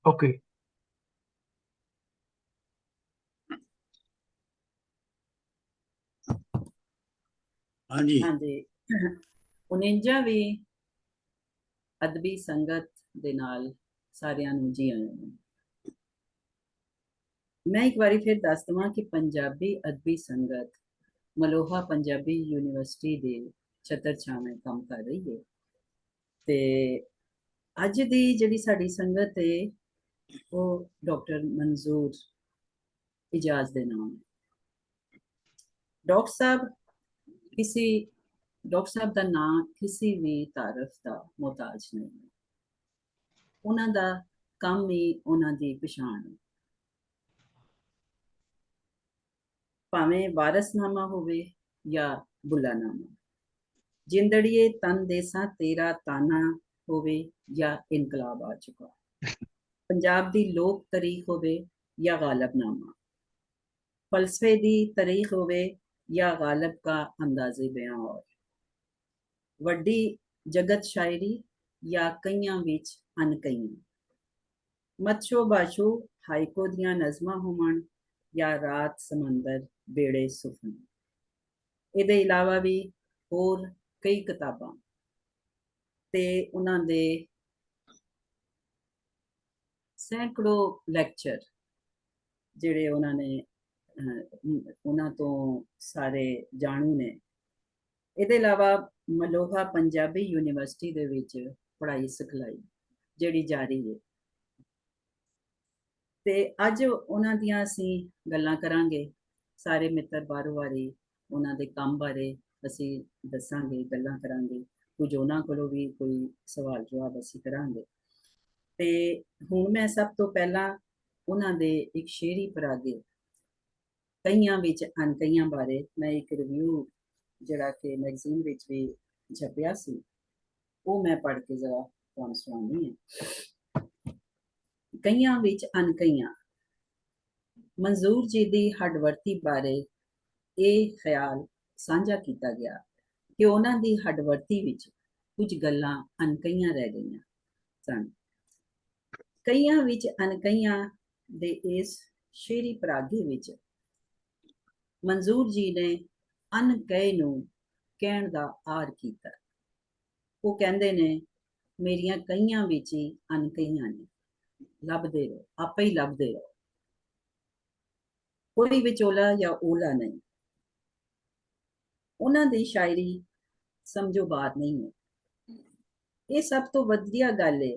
Okay. हाँ जी। हाँ जी 49ਵੀਂ ਅਦਬੀ ਸੰਗਤ ਦੇ ਨਾਲ ਸਾਰਿਆਂ ਨੂੰ ਜੀ ਆਇਆਂ ਨੂੰ। ਮੈਂ ਇੱਕ ਵਾਰੀ ਫਿਰ ਦੱਸ ਦਵਾਂ ਕਿ ਪੰਜਾਬੀ ਅਦਬੀ ਸੰਗਤ ਮਲੋਹਾ ਪੰਜਾਬੀ ਯੂਨੀਵਰਸਿਟੀ ਦੇ ਛਤਰ ਛਾਵੇਂ ਕੰਮ ਕਰ ਰਹੀ ਹੈ ਤੇ ਅੱਜ ਦੀ ਜਿਹੜੀ ਸਾਡੀ ਸੰਗਤ ਹੈ ਉਹ ਡਾਕਟਰ ਮਨਜ਼ੂਰ ਇਜਾਜ਼ ਦੇ ਨਾਮ ਹੈ। ਡਾਕਟਰ ਸਾਹਿਬ ਦਾ ਨਾਮ ਕਿਸੇ ਵੀ ਤਾਰਫ ਦਾ ਮੁਹਤਾਜ ਨਹੀਂ ਹੈ। ਉਹਨਾਂ ਦਾ ਕੰਮ ਹੀ ਉਹਨਾਂ ਦੀ ਪਛਾਣ ਹੈ। ਭਾਵੇਂ ਵਾਰਸਨਾਮਾ ਹੋਵੇ ਜਾਂ ਬੁੱਲਾਨਾਮਾ, ਜਿੰਦੜੀਏ ਤਨ ਦੇਸਾਂ ਤੇਰਾ ਤਾਨਾ ਹੋਵੇ ਜਾਂ ਇਨਕਲਾਬ ਆ ਚੁੱਕਾ, ਪੰਜਾਬ ਦੀ ਲੋਕ ਤਾਰੀਖ ਹੋਵੇ ਜਾਂ ਗਾਲਬਨਾਮਾ, फलसफे दी तारीख होवे या गालिब का अंदाज़े बयां और वड्डी जगत शायरी या कईयां विच अनकईयां, मच्छो बाशो हाइको दियां नज़मां होवन या रात समंदर बेड़े सुफन। इहदे इलावा भी होर कई किताबां ते उन्हां दे सैकड़ों लैक्चर जिहड़े उन्हां ने उन्हां तो सारे जाणू ने। ਇਹਦੇ ਇਲਾਵਾ ਮਲੋਹਾ ਪੰਜਾਬੀ ਯੂਨੀਵਰਸਿਟੀ ਦੇ ਵਿੱਚ ਪੜ੍ਹਾਈ ਸਿਖਲਾਈ ਜਿਹੜੀ ਜਾਰੀ ਹੈ ਤੇ ਅੱਜ ਉਹਨਾਂ ਦੀਆਂ ਅਸੀਂ ਗੱਲਾਂ ਕਰਾਂਗੇ। ਸਾਰੇ ਮਿੱਤਰ ਬਾਰੋ ਬਾਰੀ ਉਹਨਾਂ ਦੇ ਕੰਮ ਬਾਰੇ ਅਸੀਂ ਦੱਸਾਂਗੇ, ਗੱਲਾਂ ਕਰਾਂਗੇ, ਕੁਝ ਉਹਨਾਂ ਕੋਲੋਂ ਵੀ ਕੋਈ ਸਵਾਲ ਜਵਾਬ ਅਸੀਂ ਕਰਾਂਗੇ। ਤੇ ਹੁਣ ਮੈਂ ਸਭ ਤੋਂ ਪਹਿਲਾਂ ਉਹਨਾਂ ਦੇ ਇੱਕ ਸ਼ੇਰੀ ਪਰਾਗੇ ਕਈਆਂ ਵਿੱਚ ਅਣਕਈਆਂ ਬਾਰੇ ਮੈਂ ਇੱਕ ਰਿਵਿਊ ਜਿਹੜਾ ਕਿ ਮੈਗਜ਼ੀਨ ਵਿੱਚ ਵੀ ਛਪਿਆ ਸੀ ਉਹ ਮੈਂ ਪੜ੍ਹ ਕੇ ਜ਼ਰਾ ਤੁਹਾਨੂੰ ਸੁਣਾਉਂਦੀ ਹਾਂ। ਕਈਆਂ ਵਿੱਚ ਅਣਕਈਆਂ। ਮਨਜ਼ੂਰ ਜੀ ਦੀ ਹੱਡਵਰਤੀ ਬਾਰੇ ਇਹ ਖਿਆਲ ਸਾਂਝਾ ਕੀਤਾ ਗਿਆ ਕਿ ਉਹਨਾਂ ਦੀ ਹੱਡਵਰਤੀ ਵਿੱਚ ਕੁਝ ਗੱਲਾਂ ਅਣਕਈਆਂ ਰਹਿ ਗਈਆਂ ਸਨ। ਕਈਆਂ ਵਿੱਚ ਅਣਕਈਆਂ ਦੇ ਇਸ ਸ਼ੇਰੀ ਪਰਾਗੇ ਵਿੱਚ ਮਨਜ਼ੂਰ ਜੀ ਨੇ ਅਣਕਏ ਨੂੰ ਕਹਿਣ ਦਾ ਆਰ ਕੀਤਾ। ਉਹ ਕਹਿੰਦੇ ਨੇ ਮੇਰੀਆਂ ਕਈਆਂ ਵਿੱਚ ਹੀ ਅਣਕਈਆਂ ਨੇ, ਲੱਭਦੇ ਰਹੋ, ਆਪੇ ਹੀ ਲੱਭਦੇ ਰਹੋ, ਕੋਈ ਵਿਚੋਲਾ ਜਾਂ ਓਲਾ ਨਹੀਂ। ਉਹਨਾਂ ਦੀ ਸ਼ਾਇਰੀ ਸਮਝੋ ਬਾਤ ਨਹੀਂ ਹੈ। ਇਹ ਸਭ ਤੋਂ ਵਧੀਆ ਗੱਲ ਹੈ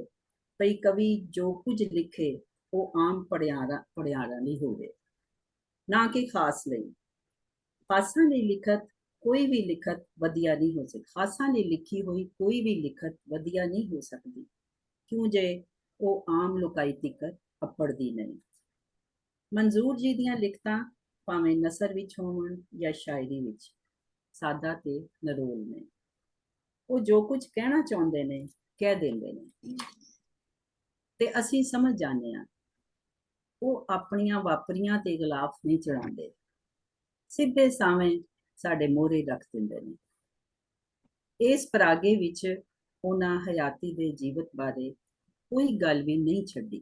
ਭਈ ਕਵੀ ਜੋ ਕੁਝ ਲਿਖੇ ਉਹ ਆਮ ਪੜਿਆਰਾਂ ਲਈ ਹੋਵੇ, ਨਾ ਕਿ ਖਾਸ ਲਈ। ਖਾਸਾਂ ਲਈ ਲਿਖਤ ਕੋਈ ਵੀ ਲਿਖਤ ਵਧੀਆ ਨਹੀਂ ਹੋ ਸਕਦੀ। ਖਾਸਾਂ ਲਈ ਲਿਖੀ ਹੋਈ ਕੋਈ ਵੀ ਲਿਖਤ ਵਧੀਆ ਨਹੀਂ ਹੋ ਸਕਦੀ, ਕਿਉਂ ਜੇ ਉਹ ਆਮ ਲੋਕਾਈ ਤੀਕਰ ਅੱਪੜਦੀ ਨਹੀਂ। ਮਨਜ਼ੂਰ ਜੀ ਦੀਆਂ ਲਿਖਤਾਂ ਭਾਵੇਂ ਨਸਰ ਵਿੱਚ ਹੋਣ ਜਾਂ ਸ਼ਾਇਰੀ ਵਿੱਚ ਸਾਦਾ ਤੇ ਨਰੋਲ ਨੇ। ਉਹ ਜੋ ਕੁਝ ਕਹਿਣਾ ਚਾਹੁੰਦੇ ਨੇ ਕਹਿ ਦਿੰਦੇ ਨੇ ਤੇ ਅਸੀਂ ਸਮਝ ਜਾਂਦੇ ਹਾਂ। ਉਹ ਆਪਣੀਆਂ ਵਾਪਰੀਆਂ ਤੇ ਗਲਾਫ ਨਹੀਂ ਚੜਾਉਂਦੇ, ਸਿੱਧੇ ਸਾਵੇਂ ਸਾਡੇ ਮੋਹਰੇ ਰੱਖ ਦਿੰਦੇ ਨੇ। ਇਸ ਪਰਾਗੇ ਵਿੱਚ ਉਹਨਾਂ ਹਯਾਤੀ ਦੇ ਜੀਵਤ ਬਾਰੇ ਕੋਈ ਗੱਲ ਵੀ ਨਹੀਂ ਛੱਡੀ।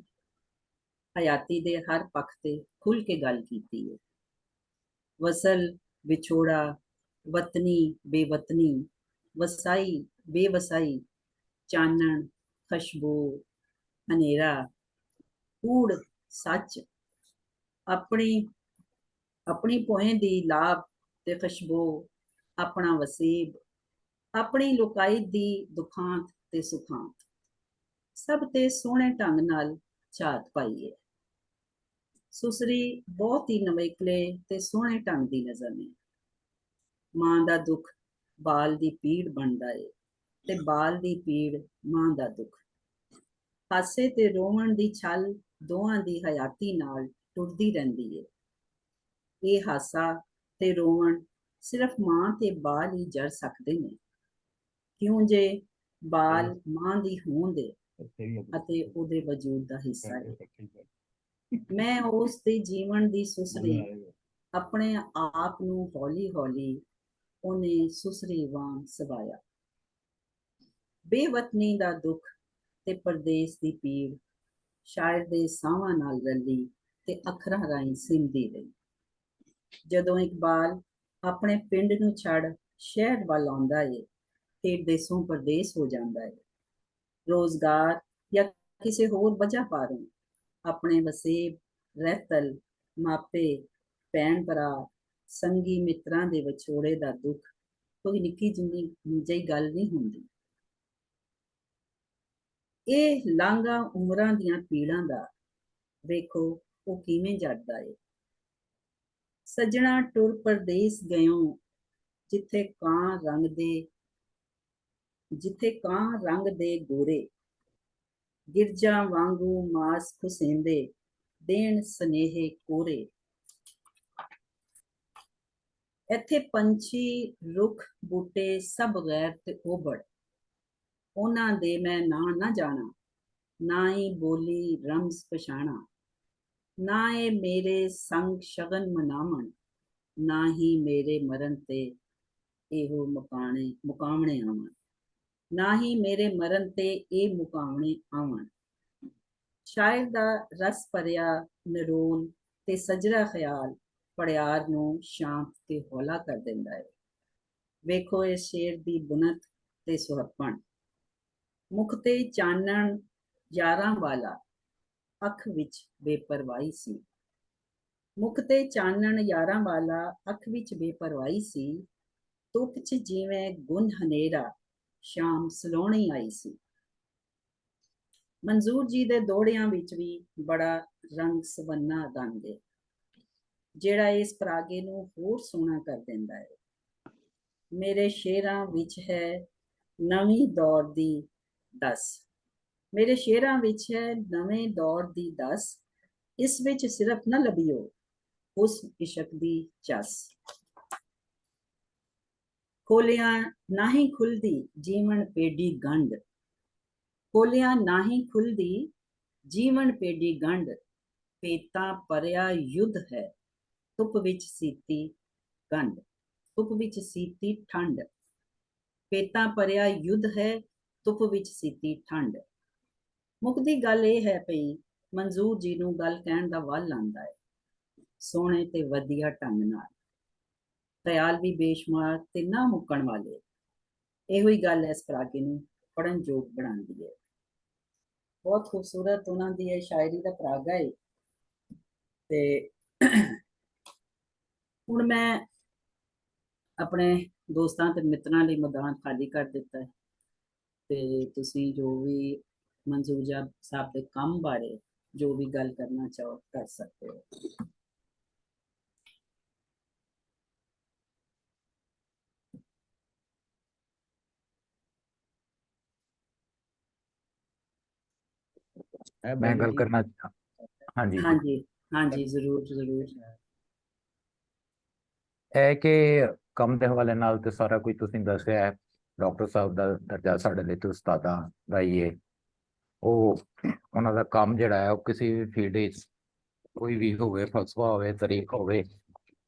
ਹਯਾਤੀ ਦੇ ਹਰ ਪੱਖ ਤੇ ਖੁੱਲ੍ਹ ਕੇ ਗੱਲ ਕੀਤੀ ਹੈ। ਵਸਲ ਵਿਛੋੜਾ, ਵਤਨੀ ਬੇਵਤਨੀ, ਵਸਾਈ ਬੇਵਸਾਈ, ਚਾਨਣ ਖੁਸ਼ਬੂ ਹਨੇਰਾ, ਕੂੜ ਸੱਚ, ਆਪਣੀ ਭੋਏ ਦੀ ਲਾਭ ਤੇ ਖੁਸ਼ਬੂ, ਆਪਣਾ ਵਸੀਬ, ਆਪਣੀ ਲੋਕਾਈ ਦੀ ਦੁਖਾਂਤ ਤੇ ਸੁਖਾਂਤ, ਸਭ ਤੇ ਸੋਹਣੇ ਢੰਗ ਨਾਲ ਝਾਤ ਪਾਈ ਹੈ। ਸੁਸਰੀ ਬਹੁਤ ਹੀ ਨਵੇਕਲੇ ਤੇ ਸੋਹਣੇ ਢੰਗ ਦੀ ਨਜ਼ਰ ਨੇ। ਮਾਂ ਦਾ ਦੁੱਖ ਬਾਲ ਦੀ ਪੀੜ ਬਣਦਾ ਏ ਤੇ ਬਾਲ ਦੀ ਪੀੜ ਮਾਂ ਦਾ ਦੁੱਖ। ਹਾਸੇ ਤੇ ਰੋਵਣ ਦੀ ਛਲ ਦੋਹਾਂ ਦੀ ਹਯਾਤੀ ਨਾਲ ਟੁੱਟਦੀ ਰਹਿੰਦੀ ਏ। ਇਹ ਹਾਸਾ ਤੇ ਰੋਵਣ ਸਿਰਫ ਮਾਂ ਤੇ ਬਾਲ ਹੀ ਜਰ ਸਕਦੇ ਨੇ, ਕਿਉਂ ਜੇ ਬਾਲ ਮਾਂ ਦੀ ਹੋਂਦ ਏ ਅਤੇ ਉਹਦੇ ਵਜੂਦ ਦਾ ਹਿੱਸਾ ਹੈ। ਮੈਂ ਉਸ ਦੇ ਜੀਵਨ ਦੀ ਸੁਸਰੀ ਆਪਣੇ ਆਪ ਨੂੰ ਹੌਲੀ ਹੌਲੀ ਉਹਨੇ ਸੁਸਰੀ ਵਾਂਗ ਸਵਾਇਆ। ਬੇਵਤਨੀ ਦਾ ਦੁੱਖ ਤੇ ਪਰਦੇਸ ਦੀ ਪੀੜ ਸ਼ਾਇਰ ਦੇ ਸਾਹਾਂ ਨਾਲ ਰਲੀ ਤੇ ਅੱਖਰਾਂ ਰਾਹੀਂ ਸਿੰਮਦੀ ਰਹੀ। ਜਦੋਂ ਇਕਬਾਲ ਆਪਣੇ ਪਿੰਡ ਨੂੰ ਛੱਡ ਸ਼ਹਿਰ ਵੱਲ ਆਉਂਦਾ ਏ ਤੇ ਦੇਸੋਂ ਪਰਦੇਸ ਹੋ ਜਾਂਦਾ ਏ, ਰੋਜ਼ਗਾਰ ਜਾਂ ਕਿਸੇ ਹੋਰ ਵਜ੍ਹਾ ਕਾਰਨ ਆਪਣੇ ਵਸੇਬ, ਰਹਿਤਲ, ਮਾਪੇ, ਭੈਣ ਭਰਾ, ਸੰਗੀ ਮਿੱਤਰਾਂ ਦੇ ਵਿਛੋੜੇ ਦਾ ਦੁੱਖ ਕੋਈ ਨਿੱਕੀ ਜਿੰਨੀ ਜਿਹੀ ਗੱਲ ਨਹੀਂ ਹੁੰਦੀ। ਇਹ ਲਾਂਘਾ ਉਮਰਾਂ ਦੀਆਂ ਪੀੜਾਂ ਦਾ ਵੇਖੋ ਉਹ ਕਿਵੇਂ ਜੜਦਾ ਏ। ਸੱਜਣਾ ਟੁਰ ਪਰਦੇਸ ਗਇਓ, ਜਿੱਥੇ ਕਾਂ ਰੰਗ ਦੇ ਗੋਰੇ, ਗਿਰਜਾਂ ਵਾਂਗੂ ਮਾਸ ਖੁਸੇਂਦੇ, ਦੇਣ ਸਨੇਹੇ ਕੋਰੇ। ਇੱਥੇ ਪੰਛੀ, ਰੁੱਖ, ਬੂਟੇ ਸਭ ਗੈਰ ਤੇ ਓਬੜ, ਉਹਨਾਂ ਦੇ ਮੈਂ ਨਾਂ ਨਾ ਜਾਣਾ, ਨਾ ਹੀ ਬੋਲੀ ਰਮਜ਼ ਪਛਾਣਾ, ਨਾ ਇਹ ਮੇਰੇ ਸੰਗ ਸ਼ਗਨ ਮਨਾਵਣ, ਨਾ ਹੀ ਮੇਰੇ ਮਰਨ ਤੇ ਇਹੋ ਮੁਕਾਵਣੇ ਆਵਣ, ਨਾ ਹੀ ਮੇਰੇ ਮਰਨ ਤੇ ਇਹ ਮੁਕਾਵਣੇ ਆਵਣ। ਸ਼ਾਇਰ ਦਾ ਰਸ ਭਰਿਆ ਨਿਰੋਲ ਤੇ ਸਜਰਾ ਖਿਆਲ ਪੜਿਆਰ ਨੂੰ ਸ਼ਾਂਤ ਤੇ ਹੌਲਾ ਕਰ ਦਿੰਦਾ ਹੈ। ਵੇਖੋ ਇਸ ਸ਼ੇਰ ਦੀ ਬੁਨਤ ਤੇ ਸੁਹੱਪਣ। ਮੁਖ ਤੇ ਚਾਨਣ ਯਾਰਾਂ ਵਾਲਾ, ਅੱਖ ਵਿੱਚ ਬੇਪਰਵਾਹੀ ਸੀ। ਮੁਖ ਤੇ ਚਾਨਣ ਯਾਰਾਂ ਵਾਲਾ, ਅੱਖ ਵਿੱਚ ਬੇਪਰਵਾਹੀ ਸੀ। ਧੁੱਪ 'ਚ ਜਿਵੇਂ ਗੁੰਝ ਹਨੇਰਾ, ਸ਼ਾਮ ਸਲੋਣੀ ਆਈ ਸੀ। ਮਨਜ਼ੂਰ ਜੀ ਦੇ ਦੋੜਿਆਂ ਵਿੱਚ ਵੀ ਬੜਾ ਰੰਗ ਸਵੰਨਾ ਰੰਗ ਹੈ, ਜਿਹੜਾ ਇਸ ਪਰਾਗੇ ਨੂੰ ਹੋਰ ਸੋਹਣਾ ਕਰ ਦਿੰਦਾ ਹੈ। ਮੇਰੇ ਸ਼ੇਰਾਂ ਵਿੱਚ ਹੈ ਨਵੀਂ ਦੌਰ ਦੀ ਦਸ, ਮੇਰੇ ਸ਼ੇਰਾਂ ਵਿੱਚ ਹੈ ਨਵੇਂ ਦੌਰ ਦੀ ਦਸ, ਇਸ ਵਿੱਚ ਸਿਰਫ ਨਾ ਲੱਭਿਓ ਉਸ ਇਸ਼ਕ ਦੀ ਚਸ। ਖੋਲਿਆਂ ਨਾਹੀਂ ਖੁੱਲਦੀ ਜੀਵਨ ਪੇਡੀ ਗੰਢ, ਖੋਲਿਆਂ ਨਾਹੀਂ ਖੁੱਲਦੀ ਜੀਵਨ ਪੇਡੀ ਗੰਢ, ਭੇਤਾਂ ਭਰਿਆ ਯੁੱਧ ਹੈ ਧੁੱਪ ਵਿੱਚ ਸੀਤੀ ਗੰਢ, ਧੁੱਪ ਵਿੱਚ ਸੀਤੀ ਠੰਡ। ਭੇਤਾਂ ਭਰਿਆ ਯੁੱਧ ਹੈ ਧੁੱਪ ਵਿੱਚ ਸੀਤੀ ਠੰਡ। ਮੁੱਕਦੀ ਗੱਲ ਇਹ ਹੈ ਭਈ ਮਨਜ਼ੂਰ ਜੀ ਨੂੰ ਗੱਲ ਕਹਿਣ ਦਾ ਵੱਲ ਆਉਂਦਾ ਹੈ, ਸੋਹਣੇ ਤੇ ਵਧੀਆ ਢੰਗ ਨਾਲ, ਖਿਆਲ ਵੀ ਬੇਸ਼ੁਮਾਰ ਤੇ ਨਾ ਮੁੱਕਣ ਵਾਲੇ। ਇਹੋ ਹੀ ਗੱਲ ਇਸ ਪਰਾਗੇ ਨੂੰ ਪੜ੍ਹਨ ਯੋਗ ਬਣਾਉਂਦੀ ਹੈ। ਬਹੁਤ ਖੂਬਸੂਰਤ ਉਹਨਾਂ ਦੀ ਇਹ ਸ਼ਾਇਰੀ ਦਾ ਪਰਾਗਾ ਹੈ। ਤੇ ਹੁਣ ਮੈਂ ਆਪਣੇ ਦੋਸਤਾਂ ਤੇ ਮਿੱਤਰਾਂ ਲਈ ਮੈਦਾਨ ਖਾਲੀ ਕਰ ਦਿੱਤਾ ਹੈ, ਤੇ ਤੁਸੀਂ ਜੋ ਵੀ ਮਨਜ਼ੂਰ ਸਾਹਿਬ ਦੇ ਕੰਮ ਬਾਰੇ ਜੋ ਵੀ ਗੱਲ ਕਰਨਾ ਚਾਹੋ ਕਰ ਸਕਦੇ ਹੋ। मैं गल करना। हाँ जी हाँ जी, हाँ जी, जरूर जरूर। है कि ਕੰਮ ਦੇ ਹਵਾਲੇ ਨਾਲ ਤੇ ਸਾਰਾ ਕੁਝ ਤੁਸੀਂ ਦੱਸਿਆ ਹੈ। ਡਾਕਟਰ ਸਾਹਿਬ ਦਾ ਦਰਜਾ ਸਾਡੇ ਲਈ ਤੇ ਉਸਤਾਦਾਂ ਦਾ ਹੀ ਹੈ। ਉਹ ਉਹਨਾਂ ਦਾ ਕੰਮ ਜਿਹੜਾ ਹੈ ਉਹ ਕਿਸੇ ਵੀ ਫੀਲਡ ਵਿੱਚ ਕੋਈ ਵੀ ਹੋਵੇ, ਫਲਸਫਾ ਹੋਵੇ, ਤਰੀਕ ਹੋਵੇ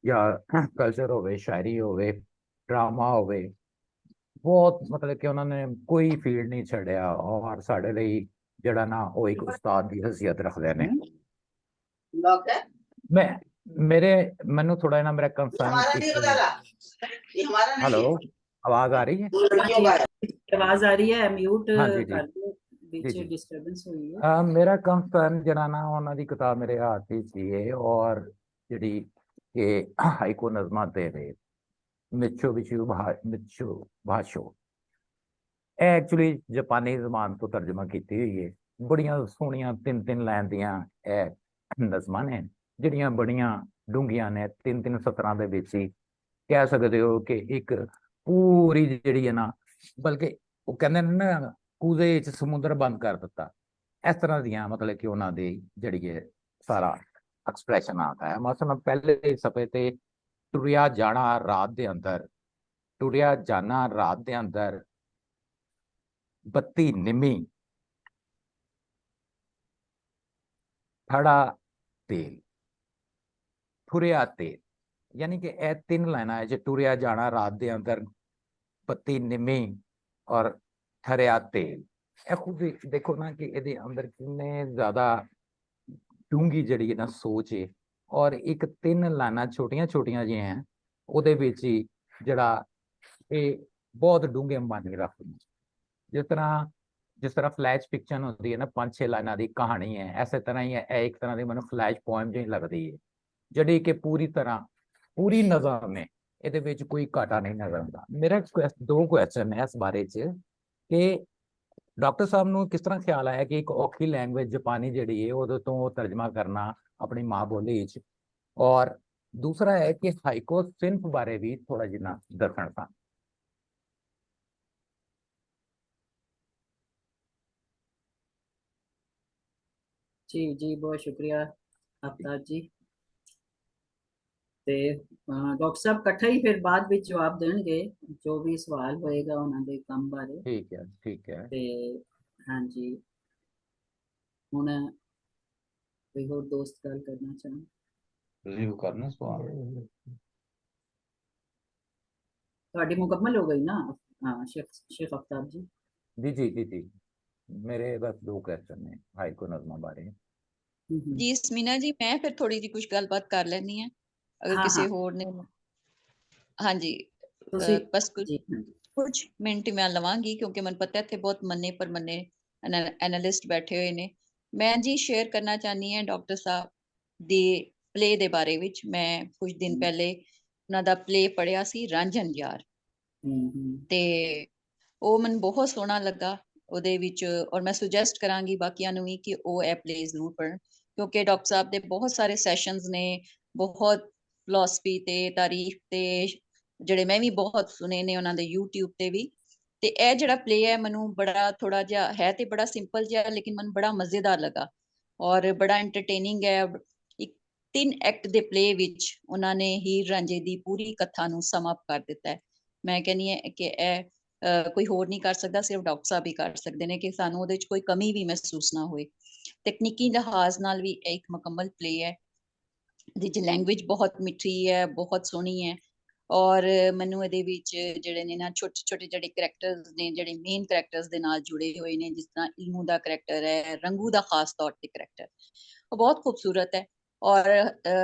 ਜਾਂ ਕਲਚਰ ਹੋਵੇ, ਸ਼ਾਇਰੀ ਹੋਵੇ, ਡਰਾਮਾ ਹੋਵੇ, ਬਹੁਤ ਮਤਲਬ ਕਿ ਉਹਨਾਂ ਨੇ ਕੋਈ ਫੀਲਡ ਨਹੀਂ ਛੱਡਿਆ ਔਰ ਸਾਡੇ ਲਈ ਜਿਹੜਾ ਨਾ ਉਹ ਇੱਕ ਉਸਤਾਦ ਦੀ ਹਸੀਅਤ ਰੱਖਦੇ ਨੇ। मैं मेरे मैनू थोड़ा ना मेरा कंसर्न हेलो आवाज आ रही है? आवाज आ रही है, म्यूट हाँ जी जी कर दो, बीच जी डिस्टरबेंस हुई है। मेरा कंसर्न जरा ना ਉਹਨਾਂ ਦੀ ਕਿਤਾਬ ਮੇਰੇ ਹੱਥ ਵਿੱਚ ਸੀ ਔਰ ਜਿਹੜੀ ਕਿ ਹਾਈਕੋ ਨਜ਼ਮਾਂ ਤੇ ਨੇ ਮਿੱਛੂ ਭਾਸ਼ੋ ਇਹ ਐਕਚੁਅਲੀ ਜਾਪਾਨੀ ਜ਼ਬਾਨ ਤੋਂ ਤਰਜਮਾ ਕੀਤੀ ਹੋਈ ਹੈ। ਬੜੀਆਂ ਸੋਹਣੀਆਂ 3-3 ਲਾਈਨ ਦੀਆਂ ਇਹ ਨਜ਼ਮਾਂ ਨੇ ਜਿਹੜੀਆਂ ਬੜੀਆਂ ਡੂੰਘੀਆਂ ਨੇ। 3-3 ਸਤਰਾਂ ਦੇ ਵਿੱਚ ਹੀ ਕਹਿ ਸਕਦੇ ਹੋ ਕਿ ਇੱਕ ਪੂਰੀ ਜਿਹੜੀ ਹੈ ਨਾ, ਬਲਕਿ ਉਹ ਕਹਿੰਦੇ ਨੇ ਨਾ ਕੂਜ਼ੇ ਵਿੱਚ ਸਮੁੰਦਰ ਬੰਦ ਕਰ ਦਿੱਤਾ, ਇਸ ਤਰ੍ਹਾਂ ਦੀਆਂ ਮਤਲਬ ਕਿ ਉਹਨਾਂ ਦੀ ਜਿਹੜੀ ਹੈ ਸਾਰਾ ਐਕਸਪ੍ਰੈਸ਼ਨ ਆਉਂਦਾ ਹੈ। ਮਸਲਨ ਪਹਿਲੇ ਸਫੇ ਤੇ ਟੁਰਿਆ ਜਾਣਾ ਰਾਤ ਦੇ ਅੰਦਰ, ਟੁਰਿਆ ਜਾਣਾ ਰਾਤ ਦੇ ਅੰਦਰ, ਬੱਤੀ ਨਿੰਮੀ, ਥੜਾ ਤੇਲ, ਠੁਰਿਆ ਤੇਲ, यानी कि यह 3 लाइना है जो टुरिया जाना रात के अंदर, पत्ती निमी और ठरिया तेल। यह खुद देखो ना कि ये अंदर कितने ज्यादा ਡੂੰਗੀ ਜਿਹੜੀ ਹੈ ਨਾ ਸੋਚ ਹੈ, ਔਰ ਇੱਕ 3 ਲਾਈਨਾਂ ਛੋਟੀਆਂ ਛੋਟੀਆਂ ਜਿਹੀਆਂ ਹੈ, ਉਹਦੇ ਵਿੱਚ ਹੀ ਜਿਹੜਾ ਇਹ ਬਹੁਤ ਡੂੰਘੇ ਮਾਇਨੇ ਰੱਖਦੀ। ਜਿਸ ਤਰ੍ਹਾਂ ਫਲੈਸ਼ ਫਿਕਸ਼ਨ ਹੁੰਦੀ ਹੈ ਨਾ, 5-6 ਲਾਈਨਾਂ ਦੀ ਕਹਾਣੀ ਹੈ, ਇਸੇ ਤਰ੍ਹਾਂ ਹੀ ਇਹ ਇੱਕ ਤਰ੍ਹਾਂ ਦੀ ਮੈਨੂੰ ਫਲੈਸ਼ ਪੋਇਮ ਜਿਹੀ ਲੱਗਦੀ ਹੈ, ਜਿਹੜੀ ਕਿ ਪੂਰੀ ਤਰ੍ਹਾਂ ਪੂਰੀ ਨਜ਼ਰ ਨੇ, ਇਹਦੇ ਵਿੱਚ ਕੋਈ ਘਾਟਾ ਨਹੀਂ ਨਜ਼ਰ ਆਉਂਦਾ। ਮੇਰਾ 2 ਕੁਐਸਚਨ ਹੈ ਇਸ ਬਾਰੇ 'ਚ ਕਿ ਡਾਕਟਰ ਸਾਹਿਬ ਨੂੰ ਕਿਸ ਤਰ੍ਹਾਂ ਖਿਆਲ ਆਇਆ ਕਿ ਇੱਕ ਔਖੀ ਲੈਂਗੁਏਜ ਜਾਪਾਨੀ ਜਿਹੜੀ ਹੈ ਉਹਦੇ ਤੋਂ ਤਰਜਮਾ ਕਰਨਾ ਆਪਣੀ ਮਾਂ ਬੋਲੀ 'ਚ, ਔਰ ਦੂਸਰਾ ਹੈ ਕਿ ਹਾਈਕੋ ਸਿਨਫ ਬਾਰੇ ਵੀ ਥੋੜਾ ਜਿਹਾ ਦੱਸਣ ਤਾਂ। जी जी, बहुत शुक्रिया आफ्ताब जी। ਤੇ ਡਾਕਟਰ ਸਾਹਿਬ ਇਕੱਠਾ ਹੀ ਫਿਰ ਬਾਅਦ ਵਿੱਚ ਜਵਾਬ ਦੇਣਗੇ ਜੋ ਵੀ ਸਵਾਲ ਹੋਏਗਾ ਉਹਨਾਂ ਦੇ ਕੰਮ ਬਾਰੇ। ਠੀਕ ਹੈ, ਠੀਕ ਹੈ। ਤੇ ਹਾਂਜੀ, ਹੁਣ ਕੋਈ ਹੋਰ ਦੋਸਤ ਗੱਲ ਕਰਨਾ ਚਾਹੁੰ? ਰਿਵਿਊ ਕਰਨਾ ਸਵਾਲ। ਤੁਹਾਡੀ ਮੁਕੰਮਲ ਹੋ ਗਈ ਨਾ? हाँ शेख आफ्ताब जी। जी जी जी जी, मेरे बस 2 क्वेश्चन ने हाइको नज़मा बारे। जी स्मीना जी, मैं फिर थोड़ी जी कुछ गलबात कर लेनी है अगर हाँ, किसी हाँ। होर ने। हाँ जी, ਤੁਸੀਂ बस कुछ ਜੀ ਹਾਂਜੀ। कुछ मिनट मैं लवांगी क्योंकि मैं पता है इत्थे बहुत मन्ने पर मन्ने एनालिस्ट बैठे हुए ने। मैं जी शेयर करना चाहनी है डॉक्टर साहब दे प्ले दे बारे विच। मैं कुछ दिन पहले उन्हां दा प्ले पढ़िया सी रांझन यार, ते ਉਹ ਮੈਨੂੰ ਬਹੁਤ ਸੋਹਣਾ ਲੱਗਾ ਉਹਦੇ ਵਿੱਚ, ਔਰ ਮੈਂ ਸੁਜੈਸਟ ਕਰਾਂਗੀ ਬਾਕੀਆਂ ਨੂੰ ਵੀ ਕਿ ਉਹ ਇਹ ਪਲੇ ਜ਼ਰੂਰ ਪੜ੍ਹਨ, ਕਿਉਂਕਿ ਡਾਕਟਰ ਸਾਹਿਬ ਦੇ ਬਹੁਤ ਸਾਰੇ ਸੈਸ਼ਨਸ ਨੇ, ਬਹੁਤ ਫਿਲਾਸਫੀ ਤੇ ਤਾਰੀਖ ਤੇ ਜਿਹੜੇ ਮੈਂ ਵੀ ਬਹੁਤ ਸੁਣੇ ਨੇ ਉਹਨਾਂ ਦੇ YouTube ਤੇ ਵੀ। ਤੇ ਇਹ ਜਿਹੜਾ ਪਲੇ ਹੈ ਮੈਨੂੰ ਬੜਾ ਥੋੜਾ ਜਿਹਾ ਹੈ ਤੇ ਬੜਾ ਸਿੰਪਲ ਜਿਹਾ, ਲੇਕਿਨ ਮੈਨੂੰ ਬੜਾ ਮਜ਼ੇਦਾਰ ਲੱਗਾ ਔਰ ਬੜਾ ਐਂਟਰਟੇਨਿੰਗ ਹੈ। ਇੱਕ 3 ਐਕਟ ਦੇ ਪਲੇ ਵਿੱਚ ਉਹਨਾਂ ਨੇ ਹੀਰ ਰਾਂਝੇ ਦੀ ਪੂਰੀ ਕਥਾ ਨੂੰ ਸਮ ਅਪ ਕਰ ਦਿੱਤਾ ਹੈ। ਮੈਂ ਕਹਿੰਦੀ ਹਾਂ ਕਿ ਇਹ ਕੋਈ ਹੋਰ ਨਹੀਂ ਕਰ ਸਕਦਾ, ਸਿਰਫ ਡਾਕਟਰ ਸਾਹਿਬ ਹੀ ਕਰ ਸਕਦੇ ਨੇ, ਕਿ ਸਾਨੂੰ ਉਹਦੇ ਵਿੱਚ ਕੋਈ ਕਮੀ ਵੀ ਮਹਿਸੂਸ ਨਾ ਹੋਏ। ਤਕਨੀਕੀ ਲਿਹਾਜ਼ ਨਾਲ ਵੀ ਇਹ ਇੱਕ ਮੁਕੰਮਲ ਪਲੇ ਹੈ, ਜਿਹਦੀ ਲੈਂਗੁਏਜ ਬਹੁਤ ਮਿੱਠੀ ਹੈ, ਬਹੁਤ ਸੋਹਣੀ ਹੈ। ਔਰ ਮੈਨੂੰ ਇਹਦੇ ਵਿੱਚ ਜਿਹੜੇ ਨੇ ਨਾ ਛੋਟੇ ਛੋਟੇ ਜਿਹੜੇ ਕਰੈਕਟਰਸ ਨੇ, ਜਿਹੜੇ ਮੇਨ ਕਰੈਕਟਰਸ ਦੇ ਨਾਲ ਜੁੜੇ ਹੋਏ ਨੇ, ਜਿਸ ਤਰ੍ਹਾਂ ਈਮੂ ਦਾ ਕਰੈਕਟਰ ਹੈ, ਰੰਗੂ ਦਾ ਖਾਸ ਤੌਰ ਤੇ ਕਰੈਕਟਰ, ਉਹ ਬਹੁਤ ਖੂਬਸੂਰਤ ਹੈ। ਔਰ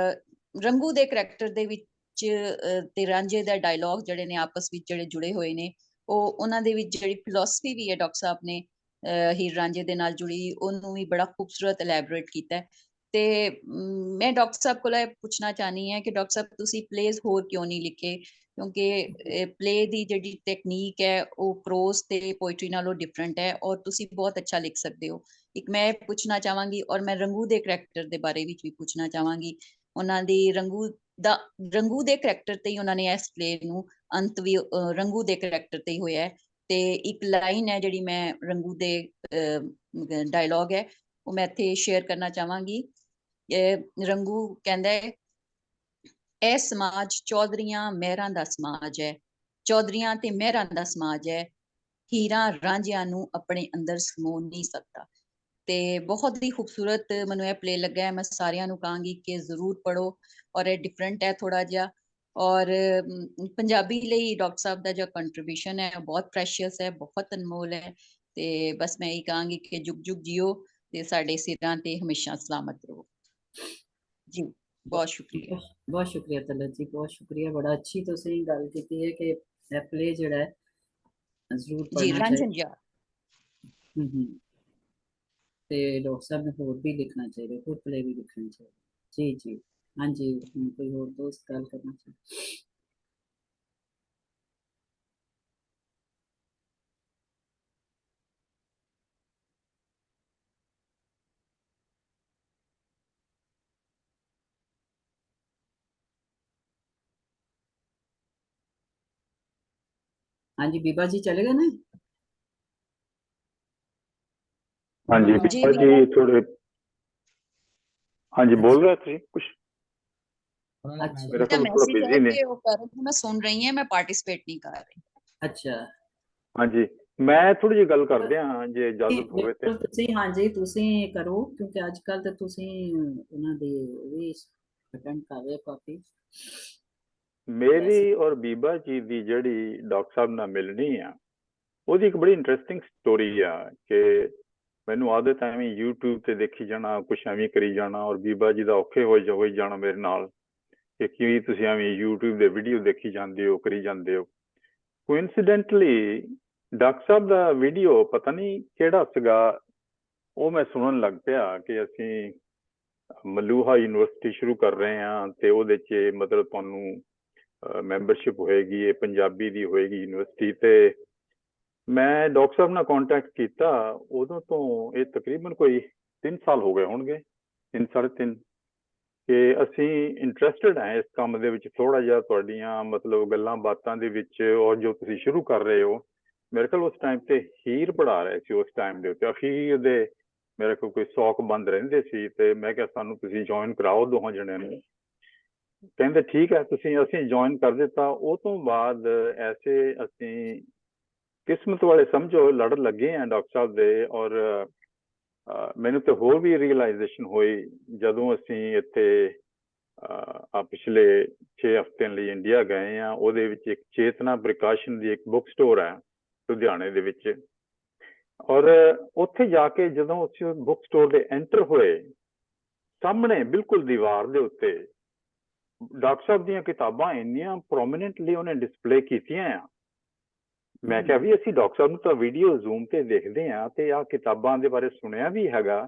ਰੰਗੂ ਦੇ ਕਰੈਕਟਰ ਦੇ ਵਿੱਚ ਤੇ ਰਾਂਝੇ ਦਾ ਡਾਇਲੌਗ ਜਿਹੜੇ ਨੇ ਆਪਸ ਵਿੱਚ ਜਿਹੜੇ ਜੁੜੇ ਹੋਏ ਨੇ, ਉਹ ਉਹਨਾਂ ਦੇ ਵਿੱਚ ਜਿਹੜੀ ਫਿਲਾਸਫੀ ਵੀ ਹੈ ਡਾਕਟਰ ਸਾਹਿਬ ਨੇ ਹੀਰ ਰਾਂਝੇ ਦੇ ਨਾਲ ਜੁੜੀ, ਉਹਨੂੰ ਵੀ ਬੜਾ ਖੂਬਸੂਰਤ ਐਲੈਬੋਰੇਟ ਕੀਤਾ ਹੈ। ਤੇ ਮੈਂ ਡਾਕਟਰ ਸਾਹਿਬ ਕੋਲ ਇਹ ਪੁੱਛਣਾ ਚਾਹਨੀ ਹਾਂ ਕਿ ਡਾਕਟਰ ਸਾਹਿਬ ਤੁਸੀਂ ਪਲੇਜ਼ ਹੋਰ ਕਿਉਂ ਨਹੀਂ ਲਿਖੇ, ਕਿਉਂਕਿ ਪਲੇ ਦੀ ਜਿਹੜੀ ਟੈਕਨੀਕ ਹੈ ਉਹ ਪ੍ਰੋਜ਼ ਤੇ ਪੋਇਟਰੀ ਨਾਲੋਂ ਡਿਫਰੈਂਟ ਹੈ, ਔਰ ਤੁਸੀਂ ਬਹੁਤ ਅੱਛਾ ਲਿਖ ਸਕਦੇ ਹੋ। ਇੱਕ ਮੈਂ ਪੁੱਛਣਾ ਚਾਹਾਂਗੀ, ਔਰ ਮੈਂ ਰੰਗੂ ਦੇ ਕਰੈਕਟਰ ਦੇ ਬਾਰੇ ਵਿੱਚ ਵੀ ਪੁੱਛਣਾ ਚਾਹਾਂਗੀ। ਉਹਨਾਂ ਦੀ ਰੰਗੂ ਦੇ ਕਰੈਕਟਰ ਤੇ ਹੀ ਉਹਨਾਂ ਨੇ ਇਸ ਪਲੇ ਨੂੰ ਅੰਤ ਵੀ ਰੰਗੂ ਦੇ ਕਰੈਕਟਰ ਤੇ ਹੀ ਹੋਇਆ ਹੈ। ਤੇ ਇੱਕ ਲਾਈਨ ਹੈ ਜਿਹੜੀ ਮੈਂ ਰੰਗੂ ਦੇ ਡਾਇਲੌਗ ਹੈ ਉਹ ਮੈਂ ਇੱਥੇ ਸ਼ੇਅਰ ਕਰਨਾ ਚਾਹਾਂਗੀ। ਰੰਗੂ ਕਹਿੰਦਾ ਹੈ, ਇਹ ਸਮਾਜ ਚੌਧਰੀਆਂ ਮਹਿਰਾਂ ਦਾ ਸਮਾਜ ਹੈ, ਚੌਧਰੀਆਂ ਤੇ ਮਹਿਰਾਂ ਦਾ ਸਮਾਜ ਹੈ, ਹੀਰਾਂ ਰਾਂਝਿਆਂ ਨੂੰ ਆਪਣੇ ਅੰਦਰ ਸਮੋ ਨਹੀਂ ਸਕਦਾ। ਤੇ ਬਹੁਤ ਹੀ ਖੂਬਸੂਰਤ ਮੈਨੂੰ ਇਹ ਪਲੇ ਲੱਗਾ ਹੈ। ਮੈਂ ਸਾਰਿਆਂ ਨੂੰ ਕਹਾਂਗੀ ਕਿ ਜ਼ਰੂਰ ਪੜੋ, ਔਰ ਇਹ ਡਿਫਰੈਂਟ ਹੈ ਥੋੜਾ ਜਿਹਾ। ਔਰ ਪੰਜਾਬੀ ਲਈ ਡਾਕਟਰ ਸਾਹਿਬ ਦਾ ਜੋ ਕੰਟਰੀਬਿਊਸ਼ਨ ਹੈ ਬਹੁਤ ਪ੍ਰੈਸ਼ੀਅਸ ਹੈ, ਬਹੁਤ ਅਨਮੋਲ ਹੈ। ਤੇ ਬਸ ਮੈਂ ਇਹ ਕਹਾਂਗੀ ਕਿ ਜੁਗ ਜੁਗ ਜਿਓ ਤੇ ਸਾਡੇ ਸਿਰਾਂ ਤੇ ਹਮੇਸ਼ਾ ਸਲਾਮਤ ਰਹੋ ਜੀ। ਬਹੁਤ ਸ਼ੁਕਰੀਆ। ਬਹੁਤ ਸ਼ੁਕਰੀਆ ਤਲਤ ਜੀ, ਬਹੁਤ ਸ਼ੁਕਰੀਆ। ਬੜਾ ਅੱਛੀ ਤੁਸੀਂ ਗੱਲ ਕੀਤੀ ਹੈ ਕਿ ਇਹ ਪਲੇ ਜਿਹੜਾ ਹੈ ਜ਼ਰੂਰ ਜੀ ਪੜ੍ਹਨਾ ਰਾਂਝਨ ਚਾਹੀਦਾ। ਯਾਰ ਤੇ ਡਾਕਟਰ ਸਾਹਿਬ ਨੇ ਹੋਰ ਵੀ ਲਿਖਣਾ ਚਾਹੀਦਾ, ਹੋਰ ਪਲੇ ਵੀ ਲਿਖਣੇ ਚਾਹੀਦੇ। ਜੀ ਜੀ, ਹਾਂਜੀ, ਕੋਈ ਹੋਰ ਦੋਸਤ ਗੱਲ ਕਰਨਾ ਚਾਹੀਦਾ? हाँ जी, बीबा जी चले गए ना? हाँ जी जी बीबा जी थोड़े, हाँ जी बोल रहे थे कुछ, अच्छा मेरा मेरा ख्याल थोड़ा मैसेज बिजी है ने। कि वो कर रही हूँ, मैं सुन रही है, मैं पार्टिसिपेट नहीं कर रही। अच्छा, हाँ जी मैं थोड़ी जी गल कर दिया जे इजाजत होवे ते। ਬਿਲਕੁਲ ਤੁਸੀਂ ਹਾਂਜੀ ਤੁਸੀਂ ਕਰੋ, ਕਿਉਂਕਿ ਅੱਜ ਕੱਲ ਤੇ ਤੁਸੀਂ ਉਹਨਾਂ ਦੇ ਵੀ ਅਟੈਂਡ ਕਰ ਰਹੇ ਕਾਫੀ। मेरी और बीबा जी दी जड़ी डॉक्टर साहब नाल मिलनी आ, ਉਹਦੀ ਇੱਕ ਬੜੀ ਇੰਟਰਸਟਿੰਗ ਸਟੋਰੀ ਆ ਕਿ ਮੈਨੂੰ ਆਦਤ ਐਵੇਂ YouTube ਤੇ ਦੇਖੀ ਜਾਣਾ, ਕੁਛ ਐਵੇਂ ਕਰੀ ਜਾਣਾ, ਔਰ ਬੀਬਾ ਜੀ ਦਾ ਔਖੇ ਹੋਈ ਜਾਣਾ ਮੇਰੇ ਨਾਲ ਕਿ ਕੀ ਤੁਸੀਂ ਐਵੇਂ YouTube ਦੇ ਵੀਡੀਓ ਦੇਖੀ ਜਾਂਦੇ ਹੋ, ਕਰੀ ਜਾਂਦੇ ਹੋ। ਕੋਇਨਸੀਡੈਂਟਲੀ ਡਾਕਟਰ ਸਾਹਿਬ ਦਾ ਵੀਡੀਓ ਪਤਾ ਨਹੀਂ ਕਿਹੜਾ ਸੀਗਾ, ਉਹ ਮੈਂ ਸੁਣਨ ਲੱਗ ਪਿਆ ਕਿ ਅਸੀਂ ਮਲੂਹਾ ਯੂਨੀਵਰਸਿਟੀ ਸ਼ੁਰੂ ਕਰ ਰਹੇ ਹਾਂ ਤੇ ਉਹਦੇ 'ਚ ਮਤਲਬ ਤੁਹਾਨੂੰ ਮੈਂਬਰਸ਼ਿਪ ਹੋਏਗੀ, ਇਹ ਪੰਜਾਬੀ ਦੀ ਹੋਏਗੀ ਯੂਨੀਵਰਸਿਟੀ। ਤੇ ਮੈਂ ਡਾਕਟਰ ਸਾਹਿਬ ਨਾਲ ਕੰਟੈਕਟ ਕੀਤਾ, ਉਦੋਂ ਤੋਂ ਇਹ ਤਕਰੀਬਨ ਕੋਈ 3 ਸਾਲ ਹੋ ਗਏ ਹੋਣਗੇ, 3 ਸਾਢੇ 3, ਕਿ ਅਸੀਂ ਇੰਟਰਸਟਿਡ ਹਾਂ ਇਸ ਕੰਮ ਦੇ ਵਿੱਚ। ਥੋੜਾ ਜਿਹਾ ਤੁਹਾਡੀਆਂ ਮਤਲਬ ਗੱਲਾਂ ਬਾਤਾਂ ਦੇ ਵਿੱਚ ਔਰ ਜੋ ਤੁਸੀਂ ਸ਼ੁਰੂ ਕਰ ਰਹੇ ਹੋ, ਮੇਰੇ ਕੋਲ ਉਸ ਟਾਈਮ ਤੇ ਹੀਰ ਪੜ੍ਹਾ ਰਹੇ ਸੀ। ਉਸ ਟਾਈਮ ਦੇ ਉੱਤੇ ਅਖੀਰ ਦੇ ਮੇਰੇ ਕੋਲ ਕੋਈ 100 ਬੰਦ ਰਹਿੰਦੇ ਸੀ ਤੇ ਮੈਂ ਕਿਹਾ ਸਾਨੂੰ ਤੁਸੀਂ ਜੁਆਇਨ ਕਰਾਓ ਦੋਹਾਂ ਜਣਿਆਂ ਨੂੰ। ਕਹਿੰਦੇ ਠੀਕ ਹੈ, ਅਸੀਂ ਜੁਆਇਨ ਕਰ ਦਿੱਤਾ। ਉਹ ਤੋਂ ਬਾਅਦ ਐਸੇ ਅਸੀਂ ਕਿਸਮਤ ਵਾਲੇ ਸਮਝੋ ਲੜ ਲੱਗੇ ਆ ਡਾਕਟਰ ਸਾਹਿਬ ਦੇ। ਔਰ ਮੈਨੂੰ ਤੇ ਹੋਰ ਵੀ ਰੀਅਲਾਈਜੇਸ਼ਨ ਹੋਈ ਜਦੋਂ ਅਸੀਂ ਇੱਥੇ ਪਿਛਲੇ 6 ਹਫ਼ਤਿਆਂ ਲਈ ਇੰਡੀਆ ਗਏ ਆ। ਉਹਦੇ ਵਿੱਚ ਇੱਕ ਚੇਤਨਾ ਪ੍ਰਕਾਸ਼ਨ ਦੀ ਇੱਕ ਬੁੱਕ ਸਟੋਰ ਹੈ ਲੁਧਿਆਣੇ ਦੇ ਵਿੱਚ, ਔਰ ਉੱਥੇ ਜਾ ਕੇ ਜਦੋਂ ਅਸੀਂ ਬੁੱਕ ਸਟੋਰ ਦੇ ਐਂਟਰ ਹੋਏ, ਸਾਹਮਣੇ ਬਿਲਕੁਲ ਦੀਵਾਰ ਦੇ ਉੱਤੇ ਡਾਕਟਰ ਸਾਹਿਬ ਦੀਆਂ ਕਿਤਾਬਾਂ ਇੰਨੀਆਂ ਪ੍ਰੋਮੀਨੈਂਟਲੀ ਉਹਨੇ ਡਿਸਪਲੇ ਕੀਤੀਆਂ ਆ। ਮੈਂ ਕਿਹਾ ਵੀ ਅਸੀਂ ਡਾਕਟਰ ਸਾਹਿਬ ਨੂੰ ਤਾਂ ਵੀਡੀਓ ਜ਼ੂਮ ਤੇ ਦੇਖਦੇ ਆ ਤੇ ਆਹ ਕਿਤਾਬਾਂ ਦੇ ਬਾਰੇ ਸੁਣਿਆ ਵੀ ਹੈਗਾ।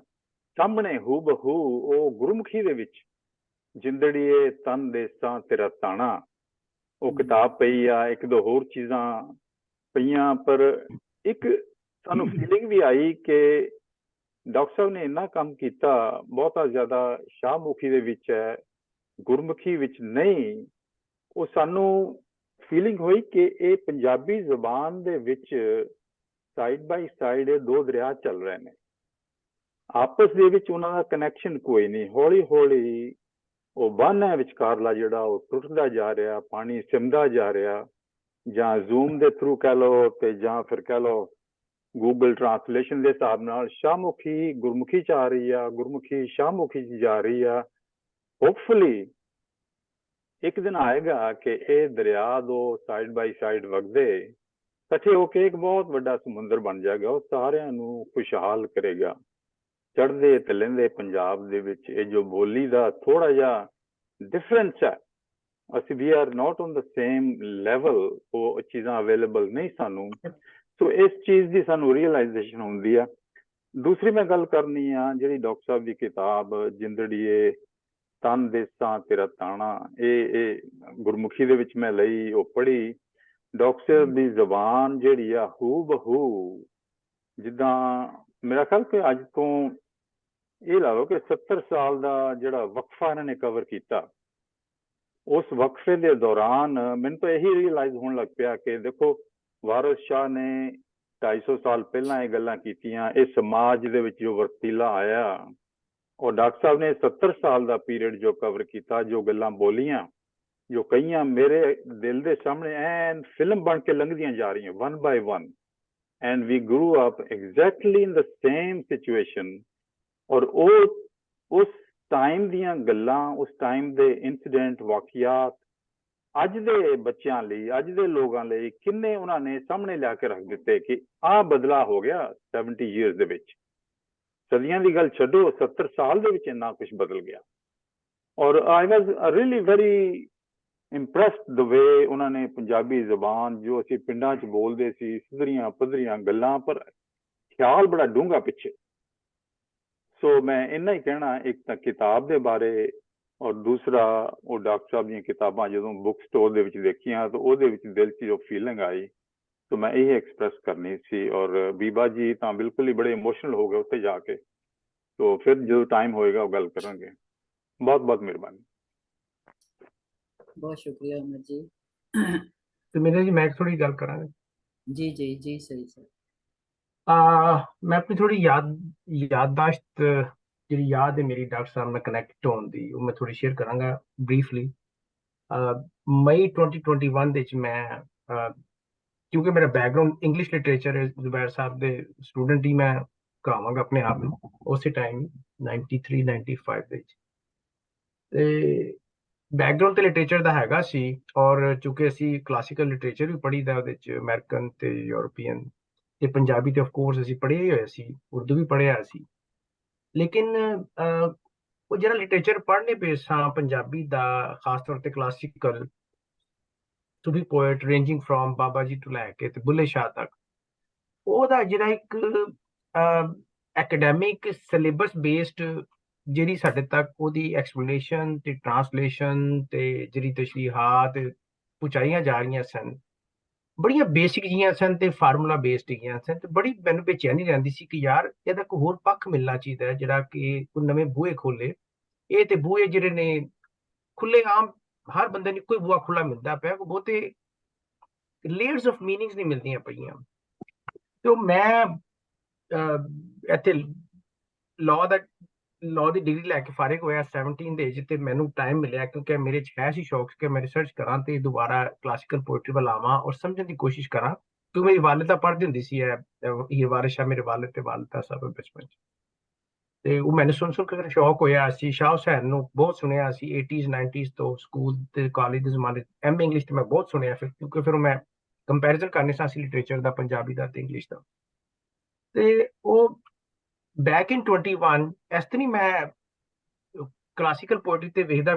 ਸਾਹਮਣੇ ਹੂ ਬਹੂ ਉਹ ਗੁਰਮੁਖੀ ਦੇ ਵਿੱਚ ਜਿੰਦੜੀਏ ਤਨ ਦੇਸਾਂ ਤੇਰਾ ਤਾਣਾ ਉਹ ਕਿਤਾਬ ਪਈ ਆ, ਇੱਕ ਦੋ ਹੋਰ ਚੀਜ਼ਾਂ ਪਈਆਂ। ਪਰ ਇੱਕ ਸਾਨੂੰ ਫੀਲਿੰਗ ਵੀ ਆਈ ਕਿ ਡਾਕਟਰ ਸਾਹਿਬ ਨੇ ਇੰਨਾ ਕੰਮ ਕੀਤਾ, ਬਹੁਤਾ ਜ਼ਿਆਦਾ ਸ਼ਾਹਮੁਖੀ ਦੇ ਵਿੱਚ ਹੈ, ਗੁਰਮੁਖੀ ਵਿੱਚ ਨਹੀਂ। ਉਹ ਸਾਨੂੰ ਫੀਲਿੰਗ ਹੋਈ ਕਿ ਇਹ ਪੰਜਾਬੀ ਜ਼ੁਬਾਨ ਦੇ ਵਿੱਚ ਸਾਈਡ ਬਾਈ ਸਾਈਡ ਇਹ ਦੋ ਦਰਿਆ ਚੱਲ ਰਹੇ ਨੇ, ਆਪਸ ਦੇ ਵਿੱਚ ਉਹਨਾਂ ਦਾ ਕਨੈਕਸ਼ਨ ਕੋਈ ਨਹੀਂ। ਹੌਲੀ ਹੌਲੀ ਉਹ ਬੰਨ੍ਹ ਹੈ ਵਿਚਕਾਰਲਾ ਜਿਹੜਾ ਉਹ ਟੁੱਟਦਾ ਜਾ ਰਿਹਾ, ਪਾਣੀ ਸਿਮਦਾ ਜਾ ਰਿਹਾ, ਜਾਂ ਜ਼ੂਮ ਦੇ ਥਰੂ ਕਹਿ ਲਓ ਤੇ ਜਾਂ ਫਿਰ ਕਹਿ ਲਓ ਗੂਗਲ ਟਰਾਂਸਲੇਸ਼ਨ ਦੇ ਹਿਸਾਬ ਨਾਲ ਸ਼ਾਹਮੁਖੀ ਗੁਰਮੁਖੀ 'ਚ ਆ ਰਹੀ ਆ, ਗੁਰਮੁਖੀ ਸ਼ਾਹਮੁਖੀ 'ਚ ਜਾ ਰਹੀ ਆ। ਹੋਪਫੁਲੀ ਇੱਕ ਦਿਨ ਆਏਗਾ ਕਿ ਇਹ ਦਰਿਆ ਦੋ ਸਾਈਡ ਬਾਈ ਸਾਈਡ ਵਗਦੇ ਇਕੱਠੇ ਹੋ ਕੇ ਇੱਕ ਬਹੁਤ ਵੱਡਾ ਸਮੁੰਦਰ ਬਣ ਜਾਏਗਾ। ਉਹ ਸਾਰਿਆਂ ਨੂੰ ਖੁਸ਼ਹਾਲ ਕਰੇਗਾ। ਚੜ੍ਹਦੇ ਤੇ ਲਹਿੰਦੇ ਪੰਜਾਬ ਦੇ ਵਿੱਚ ਇਹ ਜੋ ਬੋਲੀ ਦਾ ਥੋੜਾ ਜਿਹਾ ਡਿਫਰੈਂਸ ਹੈ, ਅਸੀਂ we are not on the same level, ਉਹ ਚੀਜ਼ਾਂ ਅਵੇਲੇਬਲ ਨਹੀਂ ਸਾਨੂੰ। ਸੋ ਇਸ ਚੀਜ਼ ਦੀ ਸਾਨੂੰ ਰੀਅਲਾਈਜੇਸ਼ਨ ਹੁੰਦੀ ਆ। ਦੂਸਰੀ ਮੈਂ ਗੱਲ ਕਰਨੀ ਆ ਜਿਹੜੀ ਡਾਕਟਰ ਸਾਹਿਬ ਦੀ ਕਿਤਾਬ ਜਿੰਦੜੀਏ ਤਨ ਦੇਸਾਂ ਤੇਰਾ ਤਾਣਾ, ਇਹ ਗੁਰਮੁਖੀ ਦੇ ਵਿੱਚ ਮੈਂ ਲਈ, ਉਹ ਪੜ੍ਹੀ। ਡਾਕਟਰ ਸਾਹਿਬ ਦੀ ਜ਼ਬਾਨ ਜਿਹੜੀ ਆ ਹੂ ਬਹੂ ਜਿੱਦਾਂ ਮੇਰਾ ਖਿਆਲ ਕਿ ਅੱਜ ਤੋਂ ਇਹ ਲਾ ਲਓ ਕਿ 70 ਸਾਲ ਦਾ ਜਿਹੜਾ ਵਕਫਾ ਇਹਨਾਂ ਨੇ ਕਵਰ ਕੀਤਾ, ਉਸ ਵਕਫੇ ਦੇ ਦੌਰਾਨ ਮੈਨੂੰ ਤਾਂ ਇਹੀ ਰੀਅਲਾਈਜ਼ ਹੋਣ ਲੱਗ ਪਿਆ ਕਿ ਦੇਖੋ ਵਾਰਿਸ ਸ਼ਾਹ ਨੇ 250 ਸਾਲ ਪਹਿਲਾਂ ਇਹ ਗੱਲਾਂ ਕੀਤੀਆਂ, ਇਹ ਸਮਾਜ ਦੇ ਵਿੱਚ ਜੋ ਵਰਤੀਲਾ ਆਇਆ, ਔਰ ਡਾਕਟਰ ਸਾਹਿਬ ਨੇ 70 ਸਾਲ ਦਾ ਪੀਰੀਅਡ ਜੋ ਕਵਰ ਕੀਤਾ, ਜੋ ਗੱਲਾਂ ਬੋਲੀਆਂ, ਜੋ ਕਈਆਂ ਮੇਰੇ ਦਿਲ ਦੇ ਸਾਹਮਣੇ ਐਨ ਫਿਲਮ ਬਣ ਕੇ ਲੰਘਦੀਆਂ ਜਾ ਰਹੀਆਂ one by one, and we grew up exactly in the same situation। ਔਰ ਉਹ ਉਸ ਟਾਈਮ ਦੀਆਂ ਗੱਲਾਂ, ਉਸ ਟਾਈਮ ਦੇ ਇਨਸੀਡੈਂਟ ਵਾਕਿਆਤ ਅੱਜ ਦੇ ਬੱਚਿਆਂ ਲਈ, ਅੱਜ ਦੇ ਲੋਕਾਂ ਲਈ ਕਿੰਨੇ ਉਹਨਾਂ ਨੇ ਸਾਹਮਣੇ ਲਿਆ ਕੇ ਰੱਖ ਦਿੱਤੇ ਕਿ ਆਹ ਬਦਲਾਅ ਹੋ ਗਿਆ 70 years ਦੇ ਵਿੱਚ। ਸਦੀਆਂ ਦੀ ਗੱਲ ਛੱਡੋ, 70 ਸਾਲ ਦੇ ਵਿੱਚ ਇੰਨਾ ਕੁਝ ਬਦਲ ਗਿਆ। ਔਰ ਆਈ ਵਾਜ਼ ਰੀਅਲੀ ਵੈਰੀ ਇੰਪ੍ਰੈਸਡ ਦ ਵੇ ਉਹਨਾਂ ਨੇ ਪੰਜਾਬੀ ਜ਼ੁਬਾਨ ਜੋ ਅਸੀਂ ਪਿੰਡਾਂ 'ਚ ਬੋਲਦੇ ਸੀ, ਸਿੱਧਰੀਆਂ ਪੱਧਰੀਆਂ ਗੱਲਾਂ, ਪਰ ਖਿਆਲ ਬੜਾ ਡੂੰਘਾ ਪਿੱਛੇ। ਸੋ ਮੈਂ ਇੰਨਾ ਹੀ ਕਹਿਣਾ, ਇੱਕ ਤਾਂ ਕਿਤਾਬ ਦੇ ਬਾਰੇ, ਔਰ ਦੂਸਰਾ ਉਹ ਡਾਕਟਰ ਸਾਹਿਬ ਦੀਆਂ ਕਿਤਾਬਾਂ ਜਦੋਂ ਬੁੱਕ ਸਟੋਰ ਦੇ ਵਿੱਚ ਦੇਖੀਆਂ ਤਾਂ ਉਹਦੇ ਵਿੱਚ ਦਿਲ 'ਚ ਜੋ ਫੀਲਿੰਗ ਆਈ ਤਾਂ ਮੈਂ ਇਹ ਐਕਸਪ੍ਰੈਸ ਕਰਨੀ ਸੀ। ਔਰ ਬੀਬਾ ਜੀ ਤਾਂ ਬਿਲਕੁਲ ਹੀ ਬੜੇ ਇਮੋਸ਼ਨਲ ਹੋ ਗਏ ਉੱਥੇ ਜਾ ਕੇ। तो फिर जो टाइम होएगा वो गल करेंगे। बहुत बहुत मेहरबानी। बहुत शुक्रिया अमर जी। तो मेरे जी मैं थोड़ी गल करा जी जी जी सही सर। मैं अपनी थोड़ी याददाश्त जी याद है मेरी डॉक्टर साहब में कनैक्ट होने दी वो मैं थोड़ी शेयर करांगा ब्रीफली। मई 2021 ਦੇ ਚ ਮੈਂ ਕਿਉਂਕਿ ਮੇਰਾ ਬੈਕਗ੍ਰਾਉਂਡ ਇੰਗਲਿਸ਼ ਲਿਟਰੇਚਰ ਹੈ, ਜ਼ੁਬੈਰ ਸਾਹਿਬ ਦੇ ਸਟੂਡੈਂਟ ਹੀ ਮੈਂ ਕਹਾਵਾਂਗਾ ਆਪਣੇ ਆਪ ਨੂੰ ਉਸੇ ਟਾਈਮ 93 95 ਦੇ ਵਿੱਚ। ਤੇ ਬੈਕਗ੍ਰਾਉਂਡ ਤੇ ਲਿਟਰੇਚਰ ਦਾ ਹੈਗਾ ਸੀ, ਔਰ ਚੂੰਕਿ ਅਸੀਂ ਕਲਾਸੀਕਲ ਲਿਟਰੇਚਰ ਵੀ ਪੜ੍ਹੀਦਾ ਉਹਦੇ ਚ ਅਮਰੀਕਨ ਤੇ ਯੂਰਪੀਅਨ ਤੇ ਪੰਜਾਬੀ ਤੇ ਆਫ ਕੋਰਸ ਅਸੀਂ ਪੜ੍ਹੇ ਹੀ ਹੋਏ ਸੀ, ਉਰਦੂ ਵੀ ਪੜ੍ਹਿਆ ਸੀ। ਲੇਕਿਨ ਉਹ ਜਿਹੜਾ ਲਿਟਰੇਚਰ ਪੜ੍ਹਨੇ ਪਏ ਸਾਂ ਪੰਜਾਬੀ ਦਾ, ਖਾਸ ਤੌਰ ਤੇ classical Sufi poet ਰੇਂਜਿੰਗ from Baba ji ਤੋਂ ਲੈ ਕੇ ਤੇ ਬੁੱਲੇ ਸ਼ਾਹ ਤੱਕ, ਉਹਦਾ ਜਿਹੜਾ ਇੱਕ ਐਕੈਡੈਮਿਕ ਸਿਲੇਬਸ ਬੇਸਡ ਜਿਹੜੀ ਸਾਡੇ ਤੱਕ ਉਹਦੀ ਐਕਸਪਲੇਨੇਸ਼ਨ ਤੇ ਟ੍ਰਾਂਸਲੇਸ਼ਨ ਤੇ ਜਿਹੜੀ ਤਸ਼ਰੀਹਾਤ ਪਹੁੰਚਾਈਆਂ ਜਾ ਰਹੀਆਂ ਸਨ, ਬੜੀਆਂ ਬੇਸਿਕ ਜੀਆਂ ਸਨ ਤੇ ਫਾਰਮੂਲਾ ਬੇਸਡ ਗਈਆਂ ਸਨ, ਤੇ ਬੜੀ ਮੈਨੂੰ ਬੇਚੈਨੀ ਰਹਿੰਦੀ ਸੀ ਕਿ ਯਾਰ ਇਹਦਾ ਕੋਈ ਹੋਰ ਪੱਖ ਮਿਲਣਾ ਚਾਹੀਦਾ ਹੈ ਜਿਹੜਾ ਕਿ ਕੋਈ ਨਵੇਂ ਬੂਹੇ ਖੋਲੇ। ਇਹ ਤੇ ਬੂਹੇ ਜਿਹੜੇ ਨੇ ਖੁੱਲੇ ਆਮ, ਹਰ ਬੰਦੇ ਨੂੰ ਕੋਈ ਬੂਹਾ ਖੁੱਲਾ ਮਿਲਦਾ ਪਿਆ, ਕੋਈ ਬਹੁਤੇ ਲੇਅਰਸ ਆਫ ਮੀਨਿੰਗਸ ਨਹੀਂ ਮਿਲਦੀਆਂ ਪਈਆਂ। ਤੇ ਮੈਂ ਇੱਥੇ ਲਾਅ ਦੀ ਡਿਗਰੀ ਲੈ ਕੇ ਫਾਰਿਗ ਹੋਇਆ 17 ਦੇ ਵਿੱਚ, ਤੇ ਮੈਨੂੰ ਟਾਈਮ ਮਿਲਿਆ ਕਿਉਂਕਿ ਮੇਰੇ 'ਚ ਹੈ ਸੀ ਸ਼ੌਕ ਕਿ ਮੈਂ ਰਿਸਰਚ ਕਰਾਂ ਤੇ ਦੁਬਾਰਾ ਕਲਾਸੀਕਲ ਪੋਇਟਰੀ ਵੱਲ ਆਵਾਂ ਔਰ ਸਮਝਣ ਦੀ ਕੋਸ਼ਿਸ਼ ਕਰਾਂ, ਕਿਉਂਕਿ ਮੇਰੀ ਵਾਲਿਦਾ ਪੜ੍ਹਦੀ ਹੁੰਦੀ ਸੀ ਹੀਰ ਵਾਰਿਸ ਸ਼ਾਹ, ਮੇਰੇ ਵਾਲਿਦ ਤੇ ਵਾਲਿਦਾ ਸਾਹਿਬ ਬਚਪਨ 'ਚ, ਤੇ ਉਹ ਮੈਨੂੰ ਸੁਣ ਕੇ ਸ਼ੌਕ ਹੋਇਆ ਸੀ। ਸ਼ਾਹ ਹੁਸੈਨ ਨੂੰ ਬਹੁਤ ਸੁਣਿਆ ਸੀ 80s 90s ਤੋਂ, ਸਕੂਲ ਤੇ ਕਾਲਜ ਦੇ ਜ਼ਮਾਨੇ ਐਮਏ ਇੰਗਲਿਸ਼ ਤੇ ਮੈਂ ਬਹੁਤ ਸੁਣਿਆ, ਫਿਰ ਮੈਂ ਕੰਪੈਰੀਜ਼ਨ ਕਰਨੇ ਸਾਂ ਲਿਟਰੇਚਰ ਦਾ, ਪੰਜਾਬੀ ਦਾ ਤੇ ਇੰਗਲਿਸ਼ ਦਾ। ਤੇ ਉਹ ਬੈਕ ਇਨ 21 ਇਸ ਤਰ੍ਹਾਂ ਮੈਂ ਕਲਾਸੀਕਲ ਪੋਇਟਰੀ ਤੇ ਵੇਖਦਾ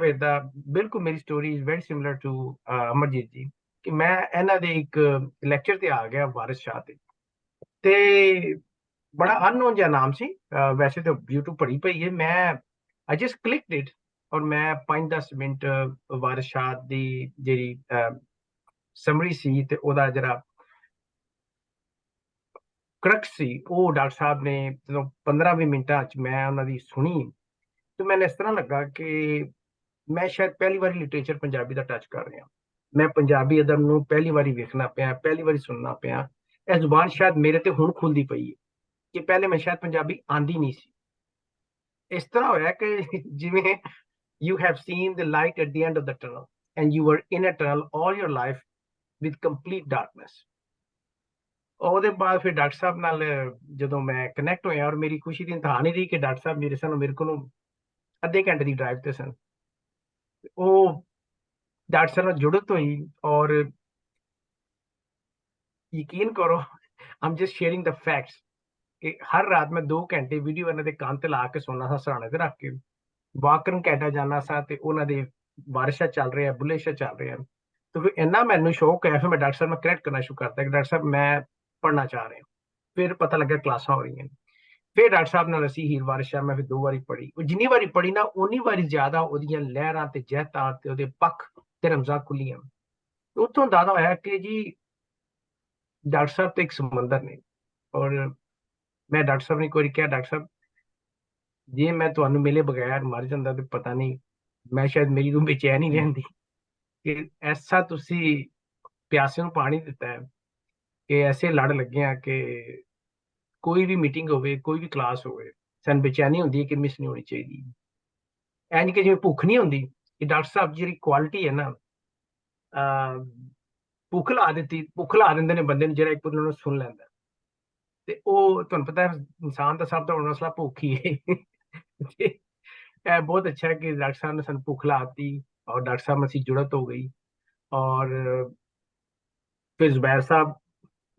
ਬਿਲਕੁਲ ਮੇਰੀ story is very similar to Amarjeet ji, ਕਿ ਮੈਂ ਇਹਨਾਂ ਦੇ ਇੱਕ ਲੈਕਚਰ ਤੇ ਆ ਗਿਆ ਵਾਰਿਸ ਸ਼ਾਹ ਤੇ ਬੜਾ ਅਨਨੋਨ ਜਿਹਾ ਨਾਮ ਸੀ, ਵੈਸੇ ਤਾਂ YouTube ਪੜੀ ਪਈ ਹੈ, ਮੈਂ ਆਈ ਜਸਟ ਕਲਿਕਡ ਇਟ ਔਰ ਮੈਂ 5-10 ਮਿੰਟ ਵਾਰਿਸ ਸ਼ਾਹ ਦੀ ਜਿਹੜੀ ਸਮਰੀ ਸੀ ਤੇ ਉਹਦਾ ਜਿਹੜਾ ਕਰਕ ਸੀ ਉਹ ਡਾਕਟਰ ਸਾਹਿਬ ਨੇ ਜਦੋਂ 15-20 ਮਿੰਟਾਂ 'ਚ ਮੈਂ ਉਹਨਾਂ ਦੀ ਸੁਣੀ, ਤੇ ਮੈਨੂੰ ਇਸ ਤਰ੍ਹਾਂ ਲੱਗਾ ਕਿ ਮੈਂ ਸ਼ਾਇਦ ਪਹਿਲੀ ਵਾਰੀ ਲਿਟਰੇਚਰ ਪੰਜਾਬੀ ਦਾ ਟੱਚ ਕਰ ਰਿਹਾ, ਮੈਂ ਪੰਜਾਬੀ ਅਦਬ ਨੂੰ ਪਹਿਲੀ ਵਾਰੀ ਵੇਖਣਾ ਪਿਆ, ਪਹਿਲੀ ਵਾਰੀ ਸੁਣਨਾ ਪਿਆ। ਇਹ ਜ਼ੁਬਾਨ ਸ਼ਾਇਦ ਮੇਰੇ ਤੇ ਹੁਣ ਖੁੱਲਦੀ ਪਈ ਹੈ ਕਿ ਪਹਿਲੇ ਮੈਂ ਸ਼ਾਇਦ ਪੰਜਾਬੀ ਆਂਦੀ ਨਹੀਂ ਸੀ। ਇਸ ਤਰ੍ਹਾਂ ਹੋਇਆ ਕਿ ਜਿਵੇਂ you have seen the light at the end of the tunnel and you were in a tunnel all your life with complete darkness। ਉਹਦੇ ਬਾਅਦ ਫਿਰ ਡਾਕਟਰ ਸਾਹਿਬ ਨਾਲ ਜਦੋਂ ਮੈਂ ਕਨੈਕਟ ਹੋਇਆ, ਔਰ ਮੇਰੀ ਖੁਸ਼ੀ ਦੀ ਇੰਤਹਾ ਨਹੀਂ ਰਹੀ ਕਿ ਡਾਕਟਰ ਸਾਹਿਬ ਮੇਰੇ ਕੋਲੋਂ ਅੱਧੇ ਘੰਟੇ ਦੀ ਡਰਾਈਵ ਤੇ ਸਨ, ਉਹ ਡਾਕਟਰ ਸਾਹਿਬ ਨਾਲ ਜੁੜਤ ਹੋਈ ਔਰ ਯਕੀਨ ਕਰੋ I'm just sharing the facts ਕਿ ਹਰ ਰਾਤ ਮੈਂ 2 ਘੰਟੇ ਵੀਡੀਓ ਇਹਨਾਂ ਦੇ ਕੰਨ ਤੇ ਲਾ ਕੇ ਸੌਣਾ ਸਾਂ, ਸਰਾਣੇ ਤੇ ਰੱਖ ਕੇ ਵਾਕ ਕਰਨ ਘੰਟਾ ਜਾਣਾ ਸਾਂ ਤੇ ਉਹਨਾਂ ਦੇ ਵਾਰਿਸ ਸ਼ਾਹ ਚੱਲ ਰਿਹਾ, ਬੁੱਲੇ ਸ਼ਾਹ ਚੱਲ ਰਿਹਾ, ਤੇ ਫਿਰ ਇੰਨਾ ਮੈਨੂੰ ਸ਼ੌਕ ਹੈ, ਫਿਰ ਮੈਂ ਡਾਕਟਰ ਸਾਹਿਬ ਨਾਲ ਕਰੈਕਟ ਕਰਨਾ ਸ਼ੁਰੂ ਕਰਤਾ ਕਿ ਡਾਕਟਰ ਸਾਹਿਬ ਮੈਂ ਪੜ੍ਹਨਾ ਚਾਹ ਰਿਹਾ। ਫਿਰ ਪਤਾ ਲੱਗਾ ਕਲਾਸਾਂ ਹੋ ਰਹੀਆਂ, ਫਿਰ ਡਾਕਟਰ ਸਾਹਿਬ ਨਾਲ ਅਸੀਂ ਹੀਰ ਵਾਰਿਸ ਸ਼ਾਹ ਮੈਂ ਫਿਰ 2 ਵਾਰੀ ਪੜ੍ਹੀ, ਉਹ ਜਿੰਨੀ ਵਾਰੀ ਪੜ੍ਹੀ ਨਾ ਉਨੀ ਵਾਰੀ ਜ਼ਿਆਦਾ ਉਹਦੀਆਂ ਲਹਿਰਾਂ ਤੇ ਜਹਿਤਾਂ ਤੇ ਉਹਦੇ ਪੱਖ ਤੇ ਰਮਜ਼ਾਂ ਖੁੱਲੀਆਂ। ਉੱਥੋਂ ਅੰਦਾਜ਼ਾ ਹੋਇਆ ਕਿ ਜੀ ਡਾਕਟਰ ਸਾਹਿਬ ਤੇ ਇੱਕ ਸਮੁੰਦਰ ਨੇ। ਔਰ ਮੈਂ ਡਾਕਟਰ ਸਾਹਿਬ ਨੇ ਇੱਕ ਵਾਰੀ ਕਿਹਾ, ਡਾਕਟਰ ਸਾਹਿਬ ਜੇ ਮੈਂ ਤੁਹਾਨੂੰ ਮਿਲੇ ਬਗੈਰ ਮਰ ਜਾਂਦਾ ਤੇ ਪਤਾ ਨਹੀਂ, ਮੈਂ ਸ਼ਾਇਦ ਮੇਰੀ ਰੂਹ ਬੇਚੈਨ ਹੀ ਰਹਿੰਦੀ ਕਿ ਐਸਾ ਤੁਸੀਂ ਪਿਆਸੇ ਨੂੰ ਪਾਣੀ ਦਿੱਤਾ ਹੈ ਕਿ ਐਸੇ ਲੜ ਲੱਗੇ ਆ ਕਿ ਕੋਈ ਵੀ ਮੀਟਿੰਗ ਹੋਵੇ, ਕੋਈ ਵੀ ਕਲਾਸ ਹੋਵੇ, ਸਾਨੂੰ ਬੇਚੈਨੀ ਹੁੰਦੀ ਹੈ ਕਿ ਮਿਸ ਨਹੀਂ ਹੋਣੀ ਚਾਹੀਦੀ। ਐਂ ਕਿ ਜਿਵੇਂ ਭੁੱਖ ਨਹੀਂ ਹੁੰਦੀ, ਕਿ ਡਾਕਟਰ ਸਾਹਿਬ ਜਿਹੜੀ ਕੁਆਲਿਟੀ ਹੈ ਨਾ, ਭੁੱਖ ਲਾ ਦਿੰਦੇ ਨੇ ਬੰਦੇ ਨੂੰ ਜਿਹੜਾ ਇੱਕ ਵਾਰ ਉਹਨੂੰ ਸੁਣ ਲੈਂਦਾ, ਤੇ ਉਹ ਤੁਹਾਨੂੰ ਪਤਾ ਇਨਸਾਨ ਦਾ ਸਭ ਤੋਂ ਵੱਡਾ ਮਸਲਾ ਭੁੱਖ ਹੀ ਹੈ। ਇਹ ਬਹੁਤ ਅੱਛਾ ਹੈ ਕਿ ਡਾਕਟਰ ਸਾਹਿਬ ਨੇ ਸਾਨੂੰ ਭੁੱਖ ਲਾਤੀ ਔਰ ਡਾਕਟਰ ਸਾਹਿਬ ਨਾਲ ਅਸੀਂ ਜੁੜਤ ਹੋ ਗਈ, ਔਰ ਫਿਰ ਜ਼ੁਬੈਰ ਸਾਹਿਬ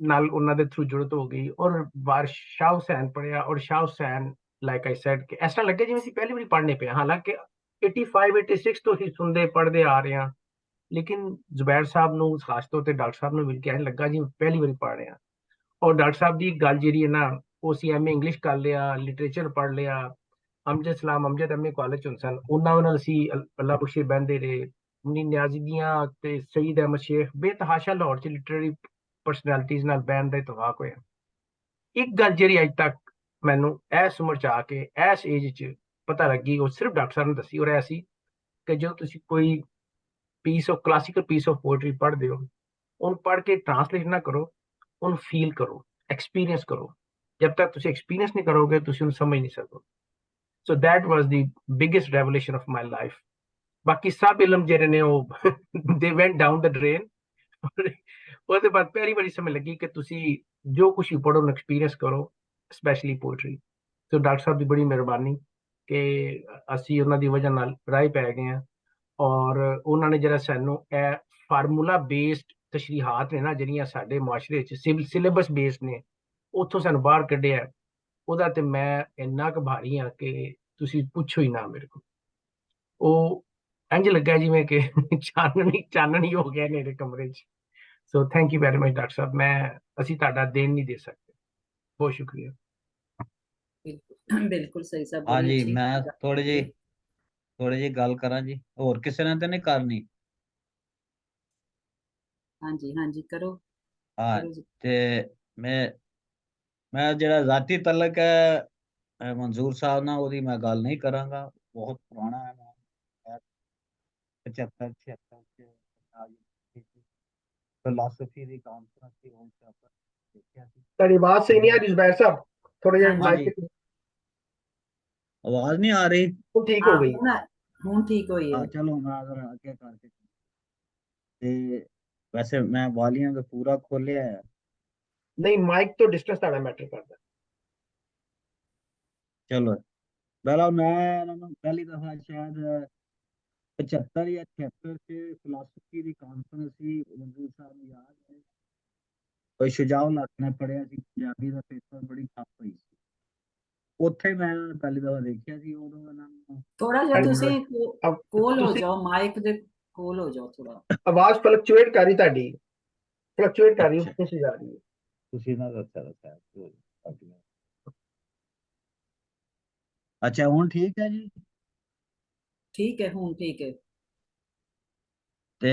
ਨਾਲ ਉਹਨਾਂ ਦੇ ਥਰੂ ਜੁੜਤ ਹੋ ਗਈ, ਔਰ ਵਾਰਿਸ ਸ਼ਾਹ ਹੁਸੈਨ ਪੜ੍ਹਿਆ, ਔਰ Shah Hussain like I said ਕਿ ਇਸ ਤਰ੍ਹਾਂ ਲੱਗਿਆ ਜਿਵੇਂ ਅਸੀਂ ਪਹਿਲੀ ਵਾਰੀ ਪੜ੍ਹਨੇ ਪਏ, ਹਾਲਾਂਕਿ 85-86 ਤੋਂ ਅਸੀਂ ਸੁਣਦੇ ਪੜ੍ਹਦੇ ਆ ਰਹੇ ਹਾਂ, ਲੇਕਿਨ ਜ਼ੁਬੈਰ ਸਾਹਿਬ ਨੂੰ ਖਾਸ ਤੌਰ ਤੇ ਡਾਕਟਰ ਸਾਹਿਬ ਨੂੰ ਮਿਲ ਕੇ ਐਂ ਲੱਗਾ ਜਿਵੇਂ ਪਹਿਲੀ ਵਾਰੀ ਪੜ੍ਹ ਰਹੇ ਹਾਂ। ਔਰ ਡਾਕਟਰ ਸਾਹਿਬ ਦੀ ਗੱਲ ਜਿਹੜੀ ਹੈ ਨਾ, ਉਹ ਅਸੀਂ ਐਮਏ ਇੰਗਲਿਸ਼ ਕਰ ਲਿਆ, ਲਿਟਰੇਚਰ ਪੜ੍ਹ ਲਿਆ, ਅਮਜਦ ਐਮਏ ਕਾਲਜ ਹੁੰਦੇ ਸਨ, ਉਹਨਾਂ ਨਾਲ ਅਸੀਂ ਅੱਲਾ ਬਖਸ਼ੇ ਬਹਿੰਦੇ ਰਹੇ, ਮੁਨੀ ਨਿਆਜ਼ੀ ਦੀਆਂ ਤੇ ਸਈਦ ਅਹਿਮਦ ਸ਼ੇਖ ਬੇਤਹਾਸ਼ਾ ਲਾਹੌਰ 'ਚ ਲਿਟਰੇਰੀ ਪਰਸਨੈਲਿਟੀਜ਼ ਨਾਲ ਬਹਿਣ ਦਾ ਇਤਫਾਕ ਹੋਇਆ। ਇੱਕ ਗੱਲ ਜਿਹੜੀ ਅੱਜ ਤੱਕ ਮੈਨੂੰ ਇਸ ਉਮਰ 'ਚ ਆ ਕੇ ਇਸ ਏਜ 'ਚ ਪਤਾ ਲੱਗੀ, ਉਹ ਸਿਰਫ ਡਾਕਟਰ ਸਾਹਿਬ ਨੇ ਦੱਸੀ, ਔਰ ਐਸੀ ਕਿ ਜਦੋਂ ਤੁਸੀਂ ਕੋਈ ਕਲਾਸੀਕਲ ਪੀਸ ਆਫ ਪੋਇਟਰੀ ਪੜ੍ਹਦੇ ਹੋ, ਉਹਨੂੰ ਪੜ੍ਹ ਕੇ ਟ੍ਰਾਂਸਲੇਟ ਨਾ ਕਰੋ, ਉਹਨੂੰ ਫੀਲ ਕਰੋ, ਐਕਸਪੀਰੀਅੰਸ ਕਰੋ। ਜਦ ਤੱਕ ਤੁਸੀਂ ਐਕਸਪੀਰੀਅੰਸ ਨਹੀਂ ਕਰੋਗੇ ਤੁਸੀਂ ਉਹਨੂੰ ਸਮਝ ਨਹੀਂ ਸਕੋਗੇ। So that was the biggest revolution of my life. ਬਾਕੀ ਸਭ ਇਲਮ ਜਿਹੜੇ ਨੇ ਉਹ ਦੇ ਵੈਂਟ ਡਾਊਨ ਦ ਡਰੇਨ। ਉਹਦੇ ਬਾਅਦ ਪਹਿਲੀ ਵਾਰੀ ਸਮਝ ਲੱਗੀ ਕਿ ਤੁਸੀਂ ਜੋ ਕੁਛ ਵੀ ਪੜ੍ਹੋ ਉਹਨੂੰ ਐਕਸਪੀਰੀਅੰਸ ਕਰੋ, ਸਪੈਸ਼ਲੀ ਪੋਇਟਰੀ। ਸੋ ਡਾਕਟਰ ਸਾਹਿਬ ਦੀ ਬੜੀ ਮਿਹਰਬਾਨੀ ਕਿ ਅਸੀਂ ਉਹਨਾਂ ਦੀ ਵਜ੍ਹਾ ਨਾਲ ਰਾਹ ਪੈ ਗਏ ਹਾਂ, ਔਰ ਉਹਨਾਂ ਨੇ ਜਿਹੜਾ ਸਾਨੂੰ ਇਹ ਫਾਰਮੂਲਾ ਬੇਸਡ ਤਸ਼ਰੀਹਾਤ ਨੇ ਨਾ ਜਿਹੜੀਆਂ ਸਾਡੇ ਮੁਆਸ਼ਰੇ 'ਚ ਸਿਲੇਬਸ ਬੇਸਡ ਨੇ, ਉੱਥੋਂ ਸਾਨੂੰ ਬਾਹਰ ਕੱਢਿਆ, ਉਹਦਾ ਤੇ ਮੈਂ ਇੰਨਾ ਕੁ ਭਾਰੀ ਹਾਂ ਕਿ ਤੁਸੀਂ ਪੁੱਛੋ ਹੀ ਨਾ ਮੇਰੇ ਕੋਲ। ਉਹ ਇੰਝ ਲੱਗਾ ਜਿਵੇਂ ਕਿ ਚਾਨਣੀ ਹੋ ਗਿਆ ਮੇਰੇ ਕਮਰੇ 'ਚ। So thank you very much doctor ਸਾਹਿਬ, ਅਸੀਂ ਤੁਹਾਡਾ ਦੇਣ ਨਹੀਂ ਦੇ ਸਕਦੇ। ਬਹੁਤ ਸ਼ੁਕਰੀਆ। ਬਿਲਕੁਲ ਬਿਲਕੁਲ ਸਹੀ ਸਾਹਿਬ, ਬੜੀ ਹਾਂਜੀ ਅੱਛੀ ਮੈਂ ਗੱਲ ਥੋੜੀ ਕੀਤੀ। ਜਿਹੀ ਗੱਲ ਕਰਾਂ ਜੀ, ਹੋਰ ਕਿਸੇ ਨੇ ਤਾਂ ਨਹੀਂ ਕਰਨੀ। ਹਾਂਜੀ ਹਾਂਜੀ, ਕਰੋ ਹਾਂ ਕਰੋ ਜੀ। ਤੇ ਮੈਂ ਜਿਹੜਾ ਜ਼ਾਤੀ ਤਲਕ ਹੈ ਮਨਜ਼ੂਰ ਸਾਹਿਬ ਨਾਲ, ਉਹਦੀ ਮੈਂ ਗੱਲ ਨਹੀਂ ਕਰਾਂਗਾ। ਬਹੁਤ ਪੁਰਾਣਾ ਹੈ। ਮੈਂ 75 76 ਚ ਫਿਲਾਸਫੀ ਦੀ ਕਾਨਫਰੰਸ ਸੀ, ਉਹ ਦੇਖਿਆ ਸੀ। ਤੁਹਾਡੀ ਆਵਾਜ਼ ਸਹੀ ਨਹੀਂ ਆ ਰਹੀ ਜ਼ੁਬੈਰ ਸਾਹਿਬ, ਥੋੜਾ ਜਿਹਾ ਹਾਂਜੀ। ਮਾਈਕ ਤੇ। ਆਵਾਜ਼ ਨਹੀਂ ਆ ਰਹੀ? ਹੁਣ ਠੀਕ ਹੋ ਹਾਂ ਗਈ। ਹੁਣ ਠੀਕ ਹੋਈ ਹੈ। ਹਾਂ ਚਲੋ ਮੈਂ ਜ਼ਰਾ ਅੱਗੇ ਕਰਕੇ ਤੇ ਵੈਸੇ ਮੈਂ ਵਾਲੀਆਂ ਦਾ ਪੂਰਾ ਖੋਲਿਆ ਹੈ। ਨਹੀਂ, ਮਾਈਕ ਤੋਂ ਡਿਸਟੈਂਸ ਤੁਹਾਡਾ ਮੈਟਰ ਕਰਦਾ। ਚਲੋ ਪਹਿਲਾਂ ਮੈਂ ਇਹਨਾਂ ਨੂੰ ਪਹਿਲੀ ਦਫਾ ਸ਼ਾਇਦ 75 ਜਾਂ 76 ਚ ਫਿਲਾਸਫੀ ਦੀ ਕਾਨਫਰੰਸ ਸੀ, ਮਨਜ਼ੂਰ ਸਾਹਿਬ ਨੂੰ ਯਾਦ ਹੈ। ਕੋਈ ਸ਼ੁਜਾਉਲ ਹੱਕ ਨੇ ਪੜ੍ਹਿਆ ਸੀ ਪੰਜਾਬੀ ਦਾ ਪੇਪਰ, ਬੜੀ ਟਫ ਹੋਈ ਸੀ। ਉੱਥੇ ਮੈਂ ਪਹਿਲੀ ਦਫਾ ਦੇਖਿਆ ਸੀ। ਉਦੋਂ ਇਹਨਾਂ ਨੂੰ ਥੋੜਾ ਜਿਹਾ ਤੁਸੀਂ ਕੋਲ ਹੋ ਤੁਸੀਂ ਜਾਓ, ਮਾਈਕ ਦੇ ਕੋਲ ਹੋ ਜਾਓ ਥੋੜਾ। ਆਵਾਜ਼ ਫਲਕਚੁਏਟ ਕਰ ਰਹੀ ਤੁਹਾਡੀ, ਫਲਕਚੁਏਟ ਕਰ ਰਹੀ, ਅੱਛਾ। ਉੱਪਰ ਸੇ ਜਾ ਰਹੀ ਹੈ। ਤੁਸੀਂ ਨਾ ਦੱਸਿਆ ਅੱਛਾ ਹੁਣ ਠੀਕ ਹੈ ਜੀ। ਠੀਕ ਹੈ, ਹੁਣ ਠੀਕ ਹੈ। ਤੇ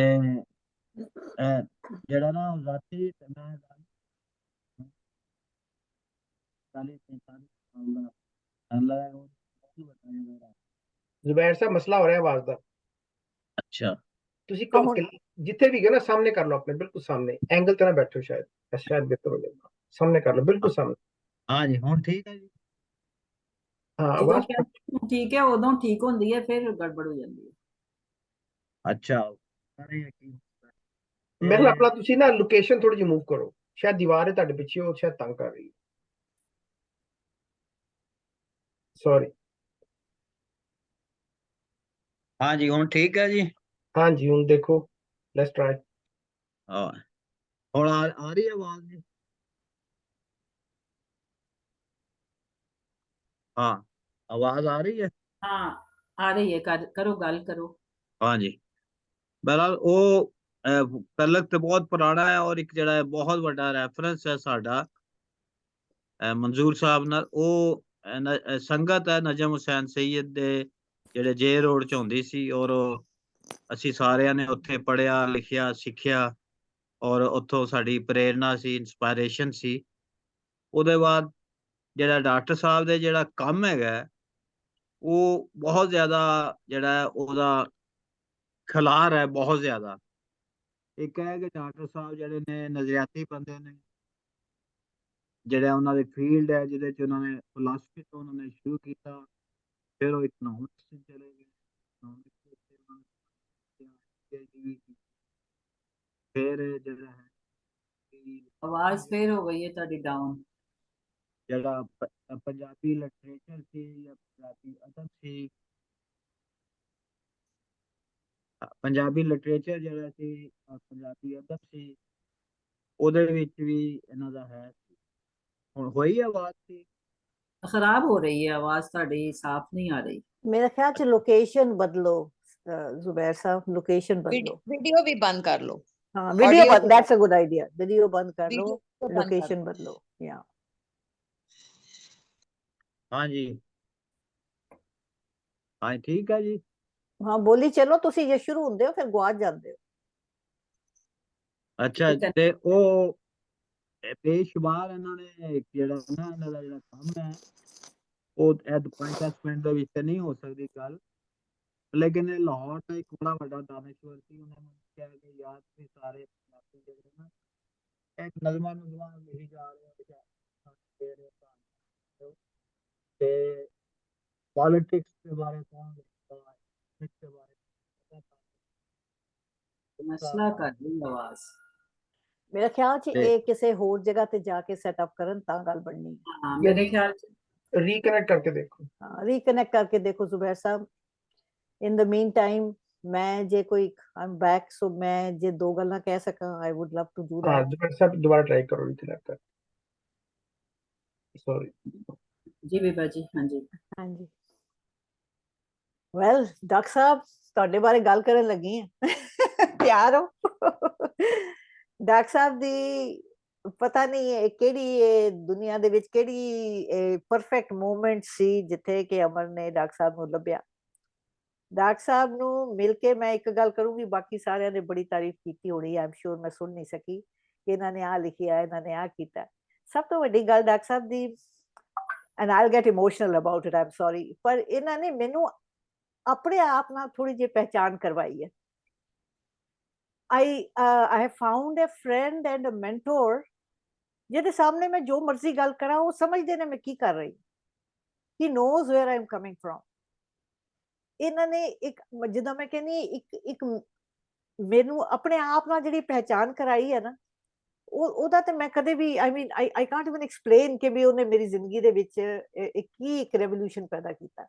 ਜਿਹੜਾ ਨਾ ਜ਼ਾਤੀ ਤੇ ਮੈਂ ਜ਼ੁਬੈਰ ਸਾਹਿਬ ਮਸਲਾ ਹੋ ਰਿਹਾ ਆਵਾਜ਼ ਦਾ। ਅੱਛਾ ਤੁਸੀਂ ਜਿੱਥੇ ਵੀ ਗਏ ਨਾ, ਸਾਹਮਣੇ ਕਰ ਲਓ ਆਪਣੇ, ਬਿਲਕੁਲ ਸਾਹਮਣੇ, ਐਂਗਲ ਤੇ ਨਾ ਬੈਠੋ, ਸ਼ਾਇਦ ਬਿਹਤਰ ਹੋ ਜਾਏਗਾ। ਸਾਹਮਣੇ ਕਰ ਲਓ, ਬਿਲਕੁਲ ਸਾਹਮਣੇ। ਹਾਂ ਜੀ ਹੁਣ ਠੀਕ ਹੈ ਜੀ। ਹਾਂ ਜਦੋਂ ਆਵਾਜ਼ ਕਹਿੰਦੇ ਠੀਕ ਹੈ ਉਦੋਂ ਠੀਕ ਹੁੰਦੀ ਹੈ, ਫਿਰ ਗੜਬੜ ਹੋ ਜਾਂਦੀ ਹੈ। ਅੱਛਾ ਮੈਂ ਕਿਹਾ ਆਪਣਾ ਤੁਸੀਂ ਨਾ ਲੋਕੇਸ਼ਨ ਥੋੜੀ ਜਿਹੀ ਮੂਵ ਕਰੋ, ਸ਼ਾਇਦ ਦੀਵਾਰ ਹੈ ਤੁਹਾਡੇ ਪਿੱਛੇ, ਉਹ ਸ਼ਾਇਦ ਤੰਗ ਕਰ ਰਹੀ ਹੈ। ਸੌਰੀ। ਹਾਂ ਜੀ ਹੁਣ ਠੀਕ ਹੈ ਜੀ। ਹਾਂ ਜੀ ਹੁਣ ਦੇਖੋ, ਲੈਟਸ ਟਰਾਈ। ਹਾਂ ਹੁਣ ਆ ਰਹੀ ਹੈ ਆਵਾਜ਼ ਜੀ? ਹਾਂ ਆਵਾਜ਼ ਆ ਰਹੀ ਹੈ? ਹਾਂ ਆ ਰਹੀ ਹੈ, ਕਰੋ ਗੱਲ ਕਰੋ। हाँ जी बहरहाल वो तलक तो बहुत पुराना है और एक जड़ा है बहुत बड़ा रेफरेंस है साडा मंजूर साहब नाल। वो संगत है नजम हुसैन सैयद दे ਜਿਹੜੇ ਜੇ ਰੋਡ ਚ ਹੁੰਦੀ ਸੀ, ਔਰ ਅਸੀਂ ਸਾਰਿਆਂ ਨੇ ਉੱਥੇ ਪੜ੍ਹਿਆ ਲਿਖਿਆ ਸਿੱਖਿਆ, ਔਰ ਉੱਥੋਂ ਸਾਡੀ ਪ੍ਰੇਰਨਾ ਸੀ, ਇਨਸਪਾਇਰੇਸ਼ਨ ਸੀ। ਉਹਦੇ ਬਾਅਦ ਜਿਹੜਾ ਡਾਕਟਰ ਸਾਹਿਬ ਦੇ ਜਿਹੜਾ ਕੰਮ ਹੈਗਾ, ਉਹ ਬਹੁਤ ਜ਼ਿਆਦਾ ਜਿਹੜਾ ਹੈ ਉਹਦਾ ਖਿਲਾਰ ਹੈ, ਬਹੁਤ ਜ਼ਿਆਦਾ। ਇੱਕ ਹੈ ਕਿ ਡਾਕਟਰ ਸਾਹਿਬ ਜਿਹੜੇ ਨੇ ਨਜ਼ਰਿਆਤੀ ਬੰਦੇ ਨੇ, ਜਿਹੜਾ ਉਹਨਾਂ ਦੀ ਫੀਲਡ ਹੈ ਜਿਹਦੇ ਚ ਉਹਨਾਂ ਨੇ ਫਿਲਾਸਫੀ ਤੋਂ ਉਹਨਾਂ ਨੇ ਸ਼ੁਰੂ ਕੀਤਾ, ਫਿਰ ਉਹ ਇਕਨੋਮਿਕਸ ਚ ਚਲੇ ਗਏ, ਫਿਰ ਜਿਹੜਾ ਹੈ ਆਵਾਜ਼ ਫੇਰ ਹੋ ਗਈ ਹੈ ਤੁਹਾਡੀ ਡਾਊਨ। ਜਿਹੜਾ ਪੰਜਾਬੀ ਲਿਟਰੇਚਰ ਸੀ ਜਾਂ ਪੰਜਾਬੀ ਅਦਬ ਸੀ, ਪੰਜਾਬੀ ਲਿਟਰੇਚਰ ਜਿਹੜਾ ਸੀ, ਪੰਜਾਬੀ ਅਦਬ ਸੀ, ਉਹਦੇ ਵਿੱਚ ਵੀ ਇਹਨਾਂ ਦਾ ਹੈ। ਹੁਣ ਹੋਈ ਆਵਾਜ਼ ਸੀ ਖਰਾਬ ਹੋ ਰਹੀ ਹੈ ਆਵਾਜ਼, ਤੁਹਾਡੀ ਸਾਫ਼ ਨਹੀਂ ਆ ਰਹੀ। मेरे ख्याल से लोकेशन बदलो जुबैर साहब, लोकेशन बदलो। वीडियो भी बंद कर लो। हाँ वीडियो Audio बंद, को that's a good idea, video बंद कर लो, वीडियो को बंद कर लोकेशन दो। बदलो। या हाँ जी हाँ ठीक है जी। हाँ बोली चलो, तुसी जे शुरू होंदे हो फिर गुआच जांदे हो। अच्छा ठीक है। ते ਉਹ ਬੇਸ਼ੁਮਾਰ ਇਹਨਾਂ ਨੇ ਜਿਹੜਾ ਨਾ ਇਹਨਾਂ ਦਾ ਜਿਹੜਾ ਕੰਮ ਹੈ, ਉਹ 5-10 ਮਿੰਟ ਦੇ ਵਿੱਚ ਨਹੀਂ ਹੋ ਸਕਦੀ ਗੱਲ, ਲੇਕਿਨ ਇਹ ਲਾਹੌਰ ਦਾ ਇੱਕ ਬੜਾ ਵੱਡਾ ਦਾਨਿਸ਼ਵਰ ਸੀ। ਉਹਨਾਂ ਨੇ ਕਿਹਾ ਕਿ ਯਾਰ ਤੁਸੀਂ ਸਾਰੇ ਪੰਜਾਬੀ ਜਿਹੜੇ ਨਾ ਇੱਕ ਨਜ਼ਮਾਂ ਲਿਖੀ ਜਾ ਰਹੇ ਹੋ, ਤੇ ਪੋਲਿਟਿਕਸ ਦੇ ਬਾਰੇ ਕੌਣ ਲਿਖਦਾ ਹੈ, ਦੇ ਬਾਰੇ ਮਸਲਾ ਕਰ ਰਹੀ ਆਵਾਜ਼। मेरे ख्याल से ਤੇ एक किसी होर जगह ते जाके सेटअप करन तां गल बननी। हाँ मेरे ख्याल से रीकनेक्ट करके देखो। हाँ रिकनेक्ट करके देखो जुबैर साहब। इन द मीन टाइम मैं जे कोई आई एम बैक, सो मैं जे दो गल्लां कह सकां, I would love to do हाँ दैट। जुबैर साहब दोबारा ट्राई करो, रिकनेक्ट कर। ਸੌਰੀ। ਜੀ ਬੀਬਾ ਜੀ, ਹਾਂਜੀ। ਹਾਂਜੀ ਵੈਲ ਡਾਕਟਰ ਸਾਹਿਬ ਤੁਹਾਡੇ ਬਾਰੇ ਗੱਲ ਕਰਨ ਲੱਗੀ ਹਾਂ ਤਿਆਰ ਹੋ ਡਾਕਟਰ ਸਾਹਿਬ ਦੀ ਪਤਾ ਨਹੀਂ ਇਹ ਕਿਹੜੀ ਇਹ ਦੁਨੀਆ ਦੇ ਵਿੱਚ ਕਿਹੜੀ ਪਰਫੈਕਟ ਮੂਮੈਂਟ ਸੀ ਜਿੱਥੇ ਕਿ ਅਮਰ ਨੇ ਡਾਕਟਰ ਸਾਹਿਬ ਨੂੰ ਲੱਭਿਆ। ਡਾਕਟਰ ਸਾਹਿਬ ਨੂੰ ਮਿਲ ਕੇ ਮੈਂ ਇੱਕ ਗੱਲ ਕਰੂੰਗੀ, ਬਾਕੀ ਸਾਰਿਆਂ ਨੇ ਬੜੀ ਤਾਰੀਫ ਕੀਤੀ ਹੋਣੀ, ਆਈ ਐਮ ਸ਼ੋਰ ਮੈਂ ਸੁਣ ਨਹੀਂ ਸਕੀ ਕਿ ਇਹਨਾਂ ਨੇ ਆਹ ਲਿਖਿਆ, ਇਹਨਾਂ ਨੇ ਆਹ ਕੀਤਾ। ਸਭ ਤੋਂ ਵੱਡੀ ਗੱਲ doctor Sahib the, and I'll get emotional about it, I am sorry, ਪਰ ਇਹਨਾਂ ਨੇ ਮੈਨੂੰ ਆਪਣੇ ਆਪ ਨਾਲ ਥੋੜੀ ਜਿਹੀ ਪਹਿਚਾਨ ਕਰਵਾਈ ਹੈ। I have found a friend and a mentor ਜਿਹਦੇ ਸਾਹਮਣੇ ਮੈਂ ਜੋ ਮਰਜ਼ੀ ਗੱਲ ਕਰਾਂ ਉਹ ਸਮਝਦੇ ਨੇ ਮੈਂ ਕੀ ਕਰ ਰਹੀ। He knows where I am coming from. ਇਹਨਾਂ ਨੇ ਇੱਕ ਜਿੱਦਾਂ ਮੈਂ ਕਹਿੰਦੀ ਇੱਕ ਮੈਨੂੰ ਆਪਣੇ ਆਪ ਨਾਲ ਜਿਹੜੀ ਪਹਿਚਾਨ ਕਰਾਈ ਹੈ ਨਾ, ਉਹਦਾ ਤੇ ਮੈਂ ਕਦੇ ਵੀ I can't even explain ਕਿ ਵੀ ਉਹਨੇ ਮੇਰੀ ਜ਼ਿੰਦਗੀ ਦੇ ਵਿੱਚ ਕੀ ਇੱਕ ਰੈਵੋਲੂਸ਼ਨ ਪੈਦਾ ਕੀਤਾ।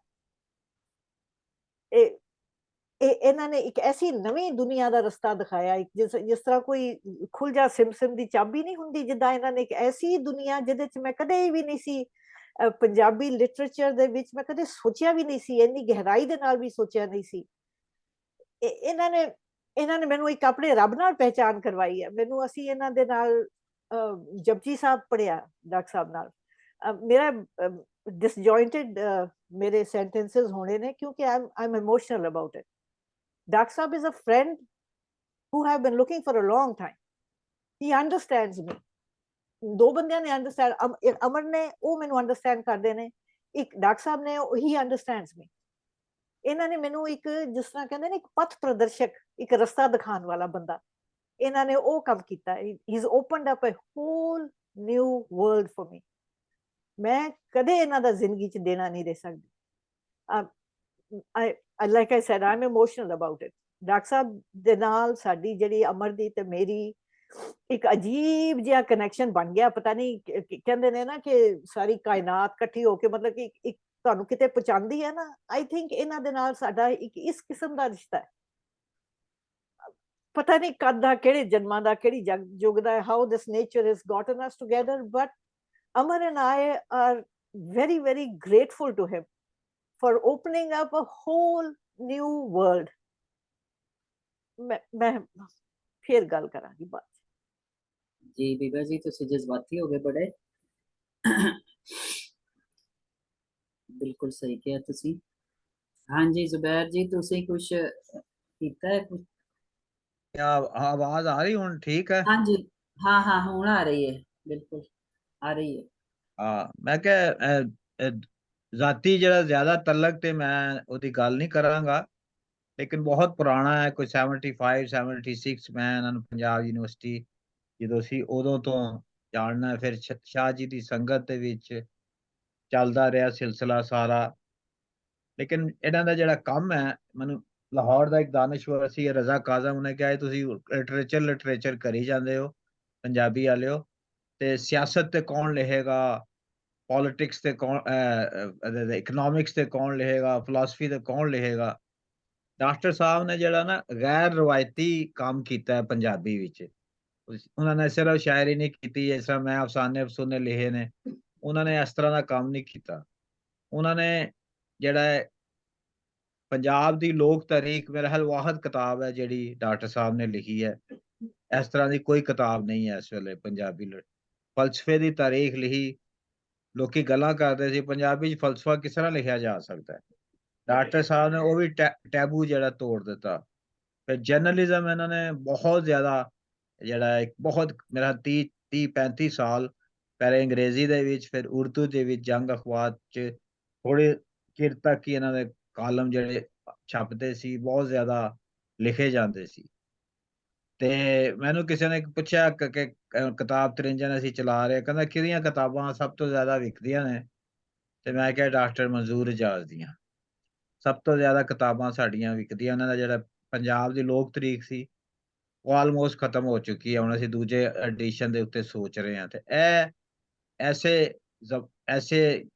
ਇਹਨਾਂ ਨੇ ਇੱਕ ਐਸੀ ਨਵੀਂ ਦੁਨੀਆ ਦਾ ਰਸਤਾ ਦਿਖਾਇਆ, ਜਿਸ ਤਰ੍ਹਾਂ ਕੋਈ ਖੁੱਲ ਜਾ ਸਿਮ ਦੀ ਚਾਬੀ ਨਹੀਂ ਹੁੰਦੀ, ਜਿੱਦਾਂ ਇਹਨਾਂ ਨੇ ਇੱਕ ਐਸੀ ਦੁਨੀਆ ਜਿਹਦੇ ਚ ਮੈਂ ਕਦੇ ਵੀ ਨਹੀਂ ਸੀ, ਪੰਜਾਬੀ ਲਿਟਰੇਚਰ ਦੇ ਵਿੱਚ ਮੈਂ ਕਦੇ ਸੋਚਿਆ ਵੀ ਨਹੀਂ ਸੀ, ਇੰਨੀ ਗਹਿਰਾਈ ਦੇ ਨਾਲ ਵੀ ਸੋਚਿਆ ਨਹੀਂ ਸੀ। ਇਹਨਾਂ ਨੇ ਮੈਨੂੰ ਇੱਕ ਆਪਣੇ ਰੱਬ ਨਾਲ ਪਹਿਚਾਨ ਕਰਵਾਈ ਹੈ। ਮੈਨੂੰ ਅਸੀਂ ਇਹਨਾਂ ਦੇ ਨਾਲ ਜਪਜੀ ਸਾਹਿਬ ਪੜ੍ਹਿਆ ਡਾਕਟਰ ਸਾਹਿਬ ਨਾਲ, ਮੇਰਾ disjointed ਮੇਰੇ sentences ਹੋਣੇ ਨੇ ਕਿਉਂਕਿ I'm emotional about it. Dr. Saab is a friend who have been looking for a long time. He understands me. ਦੋ ਬੰਦਿਆਂ ਨੇ understand, ਅਮਰ ਨੇ ਉਹ ਮੈਨੂੰ understand ਕਰਦੇ ਨੇ, ਇੱਕ ਡਾਕਟਰ ਸਾਹਿਬ ਨੇ he understands me. ਇਹਨਾਂ ਨੇ ਮੈਨੂੰ ਇੱਕ ਜਿਸ ਤਰ੍ਹਾਂ ਕਹਿੰਦੇ ਨੇ ਇੱਕ ਪਥ ਪ੍ਰਦਰਸ਼ਕ, ਇੱਕ ਰਸਤਾ ਦਿਖਾਉਣ ਵਾਲਾ ਬੰਦਾ, ਇਹਨਾਂ ਨੇ ਉਹ ਕੰਮ ਕੀਤਾ। He's opened up a whole new world for me. ਮੈਂ ਕਦੇ ਇਹਨਾਂ ਦਾ ਜ਼ਿੰਦਗੀ ਚ ਦੇਣਾ ਨਹੀਂ ਦੇ ਸਕਦੀ। like I said, I'm emotional about it. Doctor ਸਾਹਿਬ ਦੇ ਨਾਲ ਸਾਡੀ ਜਿਹੜੀ ਅਮਰ ਦੀ ਤੇ ਮੇਰੀ ਇੱਕ ਅਜੀਬ ਜਿਹਾ ਕਨੈਕਸ਼ਨ ਬਣ ਗਿਆ। ਪਤਾ ਨਹੀਂ ਕਹਿੰਦੇ ਨੇ ਨਾ ਕਿ ਸਾਰੀ ਕਾਇਨਾਤ ਇਕੱਠੀ ਹੋ ਕੇ ਮਤਲਬ ਕਿ ਇੱਕ ਤੁਹਾਨੂੰ ਕਿਤੇ ਪਹੁੰਚਾਉਂਦੀ ਹੈ ਨਾ, ਆਈ ਥਿੰਕ ਇਹਨਾਂ ਦੇ ਨਾਲ ਸਾਡਾ ਇੱਕ ਇਸ ਕਿਸਮ ਦਾ ਰਿਸ਼ਤਾ ਹੈ। ਪਤਾ ਨਹੀਂ ਕਦ ਦਾ, ਕਿਹੜੇ ਜਨਮਾਂ ਦਾ, ਕਿਹੜੀ ਯੁੱਗ ਦਾ, how this nature has gotten us together, but Amar and I are very, very grateful to him for opening up a whole new world. मैं फिर गल करांगी बात। जी बीबा जी तुसी जज्बाती हो गए बड़े। बिल्कुल सही किया तुसी। हाँ जी जुबैर जी तुसी कुछ कीता है कुछ? क्या आवाज आ रही हूँ? ठीक है। हाँ जी, हाँ हाँ हुण आ रही है, बिल्कुल आ रही है। हाँ मैं क्या जाती जरा ज्यादा तलक ते मैं ਉਹਦੀ ਗੱਲ ਨਹੀਂ ਕਰਾਂਗਾ, ਲੇਕਿਨ ਬਹੁਤ ਪੁਰਾਣਾ ਹੈ, ਕੋਈ 75 76 ਮੈਂ ਇਹਨਾਂ ਨੂੰ ਪੰਜਾਬ ਯੂਨੀਵਰਸਿਟੀ ਜਦੋਂ ਸੀ ਉਦੋਂ ਤੋਂ ਜਾਣਨਾ। ਫਿਰ ਸ਼ਾਹ ਜੀ ਦੀ ਸੰਗਤ ਦੇ ਵਿੱਚ ਚੱਲਦਾ ਰਿਹਾ ਸਿਲਸਿਲਾ ਸਾਰਾ। ਲੇਕਿਨ ਇਹਨਾਂ ਦਾ ਜਿਹੜਾ ਕੰਮ ਹੈ, ਮੈਨੂੰ ਲਾਹੌਰ ਦਾ ਇੱਕ ਦਾਨਿਸ਼ਵਰ ਸੀ ਰਜ਼ਾ ਕਾਜ਼ਮ, ਉਹਨੇ ਕਿਹਾ ਤੁਸੀਂ ਲਿਟਰੇਚਰ ਕਰੀ ਜਾਂਦੇ ਹੋ ਪੰਜਾਬੀ ਵਾਲਿਓ, ਤੇ ਸਿਆਸਤ ਤੇ ਕੌਣ ਲਿਖੇਗਾ, ਪੋਲਿਟਿਕਸ ਤੇ ਕੌਣ, ਇਕਨੋਮਿਕਸ ਤੇ ਕੌਣ ਲਿਖੇਗਾ, ਫਿਲਾਸਫੀ ਤੇ ਕੌਣ ਲਿਖੇਗਾ। ਡਾਕਟਰ ਸਾਹਿਬ ਨੇ ਜਿਹੜਾ ਨਾ ਗੈਰ ਰਵਾਇਤੀ ਕੰਮ ਕੀਤਾ ਹੈ ਪੰਜਾਬੀ ਵਿੱਚ। ਉਹਨਾਂ ਨੇ ਸਿਰਫ ਸ਼ਾਇਰੀ ਨਹੀਂ ਕੀਤੀ ਜਿਸ ਤਰ੍ਹਾਂ ਮੈਂ ਅਫਸਾਨੇ ਲਿਖੇ ਨੇ, ਉਹਨਾਂ ਨੇ ਇਸ ਤਰ੍ਹਾਂ ਦਾ ਕੰਮ ਨਹੀਂ ਕੀਤਾ। ਉਹਨਾਂ ਨੇ ਜਿਹੜਾ ਪੰਜਾਬ ਦੀ ਲੋਕ ਤਾਰੀਖ, ਮੇਰਾ ਖਿਆਲ ਵਾਹਦ ਕਿਤਾਬ ਹੈ ਜਿਹੜੀ ਡਾਕਟਰ ਸਾਹਿਬ ਨੇ ਲਿਖੀ ਹੈ। ਇਸ ਤਰ੍ਹਾਂ ਦੀ ਕੋਈ ਕਿਤਾਬ ਨਹੀਂ ਹੈ ਇਸ ਵੇਲੇ ਪੰਜਾਬੀ ਫਲਸਫੇ ਦੀ ਤਾਰੀਖ ਲਿਖੀ। ਲੋਕੀ ਗੱਲਾਂ ਕਰਦੇ ਸੀ ਪੰਜਾਬੀ ਚ ਫਲਸਫਾ ਕਿਸ ਤਰ੍ਹਾਂ ਲਿਖਿਆ ਜਾ ਸਕਦਾ ਹੈ, ਡਾਕਟਰ ਸਾਹਿਬ ਨੇ ਉਹ ਵੀ ਟੈਬੂ ਜਿਹੜਾ ਤੋੜ ਦਿੱਤਾ। ਫਿਰ ਜਰਨਲਿਜ਼ਮ ਇਹਨਾਂ ਨੇ ਬਹੁਤ ਜ਼ਿਆਦਾ ਜਿਹੜਾ ਇੱਕ ਬਹੁਤ ਮੇਰਾ 30-35 ਸਾਲ ਪਹਿਲੇ ਅੰਗਰੇਜ਼ੀ ਦੇ ਵਿੱਚ, ਫਿਰ ਉਰਦੂ ਦੇ ਵਿੱਚ ਜੰਗ ਅਖਬਾਰ ਚ ਥੋੜੇ ਚਿਰ ਤੱਕ ਹੀ ਇਹਨਾਂ ਦੇ ਕਾਲਮ ਜਿਹੜੇ ਛਪਦੇ ਸੀ, ਬਹੁਤ ਜ਼ਿਆਦਾ ਲਿਖੇ ਜਾਂਦੇ ਸੀ। ਤੇ ਮੈਨੂੰ ਕਿਸੇ ਨੇ ਪੁੱਛਿਆ ਕਿ ਕਿਤਾਬ 53 ਅਸੀਂ ਚਲਾ ਰਹੇ, ਕਹਿੰਦਾ ਕਿਹੜੀਆਂ ਕਿਤਾਬਾਂ ਸਭ ਤੋਂ ਜ਼ਿਆਦਾ ਵਿਕਦੀਆਂ ਨੇ, ਤੇ ਮੈਂ ਕਿਹਾ ਡਾਕਟਰ ਮਨਜ਼ੂਰ ਇਜਾਜ਼ ਦੀਆਂ ਸਭ ਤੋਂ ਜ਼ਿਆਦਾ ਕਿਤਾਬਾਂ ਸਾਡੀਆਂ ਵਿਕਦੀਆਂ। ਉਹਨਾਂ ਦਾ ਜਿਹੜਾ ਪੰਜਾਬ ਦੀ ਲੋਕ ਤਰੀਕ ਸੀ ਉਹ ਆਲਮੋਸਟ ਖਤਮ ਹੋ ਚੁੱਕੀ ਹੈ, ਹੁਣ ਅਸੀਂ ਦੂਜੇ ਐਡੀਸ਼ਨ ਦੇ ਉੱਤੇ ਸੋਚ ਰਹੇ ਹਾਂ। ਤੇ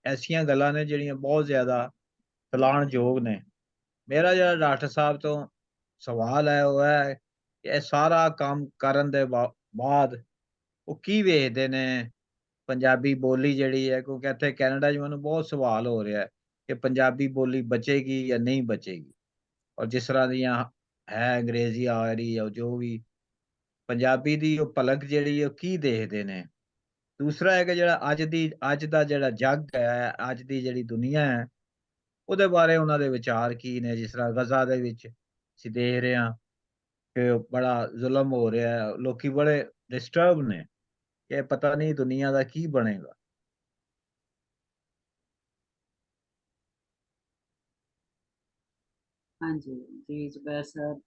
ਐਸੀਆਂ ਗੱਲਾਂ ਨੇ ਜਿਹੜੀਆਂ ਬਹੁਤ ਜ਼ਿਆਦਾ ਸਲਾਹੁਣਯੋਗ ਨੇ। ਮੇਰਾ ਜਿਹੜਾ ਡਾਕਟਰ ਸਾਹਿਬ ਤੋਂ ਸਵਾਲ ਹੈ ਉਹ ਹੈ ਕਿ ਇਹ ਸਾਰਾ ਕੰਮ ਕਰਨ ਦੇ ਬਾਅਦ ਉਹ ਕੀ ਵੇਖਦੇ ਨੇ, ਪੰਜਾਬੀ ਬੋਲੀ ਜਿਹੜੀ ਹੈ, ਕਿਉਂਕਿ ਇੱਥੇ ਕੈਨੇਡਾ 'ਚ ਮੈਨੂੰ ਬਹੁਤ ਸਵਾਲ ਹੋ ਰਿਹਾ ਹੈ ਕਿ ਪੰਜਾਬੀ ਬੋਲੀ ਬਚੇਗੀ ਜਾਂ ਨਹੀਂ ਬਚੇਗੀ, ਔਰ ਜਿਸ ਤਰ੍ਹਾਂ ਦੀਆਂ ਹੈ ਅੰਗਰੇਜ਼ੀ ਆ ਰਹੀ ਹੈ, ਜੋ ਵੀ ਪੰਜਾਬੀ ਦੀ ਉਹ ਪਲਕ ਜਿਹੜੀ ਉਹ ਕੀ ਦੇਖਦੇ ਨੇ। ਦੂਸਰਾ ਹੈ ਕਿ ਜਿਹੜਾ ਅੱਜ ਦਾ ਜਿਹੜਾ ਜੱਗ ਹੈ, ਅੱਜ ਦੀ ਜਿਹੜੀ ਦੁਨੀਆ ਹੈ, ਉਹਦੇ ਬਾਰੇ ਉਹਨਾਂ ਦੇ ਵਿਚਾਰ ਕੀ ਨੇ। ਜਿਸ ਤਰ੍ਹਾਂ ਗਜ਼ਾ ਦੇ ਵਿੱਚ ਅਸੀਂ ਦੇਖ ਰਹੇ ਹਾਂ ਕਿ ਬੜਾ ਜ਼ੁਲਮ ਹੋ ਰਿਹਾ ਹੈ, ਲੋਕੀ ਬੜੇ ਡਿਸਟਰਬ ਨੇ ਕਿ ਪਤਾ ਨਹੀਂ ਦੁਨੀਆ ਦਾ ਕੀ ਬਣੇਗਾ। हाँ जी जी जुबैर साहब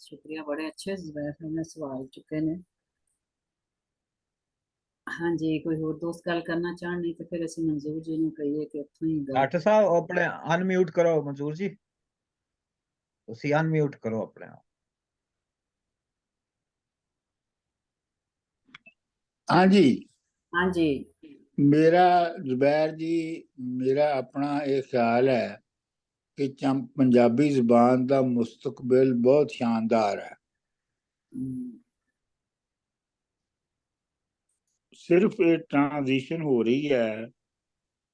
शुक्रिया, बड़े अच्छे जुबैर साहब ने सवाल चुके ने। हाँ जी, कोई होर दोस्त गल करना चाहन, नहीं तो फिर ਅਸੀਂ मंजूर जी ਨੂੰ ਕਹੀਏ ਕਿ ਉੱਥੋਂ ਹੀ ਗੱਲ। ਡਾਕਟਰ ਸਾਹਿਬ ਆਪਣੇ ਅਨਮਿਊਟ ਕਰੋ, ਮਨਜ਼ੂਰ ਜੀ ਤੁਸੀਂ ਅਨਮਿਊਟ ਕਰੋ ਆਪਣੇ ਆਪ। हाँ जी, हाँ जी मेरा जुबैर जी, मेरा अपना ये ख्याल है कि पंजाबी ज़बान का मुस्तकबिल बहुत शानदार है। सिर्फ ये ट्रांजिशन हो रही है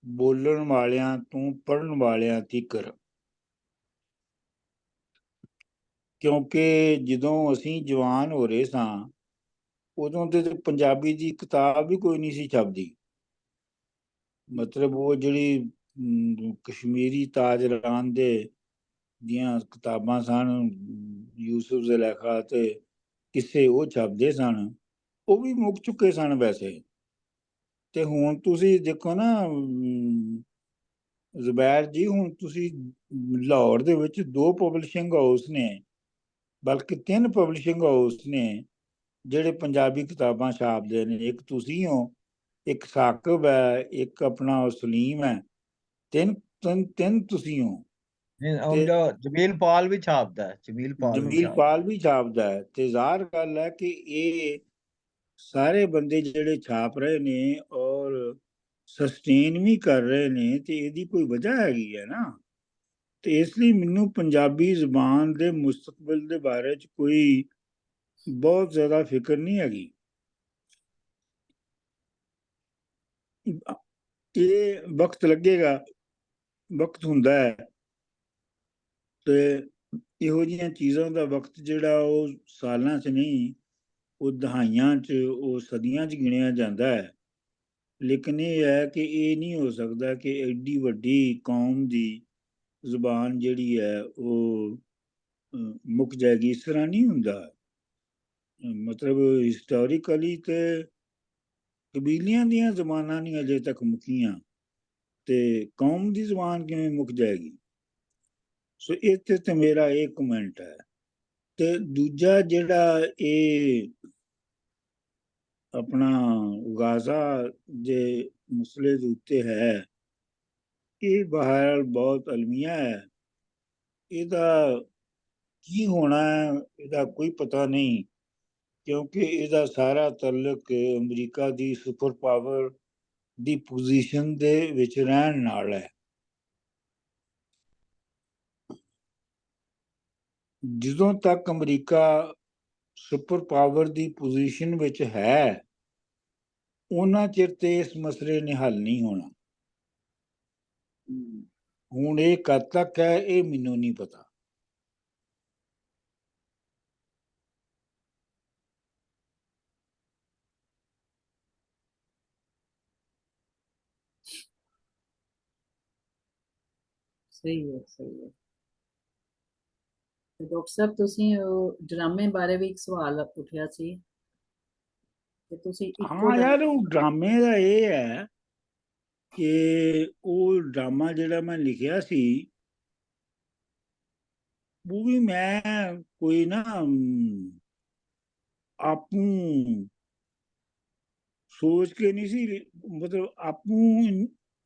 बोलन वालियां तो पढ़न वालियां तक, क्योंकि ਜਦੋਂ ਅਸੀਂ जवान हो रहे ਸਾਂ ਉਦੋਂ ਤੇ ਪੰਜਾਬੀ ਦੀ ਕਿਤਾਬ ਵੀ ਕੋਈ ਨਹੀਂ ਸੀ ਛਪਦੀ। ਮਤਲਬ ਉਹ ਜਿਹੜੀ ਕਸ਼ਮੀਰੀ ਤਾਜਰਾਨ ਦੇ ਦੀਆਂ ਕਿਤਾਬਾਂ ਸਨ, ਯੂਸੁਫ ਜ਼ਲੈਖਾ ਤੇ ਕਿਸੇ ਉਹ ਛਪਦੇ ਸਨ, ਉਹ ਵੀ ਮੁੱਕ ਚੁੱਕੇ ਸਨ ਵੈਸੇ। ਤੇ ਹੁਣ ਤੁਸੀਂ ਦੇਖੋ ਨਾ ਜ਼ੁਬੈਰ ਜੀ, ਹੁਣ ਤੁਸੀਂ ਲਾਹੌਰ ਦੇ ਵਿੱਚ 2 ਪਬਲਿਸ਼ਿੰਗ ਹਾਊਸ ਨੇ, ਬਲਕਿ 3 ਪਬਲਿਸ਼ਿੰਗ ਹਾਊਸ ਨੇ ਜਿਹੜੇ ਪੰਜਾਬੀ ਕਿਤਾਬਾਂ ਛਾਪਦੇ ਨੇ। ਇੱਕ ਤੁਸੀਂ ਹੋ, ਇੱਕ ਸਾਕਿਬ ਹੈ, ਇੱਕ ਆਪਣਾ ਸਲੀਮ ਹੈ, ਤਿੰਨ ਤੁਸੀਂ ਹੋ। ਜਮੀਲ ਪਾਲ ਵੀ ਛਾਪਦਾ ਹੈ, ਜਮੀਲ ਪਾਲ ਵੀ ਛਾਪਦਾ ਹੈ। ਤੇ ਜ਼ਾਹਰ ਗੱਲ ਹੈ ਕਿ ਇਹ ਸਾਰੇ ਬੰਦੇ ਜਿਹੜੇ ਛਾਪ ਰਹੇ ਨੇ ਔਰ ਸਸਟੇਨ ਵੀ ਕਰ ਰਹੇ ਨੇ, ਤੇ ਇਹਦੀ ਕੋਈ ਵਜ੍ਹਾ ਹੈਗੀ ਹੈ ਨਾ। ਤੇ ਇਸ ਲਈ ਮੈਨੂੰ ਪੰਜਾਬੀ ਜ਼ੁਬਾਨ ਦੇ ਮੁਸਤਕਬਲ ਦੇ ਬਾਰੇ 'ਚ ਕੋਈ ਬਹੁਤ ਜ਼ਿਆਦਾ ਫਿਕਰ ਨਹੀਂ ਹੈਗੀ। ਇਹ ਵਕਤ ਲੱਗੇਗਾ, ਵਕਤ ਹੁੰਦਾ ਹੈ, ਤੇ ਇਹੋ ਜਿਹੀਆਂ ਚੀਜ਼ਾਂ ਦਾ ਵਕਤ ਜਿਹੜਾ ਉਹ ਸਾਲਾਂ 'ਚ ਨਹੀਂ, ਉਹ ਦਹਾਈਆਂ 'ਚ, ਉਹ ਸਦੀਆਂ 'ਚ ਗਿਣਿਆ ਜਾਂਦਾ ਹੈ। ਲੇਕਿਨ ਇਹ ਹੈ ਕਿ ਇਹ ਨਹੀਂ ਹੋ ਸਕਦਾ ਕਿ ਐਡੀ ਵੱਡੀ ਕੌਮ ਦੀ ਜ਼ੁਬਾਨ ਜਿਹੜੀ ਹੈ ਉਹ ਮੁੱਕ ਜਾਏਗੀ। ਇਸ ਤਰ੍ਹਾਂ ਨਹੀਂ ਹੁੰਦਾ। ਮਤਲਬ ਹਿਸਟੋਰੀਕਲੀ ਤੇ ਕਬੀਲਿਆਂ ਦੀਆਂ ਜ਼ਬਾਨਾਂ ਨਹੀਂ ਅਜੇ ਤੱਕ ਮੁੱਕੀਆਂ, ਤੇ ਕੌਮ ਦੀ ਜ਼ਬਾਨ ਕਿਵੇਂ ਮੁੱਕ ਜਾਏਗੀ। ਸੋ ਇੱਥੇ ਤੇ ਮੇਰਾ ਇਹ ਕਮੈਂਟ ਹੈ। ਤੇ ਦੂਜਾ ਜਿਹੜਾ ਇਹ ਆਪਣਾ ਗਾਜ਼ਾ ਦੇ ਮਸਲੇ ਦੇ ਉੱਤੇ ਹੈ, ਇਹ ਬਹਰਹਾਲ ਬਹੁਤ ਅਲਮੀਆ ਹੈ। ਇਹਦਾ ਕੀ ਹੋਣਾ ਹੈ ਇਹਦਾ ਕੋਈ ਪਤਾ ਨਹੀਂ, ਕਿਉਂਕਿ ਇਹਦਾ ਸਾਰਾ ਤਾਲੁਕ ਅਮਰੀਕਾ ਦੀ ਸੁਪਰ ਪਾਵਰ ਦੀ ਪੋਜੀਸ਼ਨ ਦੇ ਵਿੱਚ ਰਹਿਣ ਨਾਲ ਹੈ। ਜਦੋਂ ਤੱਕ ਅਮਰੀਕਾ ਸੁਪਰ ਪਾਵਰ ਦੀ ਪੋਜੀਸ਼ਨ ਵਿੱਚ ਹੈ, ਉਹਨਾਂ ਚਿਰ ਤੇ ਇਸ ਮਸਲੇ ਨੇ ਹੱਲ ਨਹੀਂ ਹੋਣਾ। ਹੁਣ ਇਹ ਕਦ ਤੱਕ ਹੈ ਇਹ ਮੈਨੂੰ ਨਹੀਂ ਪਤਾ। ਸਹੀ ਹੈ, ਸਹੀ ਹੈ। ਤੇ ਡਾਕਟਰ ਸਾਹਿਬ, ਤੁਸੀਂ ਉਹ ਡਰਾਮੇ ਬਾਰੇ ਵੀ ਇੱਕ ਸਵਾਲ ਉੱਠਿਆ ਸੀ ਕਿ ਤੁਸੀਂ ਹਾਂ ਯਾਰ, ਉਹ ਡਰਾਮੇ ਦਾ ਇਹ ਹੈ ਕਿ ਉਹ ਡਰਾਮਾ ਜਿਹੜਾ ਮੈਂ ਲਿਖਿਆ ਸੀ, ਉਹ ਵੀ ਮੈਂ ਕੋਈ ਨਾ ਆਪੂ ਸੋਚ ਕੇ ਨਹੀਂ ਸੀ, ਮਤਲਬ ਆਪੂ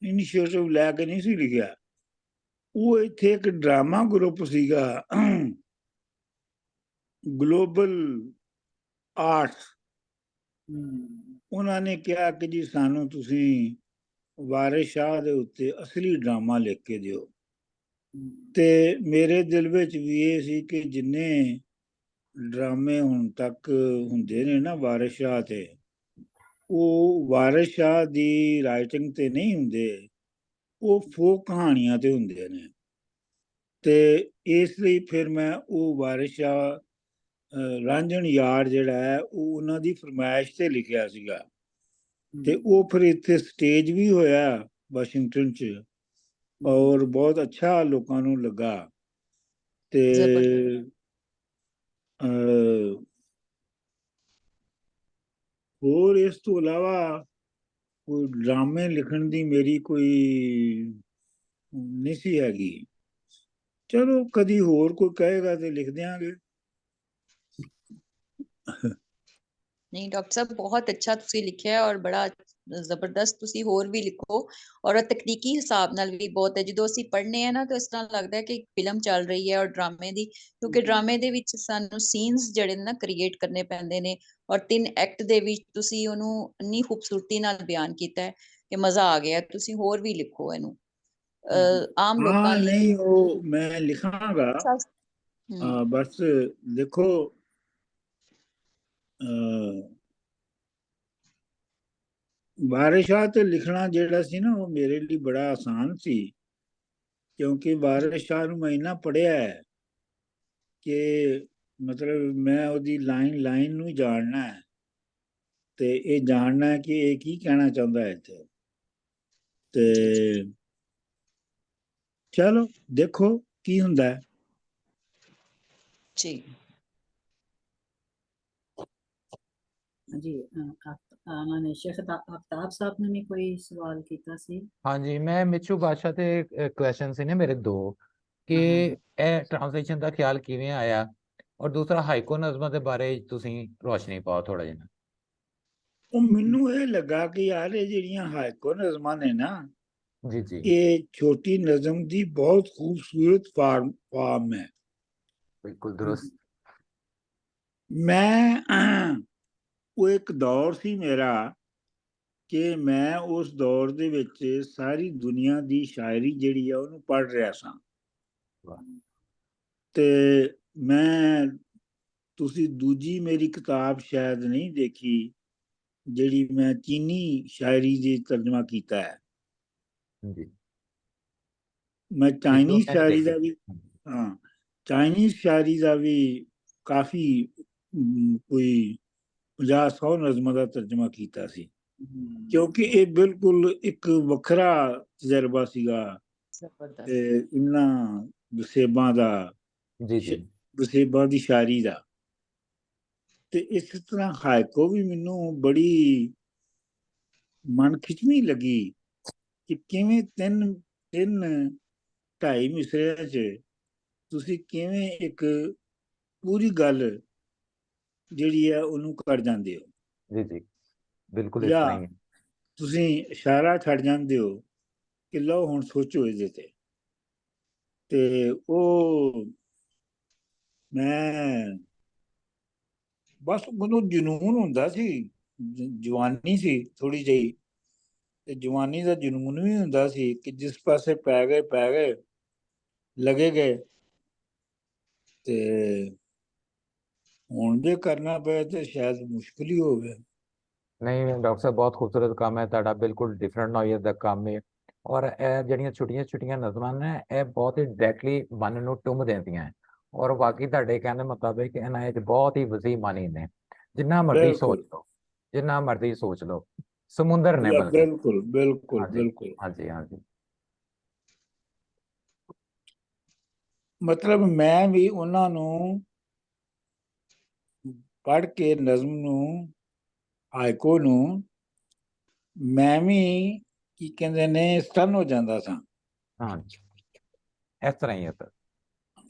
ਇਨੀਸ਼ੀਏਟਿਵ ਲੈ ਕੇ ਨਹੀਂ ਸੀ ਲਿਖਿਆ। ਉਹ ਇੱਥੇ ਇੱਕ ਡਰਾਮਾ ਗਰੁੱਪ ਸੀਗਾ, ਗਲੋਬਲ ਆਰਟਸ। ਉਹਨਾਂ ਨੇ ਕਿਹਾ ਕਿ ਜੀ ਸਾਨੂੰ ਤੁਸੀਂ ਵਾਰਿਸ ਸ਼ਾਹ ਦੇ ਉੱਤੇ ਅਸਲੀ ਡਰਾਮਾ ਲਿਖ ਕੇ ਦਿਓ। ਤੇ ਮੇਰੇ ਦਿਲ ਵਿੱਚ ਵੀ ਇਹ ਸੀ ਕਿ ਜਿੰਨੇ ਡਰਾਮੇ ਹੁਣ ਤੱਕ ਹੁੰਦੇ ਨੇ ਨਾ ਵਾਰਿਸ ਸ਼ਾਹ ਤੇ, ਉਹ ਵਾਰਿਸ ਸ਼ਾਹ ਦੀ ਰਾਈਟਿੰਗ ਤੇ ਨਹੀਂ ਹੁੰਦੇ, ਉਹ ਫੋਕ ਕਹਾਣੀਆਂ ਤੇ ਹੁੰਦੇ ਨੇ। ਤੇ ਇਸ ਲਈ ਫਿਰ ਮੈਂ ਉਹ ਵਾਰਿਸ ਸ਼ਾਹ ਰਾਂਝਣ ਯਾਰ ਜਿਹੜਾ ਹੈ ਉਹ ਉਹਨਾਂ ਦੀ ਫਰਮਾਇਸ਼ ਤੇ ਲਿਖਿਆ ਸੀਗਾ। ਤੇ ਉਹ ਫਿਰ ਇੱਥੇ ਸਟੇਜ ਵੀ ਹੋਇਆ ਵਾਸ਼ਿੰਗਟਨ 'ਚ, ਔਰ ਬਹੁਤ ਅੱਛਾ ਲੋਕਾਂ ਨੂੰ ਲੱਗਾ। ਤੇ ਹੋਰ ਇਸ ਤੋਂ ਇਲਾਵਾ ਕੋਈ ਡਰਾਮੇ ਲਿਖਣ ਦੀ ਮੇਰੀ ਕੋਈ ਨਹੀਂ ਸੀ ਹੈਗੀ। ਚਲੋ ਕਦੀ ਹੋਰ ਕੋਈ ਕਹੇਗਾ ਤੇ ਲਿਖ ਦਿਆਂਗੇ। ਨਹੀਂ ਡਾਕਟਰ ਸਾਹਿਬ, ਬਹੁਤ ਅੱਛਾ ਤੁਸੀਂ ਲਿਖਿਆ ਹੈ ਔਰ ਬੜਾ ਜ਼ਬਰਦਸਤ ਤੁਸੀਂ ਹੋਰ ਵੀ ਲਿਖੋ। ਔਰ ਉਹ ਤਕਨੀਕੀ ਹਿਸਾਬ ਨਾਲ ਵੀ ਬਹੁਤ ਹੈ। ਜਦੋਂ ਅਸੀਂ ਪੜ੍ਹਨੇ ਆ ਨਾ ਤਾਂ ਇਸ ਤਰ੍ਹਾਂ ਲੱਗਦਾ ਹੈ ਕਿ ਇੱਕ ਫਿਲਮ ਚੱਲ ਰਹੀ ਹੈ। ਔਰ ਡਰਾਮੇ ਦੀ, ਕਿਉਂਕਿ ਡਰਾਮੇ ਦੇ ਵਿੱਚ ਸਾਨੂੰ ਸੀਨਸ ਜਿਹੜੇ ਨੇ ਨਾ ਕ੍ਰੀਏਟ ਕਰਨੇ ਪੈਂਦੇ ਨੇ, ਔਰ 3 ਐਕਟ ਦੇ ਵਿੱਚ ਤੁਸੀਂ ਉਹਨੂੰ ਇੰਨੀ ਖੂਬਸੂਰਤੀ ਨਾਲ ਬਿਆਨ ਕੀਤਾ ਹੈ ਕਿ ਮਜ਼ਾ ਆ ਗਿਆ। ਤੁਸੀਂ ਹੋਰ ਵੀ ਲਿਖੋ ਇਹਨੂੰ ਆਮ ਲੋਕਾਂ ਹਾਂ ਲਈ। ਨਹੀਂ, ਉਹ ਮੈਂ ਲਿਖਾਂਗਾ। ਬਸ ਦੇਖੋ, ਵਾਰਿਸ ਸ਼ਾਹ ਤੇ ਲਿਖਣਾ ਜਿਹੜਾ ਸੀ ਨਾ ਉਹ ਮੇਰੇ ਲਈ ਬੜਾ ਆਸਾਨ ਸੀ, ਕਿਉਂਕਿ ਵਾਰਿਸ ਸ਼ਾਹ ਨੂੰ ਮੈਂ ਇੰਨਾ ਪੜ੍ਹਿਆ ਹੈ ਕਿ ਮਤਲਬ ਮੈਂ ਉਹਦੀ ਲਾਈਨ ਨੂੰ ਜਾਣਨਾ ਹੈ, ਤੇ ਇਹ ਜਾਣਨਾ ਹੈ ਕਿ ਇਹ ਕੀ ਕਹਿਣਾ ਚਾਹੁੰਦਾ ਹੈ ਇੱਥੇ। ਤੇ ਚਲੋ ਦੇਖੋ ਕੀ ਹੁੰਦਾ ਹੈ। ਜੀ जी मैंने शेख आफ्ताब साहब ने भी कोई सवाल किया सी। ਹਾਂਜੀ, ਮੈਂ ਮਿੱਛੂ ਬਾਦਸ਼ਾਹ ਤੇ ਕੁਐਸਚਨ ਸੀ ਨੇ ਮੇਰੇ ਦੋ, ਕਿ ਇਹ ਟ੍ਰਾਂਸਲੇਸ਼ਨ ਦਾ ਖਿਆਲ ਕਿਵੇਂ ਆਇਆ, ਔਰ ਦੂਸਰਾ ਹਾਈਕੋ ਨਜ਼ਮਾਂ ਦੇ ਬਾਰੇ ਤੁਸੀਂ ਰੋਸ਼ਨੀ ਪਾਓ ਥੋੜਾ ਜਿਹਾ। ਉਹ ਮੈਨੂੰ ਇਹ ਲੱਗਾ ਕਿ ਯਾਰ ਇਹ ਜਿਹੜੀਆਂ ਹਾਈਕੋ ਨਜ਼ਮਾਂ ਨੇ ਨਾ, ਜੀ ਇਹ ਛੋਟੀ ਨਜ਼ਮ ਦੀ ਬਹੁਤ ਖੂਬਸੂਰਤ ਫਾਰਮ ਹੈ। ਬਿਲਕੁਲ ਦੁਰਸਤ। ਮੈਂ ਉਹ ਇੱਕ ਦੌਰ ਸੀ ਮੇਰਾ ਕਿ ਮੈਂ ਉਸ ਦੌਰ ਦੇ ਵਿੱਚ ਸਾਰੀ ਦੁਨੀਆ ਦੀ ਸ਼ਾਇਰੀ ਜਿਹੜੀ ਆ ਉਹਨੂੰ ਪੜ੍ਹ ਰਿਹਾ ਸਾਂ। ਤੇ ਮੈਂ, ਤੁਸੀਂ ਦੂਜੀ ਮੇਰੀ ਕਿਤਾਬ ਸ਼ਾਇਦ ਨਹੀਂ ਦੇਖੀ ਜਿਹੜੀ ਮੈਂ ਚੀਨੀ ਸ਼ਾਇਰੀ ਦੀ ਤਰਜਮਾ ਕੀਤਾ ਹੈ। ਜੀ ਮੈਂ ਚਾਈਨੀਜ਼ ਮੈਂ ਸ਼ਾਇਰੀ ਦੇਖੀ। ਦਾ ਵੀ, ਹਾਂ ਚਾਈਨੀਜ਼ ਸ਼ਾਇਰੀ ਦਾ ਵੀ ਕਾਫੀ ਕੋਈ 50-100 ਨਜ਼ਮਾਂ ਦਾ ਤਰਜਮਾ ਕੀਤਾ ਸੀ, ਕਿਉਂਕਿ ਇਹ ਬਿਲਕੁਲ ਇੱਕ ਵੱਖਰਾ ਤਜਰਬਾ ਸੀਗਾ ਜ਼ਬਰਦਸਤ। ਇਹਨਾਂ ਵਸੇਬਾਂ ਦਾ, ਜੀ ਵਸੇਬਾਂ ਦੀ ਸ਼ਾਇਰੀ ਦਾ। ਤੇ ਇਸ ਤਰ੍ਹਾਂ ਹਾਇਕੋ ਵੀ ਮੈਨੂੰ ਬੜੀ ਮਨ ਖਿੱਚਵੀਂ ਲੱਗੀ ਕਿ ਕਿਵੇਂ ਤਿੰਨ 2.5 ਮਿਸਰਿਆਂ 'ਚ ਤੁਸੀਂ ਕਿਵੇਂ ਇੱਕ ਪੂਰੀ ਗੱਲ ਜਿਹੜੀ ਹੈ ਉਹਨੂੰ ਕਰ ਜਾਂਦੇ ਹੋ, ਜੀ ਬਿਲकुल ਇਸ ਤਰ੍ਹਾਂ ਜਾਂ ਹੀ ਹੈ। ਤੁਸੀਂ ਇਸ਼ਾਰਾ ਛੱਡ ਜਾਂਦੇ ਹੋ ਕਿ ਲਓ ਹੁਣ ਸੋਚੋ ਇਹਦੇ ਤੇ ਉਹ ਮੈਂ ਬਸ ਮੈਨੂੰ ਜਨੂਨ ਹੁੰਦਾ ਸੀ, ਜਵਾਨੀ ਸੀ ਥੋੜੀ ਜਿਹੀ, ਤੇ ਜਵਾਨੀ ਦਾ ਜਨੂਨ ਵੀ ਹੁੰਦਾ ਸੀ ਕਿ ਜਿਸ ਪਾਸੇ ਪੈ ਗਏ ਲਗੇ ਗਏ। ਤੇ ਹੁਣ ਜੇ ਕਰਨਾ ਪਏ ਤੇ ਸ਼ਾਇਦ ਮੁਸ਼ਕਿਲ ਹੀ ਹੋਵੇ। ਨਹੀਂ ਡਾਕਟਰ ਸਾਹਿਬ, ਬਹੁਤ ਖੂਬਸੂਰਤ ਕੰਮ ਹੈ ਤੁਹਾਡਾ, ਬਿਲਕੁਲ ਡਿਫਰੈਂਟ ਨੌਈਅਤ ਦਾ ਕੰਮ ਹੈ। ਔਰ ਇਹ ਜਿਹੜੀਆਂ ਛੋਟੀਆਂ ਨਜ਼ਮਾਂ ਨੇ, ਇਹ ਬਹੁਤ ਹੀ ਡਾਇਰੈਕਟਲੀ ਮਨ ਨੂੰ ਟੁੰਬ ਦਿੰਦੀਆਂ ਹੈ। ਔਰ ਬਾਕੀ ਤੁਹਾਡੇ ਕਹਿਣ ਦੇ ਮੁਤਾਬਿਕ ਇਹਨਾਂ ਵਿੱਚ ਬਹੁਤ ਹੀ ਵਸੀਹ ਮਾਨੀ ਨੇ, ਜਿੰਨਾ ਮਰਜ਼ੀ ਸੋਚ ਲਓ, ਜਿੰਨਾ ਮਰਜ਼ੀ ਸੋਚ ਲਓ, ਸਮੁੰਦਰ ਨੇ ਬਲਕਿ। ਬਿਲਕੁਲ ਹਾਂਜੀ ਮਤਲਬ ਮੈਂ ਵੀ ਉਹਨਾਂ ਨੂੰ ਪੜ੍ਹ ਕੇ ਨਜ਼ਮ ਨੂੰ, ਹਾਇਕੋ ਨੂੰ, ਮੈਂ ਵੀ ਕੀ ਕਹਿੰਦੇ ਨੇ ਸਟਨ ਹੋ ਜਾਂਦਾ ਸਾਂ। ਹਾਂਜੀ, ਇਸ ਤਰ੍ਹਾਂ ਹੀ ਹੈ ਸਰ।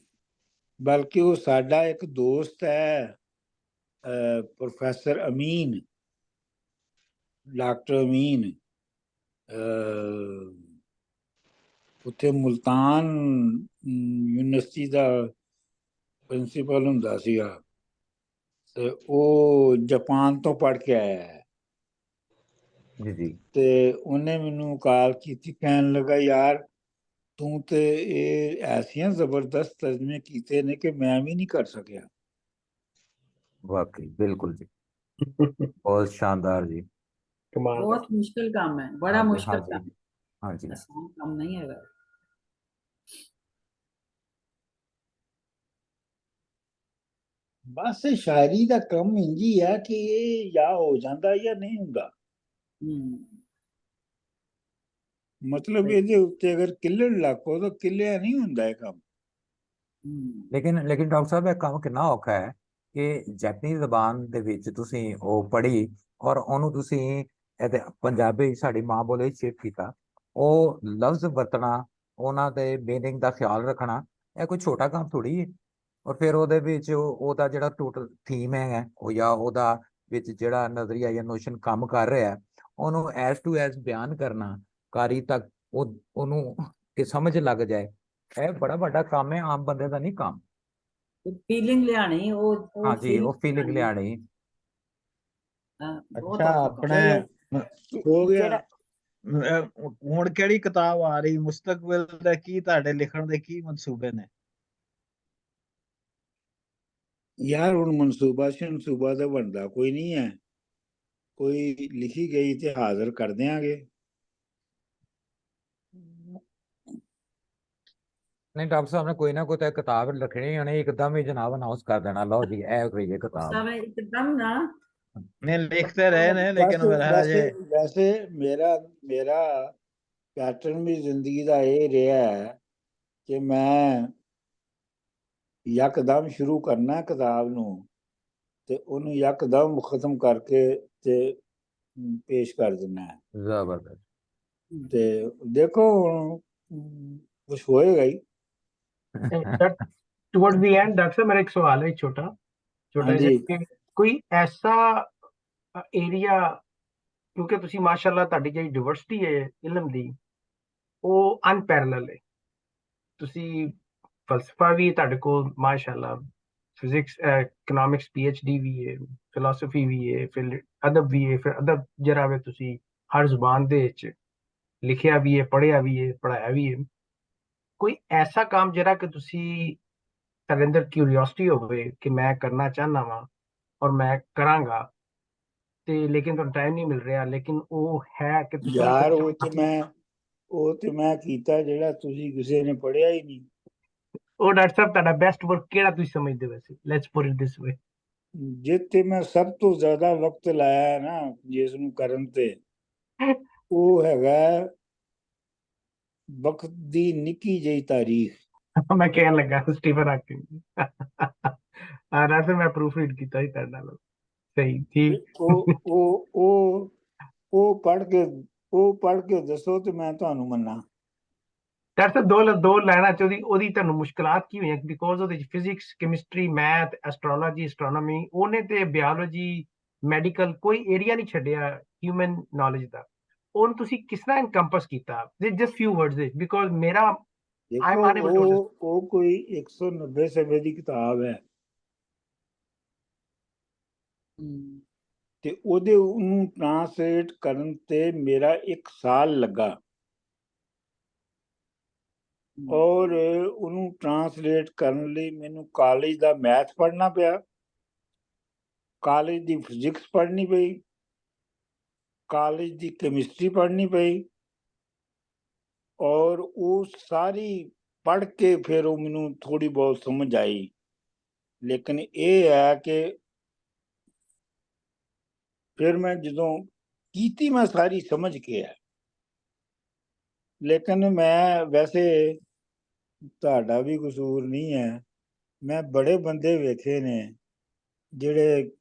ਬਲਕਿ ਉਹ ਸਾਡਾ ਇੱਕ ਦੋਸਤ ਹੈ ਪ੍ਰੋਫੈਸਰ ਅਮੀਨ, ਡਾਕਟਰ ਅਮੀਨ, ਉੱਥੇ ਮੁਲਤਾਨ ਯੂਨੀਵਰਸਿਟੀ ਦਾ ਪ੍ਰਿੰਸੀਪਲ ਹੁੰਦਾ ਸੀਗਾ, ਤੇ ਉਹ ਜਾਪਾਨ ਤੋਂ ਪੜ੍ਹ ਕੇ ਆਇਆ ਹੈ। ਜੀ ਤੇ ਉਹਨੇ ਮੈਨੂੰ ਕਾਲ ਕੀਤੀ, ਕਹਿਣ ਲੱਗਾ ਯਾਰ ਤੂੰ ਤੇ ਇਹ ਐਸੀਆਂ ਜ਼ਬਰਦਸਤ ਤਰਜਮੇ ਕੀਤੇ ਨੇ ਕਿ ਮੈਂ ਵੀ ਨਹੀਂ ਕਰ ਸਕਿਆ। ਵਾਕਈ ਬਿਲकुल ਜੀ, ਬਹੁਤ ਸ਼ਾਨਦਾਰ ਜੀ। ਕਮਾਲ ਹੈ। ਬਹੁਤ ਮੁਸ਼ਕਿਲ ਕੰਮ ਹੈ, ਬੜਾ ਹਾਂਜੀ ਮੁਸ਼ਕਿਲ ਹਾਂਜੀ ਕੰਮ, ਹਾਂਜੀ ਆਸਾਨ ਕੰਮ ਨਹੀਂ ਹੈਗਾ। ਬਸ ਸ਼ਾਇਰੀ ਦਾ ਕੰਮ ਇੰਝ ਹੀ ਹੈ ਕਿ ਇਹ ਜਾਂ ਹੋ ਜਾਂਦਾ ਜਾਂ ਨਹੀਂ ਹੁੰਦਾ। ਹੂੰ ਮਤਲਬ ਸਹੀ। ਇਹਦੇ ਉੱਤੇ ਅਗਰ ਕਿੱਲਣ ਲੱਗ ਪਓ ਤਾਂ ਕਿੱਲਿਆ ਨਹੀਂ ਹੁੰਦਾ ਇਹ ਕੰਮ। ਲੇਕਿਨ ਡਾਕਟਰ ਸਾਹਿਬ ਇਹ ਕੰਮ ਕਿੰਨਾ ਔਖਾ ਹੈ ਕਿ ਜੈਪਨੀਜ਼ ਜ਼ਬਾਨ ਦੇ ਵਿੱਚ ਤੁਸੀਂ ਉਹ ਪੜ੍ਹੀ ਔਰ ਉਹਨੂੰ ਤੁਸੀਂ ਇਹਦੇ ਪੰਜਾਬੀ ਸਾਡੀ ਮਾਂ ਬੋਲੀ ਸ਼ਿਫਟ ਕੀਤਾ, ਉਹ ਲਫ਼ਜ਼ ਵਰਤਣਾ, ਉਹਨਾਂ ਦੇ ਮੀਨਿੰਗ ਦਾ ਖਿਆਲ ਰੱਖਣਾ, ਇਹ ਕੋਈ ਛੋਟਾ ਕੰਮ ਥੋੜੀ ਹੈ। ਔਰ ਫਿਰ ਉਹਦੇ ਵਿੱਚ ਉਹਦਾ ਜਿਹੜਾ ਟੋਟਲ ਥੀਮ ਹੈ ਉਹ ਜਾਂ ਉਹਦਾ ਵਿੱਚ ਜਿਹੜਾ ਨਜ਼ਰੀਆ ਜਾਂ ਨੋਸ਼ਨ ਕੰਮ ਕਰ ਰਿਹਾ ਉਹਨੂੰ ਐਸ ਟੂ ਐਸ ਬਿਆਨ ਕਰਨਾ, ਕਾਰੀ ਤੱਕ ਉਹਨੂੰ ਕਿ ਸਮਝ ਲੱਗ ਜਾਏ, ਇਹ ਬੜਾ ਵੱਡਾ ਕੰਮ ਹੈ, ਆਮ ਬੰਦੇ ਦਾ ਨਹੀਂ ਕੰਮ। ਫੀਲਿੰਗ ਲਿਆਣੀ, ਉਹ ਹਾਂਜੀ, ਉਹ ਫੀਲਿੰਗ ਲਿਆਣੀ। ਬਹੁਤ ਅੱਛਾ, ਔਖਾ। ਆਪਣੇ ਹੋ ਗਿਆ। ਜਿਹੜਾ ਹੁਣ ਕਿਹੜੀ ਕਿਤਾਬ ਆ ਰਹੀ, ਮੁਸਤਕਬਲ ਦਾ ਕੀ ਤੁਹਾਡੇ ਲਿਖਣ ਦੇ ਕੀ ਮਨਸੂਬੇ ਨੇ? ਯਾਰ ਹੁਣ ਮਨਸੂਬਾ ਤਾਂ ਬਣਦਾ ਕੋਈ ਨਹੀਂ ਹੈ, ਕੋਈ ਲਿਖੀ ਗਈ ਤੇ ਹਾਜ਼ਰ ਕਰ ਦਿਆਂਗੇ। ਨਹੀਂ ਡਾਕਟਰ ਸਾਹਿਬ ਨੇ ਕੋਈ ਨਾ ਕੋਈ ਤਾਂ ਕਿਤਾਬ ਲਿਖਣੀ ਹੋਣੀ, ਇੱਕਦਮ ਹੀ ਜਨਾਬ ਅਨਾਉਂਸ ਕਰ ਦੇਣਾ, ਲਓ ਜੀ ਇਹ ਹੋਈ ਹੈ ਕਿਤਾਬ। ਸਭ ਇੱਕਦਮ ਨਾ, ਨੇ ਲਿਖਤੇ ਰਹੇ ਨੇ, ਲੇਕਿਨ ਮੇਰਾ ਜੇ ਵੈਸੇ ਮੇਰਾ ਪੈਟਰਨ ਵੀ ਜ਼ਿੰਦਗੀ ਦਾ ਇਹ ਰਿਹਾ ਹੈ ਕਿ ਮੈਂ ਯਕਦਮ ਸ਼ੁਰੂ ਕਰਨਾ ਕਿਤਾਬ ਨੂੰ ਤੇ ਉਹਨੂੰ ਯਕਦਮ ਖਤਮ ਕਰਕੇ ਤੇ ਪੇਸ਼ ਕਰ ਦੇਣਾ ਹੈ। ਜ਼ਬਰਦਸਤ। ਤੇ ਦੇਖੋ ਹੁਣ ਕੁਛ ਹੋਏਗਾ ਹੀ। ਟੁਵਰਡ ਦੀ ਐਂਡ ਡਾਕਟਰ ਸਾਹਿਬ ਮੇਰਾ ਇੱਕ ਸਵਾਲ ਹੈ ਛੋਟਾ ਜਿਹਾ ਕਿ ਕੋਈ ਐਸਾ ਏਰੀਆ, ਕਿਉਂਕਿ ਤੁਸੀਂ ਮਾਸ਼ਾਅੱਲਾ ਤੁਹਾਡੀ ਜਿਹੜੀ ਡਿਵਰਸਿਟੀ ਹੈ ਇਲਮ ਦੀ ਉਹ ਅਨਪੈਰਲਲ ਹੈ, ਤੁਸੀਂ ਫਲਸਫਾ ਵੀ ਤੁਹਾਡੇ ਕੋਲ ਮਾਸ਼ਾਅੱਲਾ, ਫਿਜ਼ਿਕਸ ਇਕਨੋਮਿਕਸ PhD ਵੀ ਹੈ, ਫਿਲਾਸਫੀ ਵੀ ਹੈ, ਫਿਰ ਅਦਬ ਵੀ ਹੈ, ਫਿਰ ਅਦਬ ਜਿਹੜਾ ਵੇ ਤੁਸੀਂ ਹਰ ਜ਼ੁਬਾਨ ਦੇ ਵਿੱਚ ਲਿਖਿਆ ਵੀ ਹੈ, ਪੜ੍ਹਿਆ ਵੀ ਹੈ, ਪੜ੍ਹਾਇਆ ਵੀ ਹੈ। ਕੋਈ ਐਸਾ ਕੰਮ ਜਿਹੜਾ ਕਿ ਤੁਸੀਂ ਤੁਹਾਡੇ ਅੰਦਰ ਕਿਊਰੀਓਸਿਟੀ ਹੋਵੇ ਕਿ ਮੈਂ ਕਰਨਾ ਚਾਹੁੰਦਾ ਵਾਂ ਔਰ ਮੈਂ ਕਰਾਂਗਾ ਤੇ ਲੇਕਿਨ ਤੁਹਾਨੂੰ ਟਾਈਮ ਨਹੀਂ ਮਿਲ ਰਿਹਾ, ਲੇਕਿਨ ਉਹ ਹੈ ਕਿ ਤੁਸੀਂ ਯਾਰ ਉਹ ਤੇ ਮੈਂ ਕੀਤਾ ਜਿਹੜਾ ਤੁਸੀਂ ਕਿਸੇ ਨੇ ਪੜ੍ਹਿਆ ਹੀ ਨਹੀਂ। ਉਹ ਡਾਕਟਰ ਸਾਹਿਬ ਤੁਹਾਡਾ ਬੈਸਟ ਵਰਕ ਕਿਹੜਾ ਤੁਸੀਂ ਸਮਝਦੇ ਵੈਸੇ? ਲੈਟਸ ਪੁੱਟ ਇਟ ਦਿਸ ਵੇ। ਜਿੱਥੇ ਮੈਂ ਸਭ ਤੋਂ ਜ਼ਿਆਦਾ ਵਕਤ ਲਾਇਆ ਹੈ ਨਾ ਜਿਸ ਨੂੰ ਕਰਨ ਤੇ, ਉਹ ਹੈਗਾ ਵਕਤ ਦੀ ਨਿੱਕੀ ਜਿਹੀ ਤਾਰੀਖ। ਮੈਂ ਕਹਿਣ ਲੱਗਾ ਸਟੀਫਨ ਹਾਕਿੰਗ। ਰਾਸਰ ਮੈਂ ਪ੍ਰੂਫ ਰੀਡ ਕੀਤਾ ਸੀ ਤੁਹਾਡੇ ਨਾਲ। ਸਹੀ, ਠੀਕ। ਉਹ ਪੜ੍ਹ ਕੇ ਦੱਸੋ ਤੇ ਮੈਂ ਤੁਹਾਨੂੰ ਮੰਨਾਂ। ਡਾਕਟਰ ਦੋ ਲੈਣਾ ਚ ਉਹਦੀ ਤੁਹਾਨੂੰ ਮੁਸ਼ਕਲਾਤ ਕੀ ਹੋਈਆਂ? ਬਿਕੋਜ਼ ਉਹਦੇ ਚ physics, chemistry, math, astrology, astronomy, ਉਹਨੇ ਤੇ ਬਾਇਓਲੋਜੀ, ਮੈਡੀਕਲ ਕੋਈ ਏਰੀਆ ਨਹੀਂ ਛੱਡਿਆ ਹਿਊਮਨ ਨੌਲੇਜ ਦਾ। ਉਹਨੂੰ ਤੁਸੀਂ ਕਿਸ ਤਰ੍ਹਾਂ ਇਨਕੰਪਸ ਕੀਤਾ? ਜਸਟ ਫਿਊ ਵਰਡਸ ਵਿੱਚ, ਬਿਕੋਜ਼ ਮੇਰਾ ਉਹ ਕੋਈ 190 ਸਫ਼ੇ ਦੀ ਕਿਤਾਬ ਹੈ ਤੇ ਉਹਨੂੰ ਟ੍ਰਾਂਸਲੇਟ ਕਰਨ ਤੇ ਮੇਰਾ 1 ਸਾਲ ਲੱਗਾ ਔਰ ਉਹਨੂੰ ਟ੍ਰਾਂਸਲੇਟ ਕਰਨ ਲਈ ਮੈਨੂੰ ਕਾਲਜ ਦਾ ਮੈਥ ਪੜ੍ਹਨਾ ਪਿਆ, ਕਾਲਜ ਦੀ ਫਿਜ਼ਿਕਸ ਪੜ੍ਹਨੀ ਪਈ, ਕਾਲਜ ਦੀ ਕੈਮਿਸਟਰੀ ਪੜ੍ਹਨੀ ਪਈ ਔਰ ਉਹ ਸਾਰੀ ਪੜ੍ਹ ਕੇ ਫਿਰ ਉਹ ਮੈਨੂੰ ਥੋੜੀ ਬਹੁਤ ਸਮਝ ਆਈ। ਲੇਕਿਨ ਇਹ ਹੈ ਕਿ ਫਿਰ ਮੈਂ ਜਦੋਂ ਕੀਤੀ ਮੈਂ ਸਾਰੀ ਸਮਝ ਕੇ ਹੈ। ਲੇਕਿਨ ਮੈਂ ਵੈਸੇ ਤੁਹਾਡਾ ਵੀ ਕਸੂਰ ਨਹੀਂ ਹੈ, ਮੈਂ ਬੜੇ ਬੰਦੇ ਵੇਖੇ ਨੇ ਜਿਹੜੇ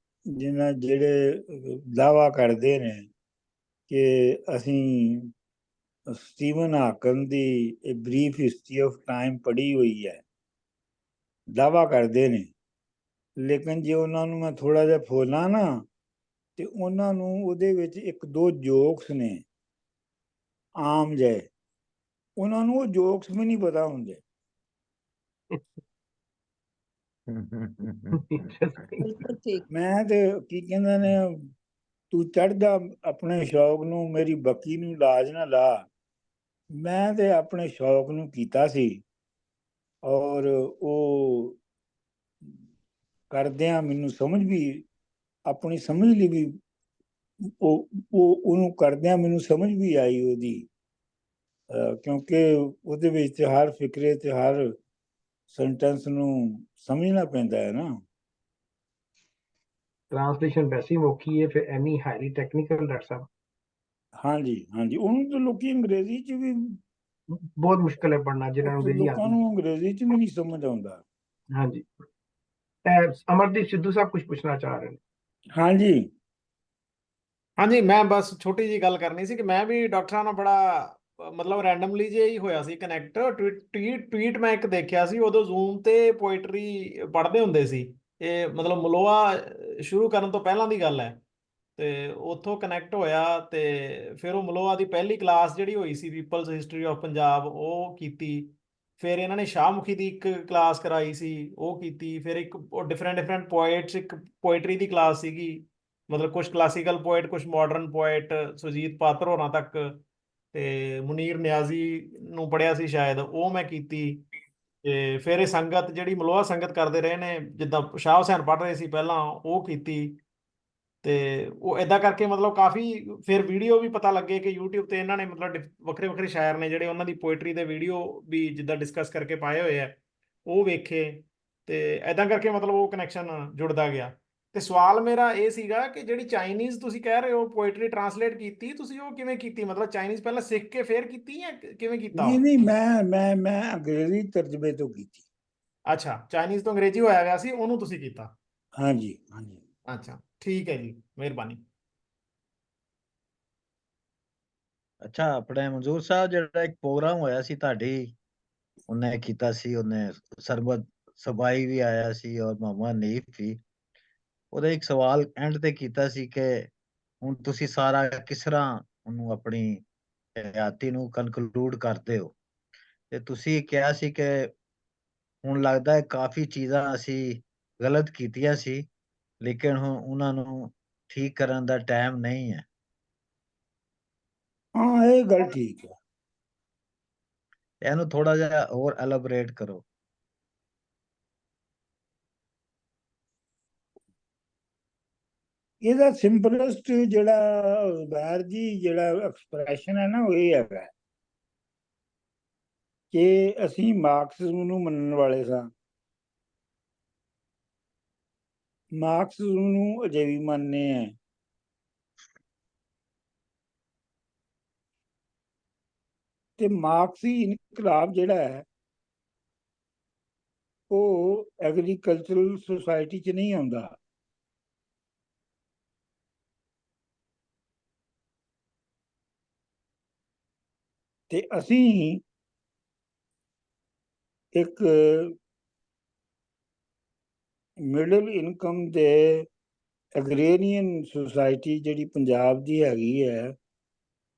ਦਾਅਵਾ ਕਰਦੇ ਨੇ ਕਿ ਅਸੀਂ Steven ਹਾਕਨ the A brief history of time ਪੜ੍ਹੀ ਹੋਈ ਹੈ, ਦਾਅਵਾ ਕਰਦੇ ਨੇ। ਲੇਕਿਨ ਜੇ ਉਹਨਾਂ ਨੂੰ ਮੈਂ ਥੋੜਾ ਜਿਹਾ ਫੋਲਾਂ ਨਾ ਤੇ ਉਹਨਾਂ ਨੂੰ ਉਹਦੇ ਵਿੱਚ 1-2 ਜੋਕਸ ਨੇ ਆਮ ਜਿਹੇ, ਉਹਨਾਂ ਨੂੰ ਉਹ ਜੋਕਸ ਵੀ ਨਹੀਂ ਪਤਾ ਹੁੰਦੇ। ਮੈਂ ਤੇ ਕੀ ਕਹਿੰਦੇ ਨੇ, ਤੂੰ ਚੜ ਜਾ ਆਪਣੇ ਸ਼ੌਕ ਨੂੰ, ਮੇਰੀ ਬੱਕੀ ਨੂੰ ਲਾਜ ਨਾ ਲਾ। ਮੈਂ ਤੇ ਆਪਣੇ ਸ਼ੌਕ ਨੂੰ ਕੀਤਾ ਸੀ ਔਰ ਉਹ ਕਰਦਿਆਂ ਮੈਨੂੰ ਸਮਝ ਵੀ, ਆਪਣੀ ਸਮਝ ਲਈ ਵੀ ਉਹ ਉਹਨੂੰ ਕਰਦਿਆਂ ਮੈਨੂੰ ਸਮਝ ਵੀ ਆਈ ਉਹਦੀ, ਕਿਉਂਕਿ ਉਹਦੇ ਵਿੱਚ ਹਰ ਫਿਕਰੇ ਤੇ ਹਰ ਸੈਂਟੈਂਸ ਨੂੰ ਸਮਝਣਾ ਪੈਂਦਾ ਹੈ ਨਾ। ਟ੍ਰਾਂਸਲੇਸ਼ਨ ਵੈਸੇ ਹੀ ਔਖੀ ਹੈ, ਫਿਰ ਐਨੀ ਹਾਈਲੀ ਟੈਕਨੀਕਲ ਡਾਕਟਰ ਸਾਹਿਬ। ਹਾਂਜੀ ਹਾਂਜੀ, ਉਹਨੂੰ ਤਾਂ ਲੋਕੀ ਅੰਗਰੇਜ਼ੀ 'ਚ ਵੀ, ਬਹੁਤ ਮੁਸ਼ਕਲ ਹੈ ਪੜ੍ਹਨਾ ਜਿਹਨਾਂ ਨੂੰ ਅੰਗਰੇਜ਼ੀ ਲੋਕਾਂ ਆਉਂਦੀ। ਨੂੰ ਅੰਗਰੇਜ਼ੀ 'ਚ ਵੀ ਨਹੀਂ ਸਮਝ ਆਉਂਦਾ। ਹਾਂਜੀ, ਅਮਰਦੀਪ ਸਿੱਧੂ ਸਾਹਿਬ ਕੁਝ ਪੁੱਛਣਾ ਚਾਹ ਰਹੇ ਨੇ। ਹਾਂਜੀ ਹਾਂਜੀ, ਮੈਂ ਬਸ ਛੋਟੀ ਜੀ ਗੱਲ ਕਰਨੀ ਸੀ ਕਿ ਮੈਂ ਵੀ ਡਾਕਟਰ ਸਾਹਿਬ ਨਾਲ ਬੜਾ ਮਤਲਬ ਰੈਂਡਮਲੀ ਜਿਹਾ ਹੀ ਹੋਇਆ ਸੀ ਕਨੈਕਟ। ਟਵੀਟ ਮੈਂ ਇੱਕ ਦੇਖਿਆ ਸੀ, ਉਦੋਂ ਜ਼ੂਮ ਤੇ ਪੋਇਟਰੀ ਪੜ੍ਹਦੇ ਹੁੰਦੇ ਸੀ। ਇਹ ਮਤਲਬ ਮਲੋਆ ਸ਼ੁਰੂ ਕਰਨ ਤੋਂ ਪਹਿਲਾਂ ਦੀ ਗੱਲ ਹੈ। ਤੇ ਉੱਥੋਂ ਕਨੈਕਟ ਹੋਇਆ ਤੇ ਫਿਰ ਉਹ ਮਲੋਆ ਦੀ ਪਹਿਲੀ ਕਲਾਸ ਜਿਹੜੀ ਹੋਈ ਸੀ ਪੀਪਲਸ ਹਿਸਟਰੀ ਆਫ ਪੰਜਾਬ, ਉਹ ਕੀਤੀ। ਫਿਰ ਇਹਨਾਂ ਨੇ ਸ਼ਾਹਮੁਖੀ ਦੀ ਇੱਕ ਕਲਾਸ ਕਰਾਈ ਸੀ, ਉਹ ਕੀਤੀ। ਫਿਰ ਇੱਕ ਉਹ ਡਿਫਰੈਂਟ ਪੋਇਟਸ, ਇੱਕ ਪੋਇਟਰੀ ਦੀ ਕਲਾਸ ਸੀਗੀ, ਮਤਲਬ ਕੁਝ ਕਲਾਸੀਕਲ ਪੋਇਟ, ਕੁਝ ਮਾਡਰਨ ਪੋਇਟ, ਸੁਰਜੀਤ ਪਾਤਰ ਹੋਰਾਂ ਤੱਕ, ਤੇ ਮੁਨੀਰ ਨਿਆਜ਼ੀ ਨੂੰ ਪੜ੍ਹਿਆ ਸੀ ਸ਼ਾਇਦ, ਉਹ ਮੈਂ ਕੀਤੀ। ਤੇ ਫਿਰ ਇਹ ਸੰਗਤ ਜਿਹੜੀ ਮਲੋਆ ਸੰਗਤ ਕਰਦੇ ਰਹੇ ਨੇ, ਜਿੱਦਾਂ ਸ਼ਾਹ ਹੁਸੈਨ ਪੜ੍ਹ ਰਹੇ ਸੀ ਪਹਿਲਾਂ, ਉਹ ਕੀਤੀ। ਤੇ ਉਹ ਇਦਾਂ ਕਰਕੇ ਮਤਲਬ ਕਾਫੀ ਫਿਰ ਵੀਡੀਓ ਵੀ ਪਤਾ ਲੱਗੇ ਕਿ YouTube ਤੇ ਇਹਨਾਂ ਨੇ ਮਤਲਬ ਵੱਖਰੇ ਵੱਖਰੇ ਸ਼ਾਇਰ ਨੇ ਜਿਹੜੇ ਉਹਨਾਂ ਦੀ ਪੋਇਟਰੀ ਦੇ ਵੀਡੀਓ ਵੀ ਜਿੱਦਾਂ ਡਿਸਕਸ ਕਰਕੇ ਪਾਏ ਹੋਏ ਆ, ਉਹ ਵੇਖੇ। ਤੇ ਇਦਾਂ ਕਰਕੇ ਮਤਲਬ ਉਹ ਕਨੈਕਸ਼ਨ ਜੁੜਦਾ ਗਿਆ। ਤੇ ਸਵਾਲ ਮੇਰਾ ਇਹ ਸੀਗਾ ਕਿ ਜਿਹੜੀ ਚਾਈਨੀਜ਼ ਤੁਸੀਂ ਕਹਿ ਰਹੇ ਹੋ ਪੋਇਟਰੀ ਟਰਾਂਸਲੇਟ ਕੀਤੀ, ਤੁਸੀਂ ਉਹ ਕਿਵੇਂ ਕੀਤੀ? ਮਤਲਬ ਚਾਈਨੀਜ਼ ਪਹਿਲਾਂ ਸਿੱਖ ਕੇ ਫਿਰ ਕੀਤੀ ਜਾਂ ਕਿਵੇਂ ਕੀਤਾ ਨਹੀਂ ਉਹ? ਨਹੀਂ, ਮੈਂ ਅੰਗਰੇਜ਼ੀ ਤਰਜਮੇ ਤੋਂ ਕੀਤੀ। ਅੱਛਾ, ਚਾਈਨੀਜ਼ ਤੋਂ ਅੰਗਰੇਜ਼ੀ ਹੋਇਆ ਗਿਆ ਸੀ, ਉਹਨੂੰ ਤੁਸੀਂ ਕੀਤਾ। ਹਾਂਜੀ ਹਾਂਜੀ। ਅੱਛਾ, ਠੀਕ ਹੈ ਜੀ, ਮਿਹਰਬਾਨੀ। ਅੱਛਾ, ਆਪਣੇ ਮਨਜ਼ੂਰ ਸਾਹਿਬ ਜਿਹੜਾ ਇੱਕ ਪ੍ਰੋਗਰਾਮ ਹੋਇਆ ਸੀ ਤੁਹਾਡੀ, ਉਹਨੇ ਕੀਤਾ ਸੀ, ਉਹਨੇ ਸਰਬਤ ਸਬਾਈ ਵੀ ਆਇਆ ਸੀ ਔਰ ਮੁਹੰਮਦ ਨੀਫ ਵੀ। ਉਹਦਾ ਇੱਕ ਸਵਾਲ ਐਂਡ ਤੇ ਕੀਤਾ ਸੀ ਕਿ ਹੁਣ ਤੁਸੀਂ ਸਾਰਾ ਕਿਸ ਤਰ੍ਹਾਂ ਉਹਨੂੰ ਆਪਣੀ ਹਯਾਤੀ ਨੂੰ ਕਨਕਲੂਡ ਕਰਦੇ ਹੋ, ਤੇ ਤੁਸੀਂ ਕਿਹਾ ਸੀ ਕਿ ਹੁਣ ਲੱਗਦਾ ਹੈ ਕਾਫੀ ਚੀਜ਼ਾਂ ਅਸੀਂ ਗਲਤ ਕੀਤੀਆਂ ਸੀ, ਲੇਕਿਨ ਹੁਣ ਉਹਨਾਂ ਨੂੰ ਠੀਕ ਕਰਨ ਦਾ ਟਾਈਮ ਨਹੀਂ ਹੈ। ਹਾਂ, ਇਹ ਗੱਲ ਠੀਕ ਹੈ। ਇਹਨੂੰ ਥੋੜਾ ਜਿਹਾ ਹੋਰ ਐਲੈਬੋਰੇਟ ਕਰੋ। ਇਹਦਾ ਸਿੰਪਲੈਸਟ ਜਿਹੜਾ ਜ਼ੁਬੈਰ ਜੀ ਜਿਹੜਾ ਐਕਸਪ੍ਰੈਸ਼ਨ ਹੈ ਨਾ, ਉਹ ਇਹ ਹੈਗਾ ਕਿ ਅਸੀਂ ਮਾਰਕਸਿਜ਼ਮ ਨੂੰ ਮੰਨਣ ਵਾਲੇ ਸਾਂ, ਮਾਰਕਸਿਜ਼ਮ ਨੂੰ ਅਜੇ ਵੀ ਮੰਨਦੇ ਆ। ਤੇ ਮਾਰਕਸੀ ਇਨਕਲਾਬ ਜਿਹੜਾ ਹੈ ਉਹ ਐਗਰੀਕਲਚਰਲ ਸੁਸਾਇਟੀ 'ਚ ਨਹੀਂ ਆਉਂਦਾ। ਤੇ ਅਸੀਂ ਇੱਕ ਮਿਡਲ ਇਨਕਮ ਦੇ ਐਗਰੇਰੀਅਨ ਸੁਸਾਇਟੀ ਜਿਹੜੀ ਪੰਜਾਬ ਦੀ ਹੈਗੀ ਹੈ,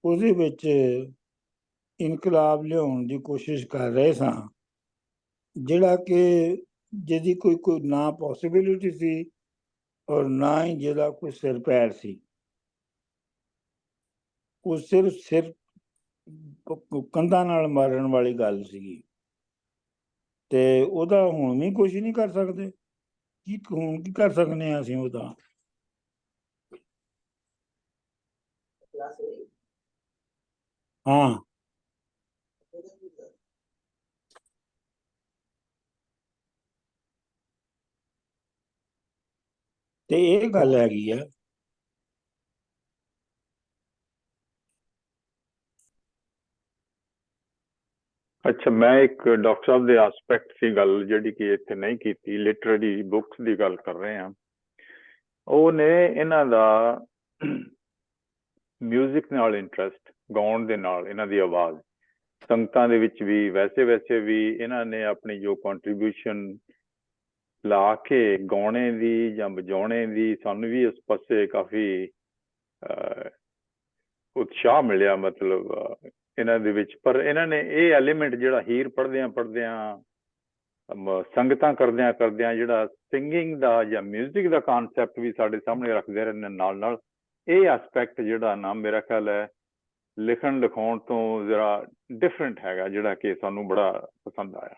ਉਹਦੇ ਵਿੱਚ ਇਨਕਲਾਬ ਲਿਆਉਣ ਦੀ ਕੋਸ਼ਿਸ਼ ਕਰ ਰਹੇ ਸਾਂ, ਜਿਹੜਾ ਕਿ ਜਿਹਦੀ ਕੋਈ ਨਾ ਪੋਸੀਬਿਲਿਟੀ ਸੀ ਔਰ ਨਾ ਹੀ ਜਿਹਦਾ ਕੋਈ ਸਿਰ ਪੈਰ ਸੀ। ਉਹ ਸਿਰ ਕੰਧਾਂ ਨਾਲ ਮਾਰਨ ਵਾਲੀ ਗੱਲ ਸੀਗੀ। ਤੇ ਉਹਦਾ ਹੁਣ ਵੀ ਕੁਝ ਨਹੀਂ ਕਰ ਸਕਦੇ। ਹੁਣ ਕੀ ਕਰ ਸਕਦੇ ਹਾਂ ਅਸੀਂ ਉਹਦਾ? ਹਾਂ, ਤੇ ਇਹ ਗੱਲ ਹੈਗੀ ਆ। ਅੱਛਾ, ਮੈਂ ਇੱਕ ਡਾਕਟਰ ਸਾਹਿਬ ਦੇ ਐਸਪੈਕਟ ਸੀ ਗੱਲ ਜਿਹੜੀ ਕਿ ਇੱਥੇ ਨਹੀਂ ਕੀਤੀ, ਲਿਟਰੇਰੀ ਬੁੱਕਸ ਦੀ ਗੱਲ ਕਰ ਰਹੇ ਹਾਂ। ਉਹ ਨੇ ਇਹਨਾਂ ਦਾ ਮਿਊਜ਼ਿਕ ਨਾਲ ਇੰਟਰਸਟ, ਗਾਉਣ ਦੇ ਨਾਲ ਇਹਨਾਂ ਦੀ ਆਵਾਜ਼, ਸੰਗਤਾਂ ਦੇ ਵਿੱਚ ਵੀ ਵੈਸੇ ਵੀ ਇਹਨਾਂ ਨੇ ਆਪਣੀ ਜੋ ਕੰਟਰੀਬਿਊਸ਼ਨ ਲਾ ਕੇ ਗਾਉਣੇ ਦੀ ਜਾਂ ਵਜਾਉਣੇ ਦੀ, ਸਾਨੂੰ ਵੀ ਇਸ ਪਾਸੇ ਕਾਫੀ ਉਤਸ਼ਾਹ ਮਿਲਿਆ ਮਤਲਬ ਇਹਨਾਂ ਦੇ ਵਿੱਚ। ਪਰ ਇਹਨਾਂ ਨੇ ਇਹ ਐਲੀਮੈਂਟ ਜਿਹੜਾ ਹੀਰ ਪੜ੍ਹਦਿਆਂ ਸੰਗਤਾਂ ਕਰਦਿਆਂ ਜਿਹੜਾ ਸਿੰਗਿੰਗ ਦਾ ਜਾਂ ਮਿਊਜ਼ਿਕ ਦਾ ਕਾਨਸੈਪਟ ਵੀ ਸਾਡੇ ਸਾਹਮਣੇ ਰੱਖਦੇ ਰਹੇ ਨਾਲ ਇਹ ਐਸਪੈਕਟ ਜਿਹੜਾ ਨਾ ਮੇਰਾ ਖਿਆਲ ਹੈ ਲਿਖਣ ਲਿਖਾਉਣ ਤੋਂ ਜ਼ਰਾ ਡਿਫਰੈਂਟ ਹੈਗਾ, ਜਿਹੜਾ ਕਿ ਸਾਨੂੰ ਬੜਾ ਪਸੰਦ ਆਇਆ।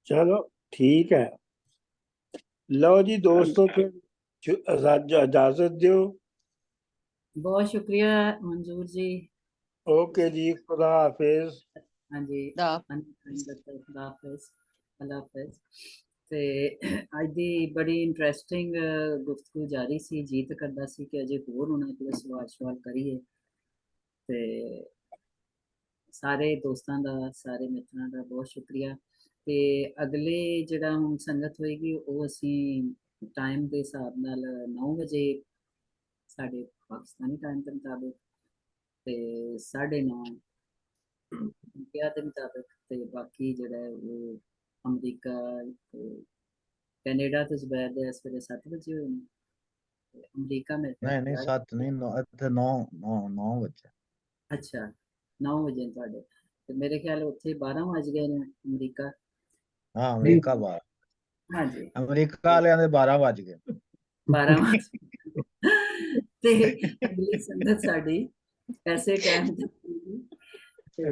ਚਲੋ ਠੀਕ ਹੈ। ਲਓ ਜੀ ਦੋਸਤੋ, ਫਿਰ इजाजत दियो। बहुत शुक्रिया मंजूर जी। ओके जी, खुदा हाफिज। हाँ जी, ਦਾ खुदा हाफिज, अल्लाह हाफिज। ਤੇ ਅੱਜ ਦੀ ਬੜੀ ਇੰਟਰਸਟਿੰਗ ਗੁਫ਼ਤਗੂ ਜਾਰੀ ਸੀ। ਜੀਤ ਕਰਦਾ ਸੀ ਕਿ ਅਜੇ ਹੋਰ ਉਹਨਾਂ ਕੋਲ ਸਵਾਲ ਕਰੀਏ। ਤੇ ਸਾਰੇ ਦੋਸਤਾਂ ਦਾ, ਸਾਰੇ ਮਿੱਤਰਾਂ ਦਾ ਬਹੁਤ ਸ਼ੁਕਰੀਆ। ਤੇ ਅਗਲੇ ਜਿਹੜਾ ਹੁਣ ਸੰਗਤ ਹੋਏਗੀ ਉਹ ਅਸੀਂ ਟਾਈਮ ਦੇ ਹਿਸਾਬ ਨਾਲ 9 ਵਜੇ ਸਾਡੇ ਪਾਕਿਸਤਾਨੀ ਟਾਈਮ ਦੇ ਮੁਤਾਬਿਕ ਤੇ 9:30 ਇੰਡੀਆ ਦੇ ਮੁਤਾਬਿਕ, ਤੇ ਬਾਕੀ ਜਿਹੜਾ ਹੈ ਉਹ ਅਮਰੀਕਾ ਤੇ ਕੈਨੇਡਾ ਤੇ ਜ਼ੁਬੈਰ ਦੇ ਇਸ ਵੇਲੇ 7 ਵਜੇ ਹੋਏ ਨੇ। ਤੇ ਅਮਰੀਕਾ ਮੇਰੇ ਖਿਆਲ नहीं 7 नहीं 9 ਇੱਥੇ 9 ਵਜੇ। ਅੱਛਾ 9 ਵਜੇ ਨੇ ਤੁਹਾਡੇ, ਤੇ ਮੇਰੇ ਖਿਆਲ ਉੱਥੇ 12 ਵੱਜ ਗਏ ਨੇ ਅਮਰੀਕਾ। ਹਾਂ ਅਮਰੀਕਾ ਬਾਹਰ, ਹਾਂਜੀ ਅਮਰੀਕਾ ਵਾਲਿਆਂ ਦੇ 12 ਵੱਜ ਗਏ। 12 ਵਜੇ ਤੇ ਅਗਲੀ ਸੰਗਤ ਸਾਡੀ ਐਸੇ ਟਾਈਮ ਤੇ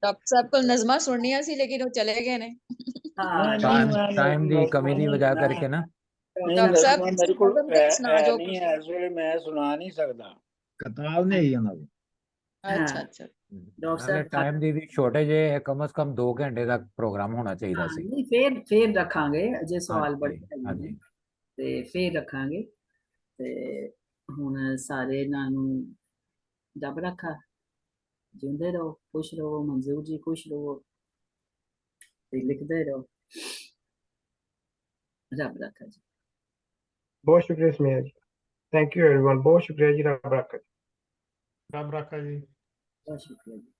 ਡਾਕਟਰ ਸਾਹਿਬ ਕੋਲ ਨਜ਼ਮਾਂ ਸੁਣਨੀਆਂ ਸੀ ਲੇਕਿਨ ਉਹ ਚਲੇ ਗਏ ਨੇ। ਹਾਂ ਟਾਈਮ ਦੀ ਕਮੀ ਦੀ ਵਜ੍ਹਾ ਕਰਕੇ ਨਾ ਡਾਕਟਰ ਸਾਹਿਬ ਮੇਰੇ ਕੋਲ ਨਜ਼ਮ ਤੇ ਸੁਣਾ ਜੋ ਨਹੀਂ ਹੈ ਇਸ ਵੇਲੇ, ਮੈਂ ਸੁਣਾ ਨਹੀਂ ਸਕਦਾ। ਕਿਤਾਬ ਨਹੀਂ ਆਈ ਉਹਨਾਂ ਦੀ। ਅੱਛਾ ਅੱਛਾ ਡਾਕਟਰ ਨਾਲੇ ਸਾਹਿਬ ਟਾਈਮ ਦੀ ਵੀ ਸ਼ਾਰਟੇਜ ਹੈ, ਕਮ ਸੇ ਕਮ 2 ਘੰਟੇ ਦਾ ਪ੍ਰੋਗਰਾਮ ਹੋਣਾ ਚਾਹੀਦਾ ਸੀ। ਨਹੀਂ ਫੇਰ ਰੱਖਾਂਗੇ, ਅਜੇ ਸਵਾਲ ਬੜੇ ਹੈਗੇ ਨੇ ਹਾਂਜੀ ਤੇ ਫੇਰ ਰੱਖਾਂਗੇ। ਤੇ ਹੁਣ ਸਾਰੇ ਇਹਨਾਂ ਨੂੰ ਰੱਬ ਰੱਖਾ, ਜਿਉਂਦੇ ਰਹੋ, ਖੁਸ਼ ਰਹੋ, ਮੰਜ਼ੂਰ ਜੀ ਖੁਸ਼ ਰਹੋ ਤੇ ਲਿਖਦੇ ਰਹੋ। ਰੱਬ ਰੱਖਾ ਜੀ। ਬਹੁਤ ਸ਼ੁਕਰੀਆ ਸਮੀਆ ਜੀ, ਥੈਂਕ ਯੂ एवरीवन, ਬਹੁਤ ਸ਼ੁਕਰੀਆ ਜੀ, ਰੱਬ ਰੱਖਾ ਜੀ। ਰੱਬ ਰਾਖਾ ਜੀ। ਬਹੁਤ ਸ਼ੁਕਰੀਆ ਜੀ।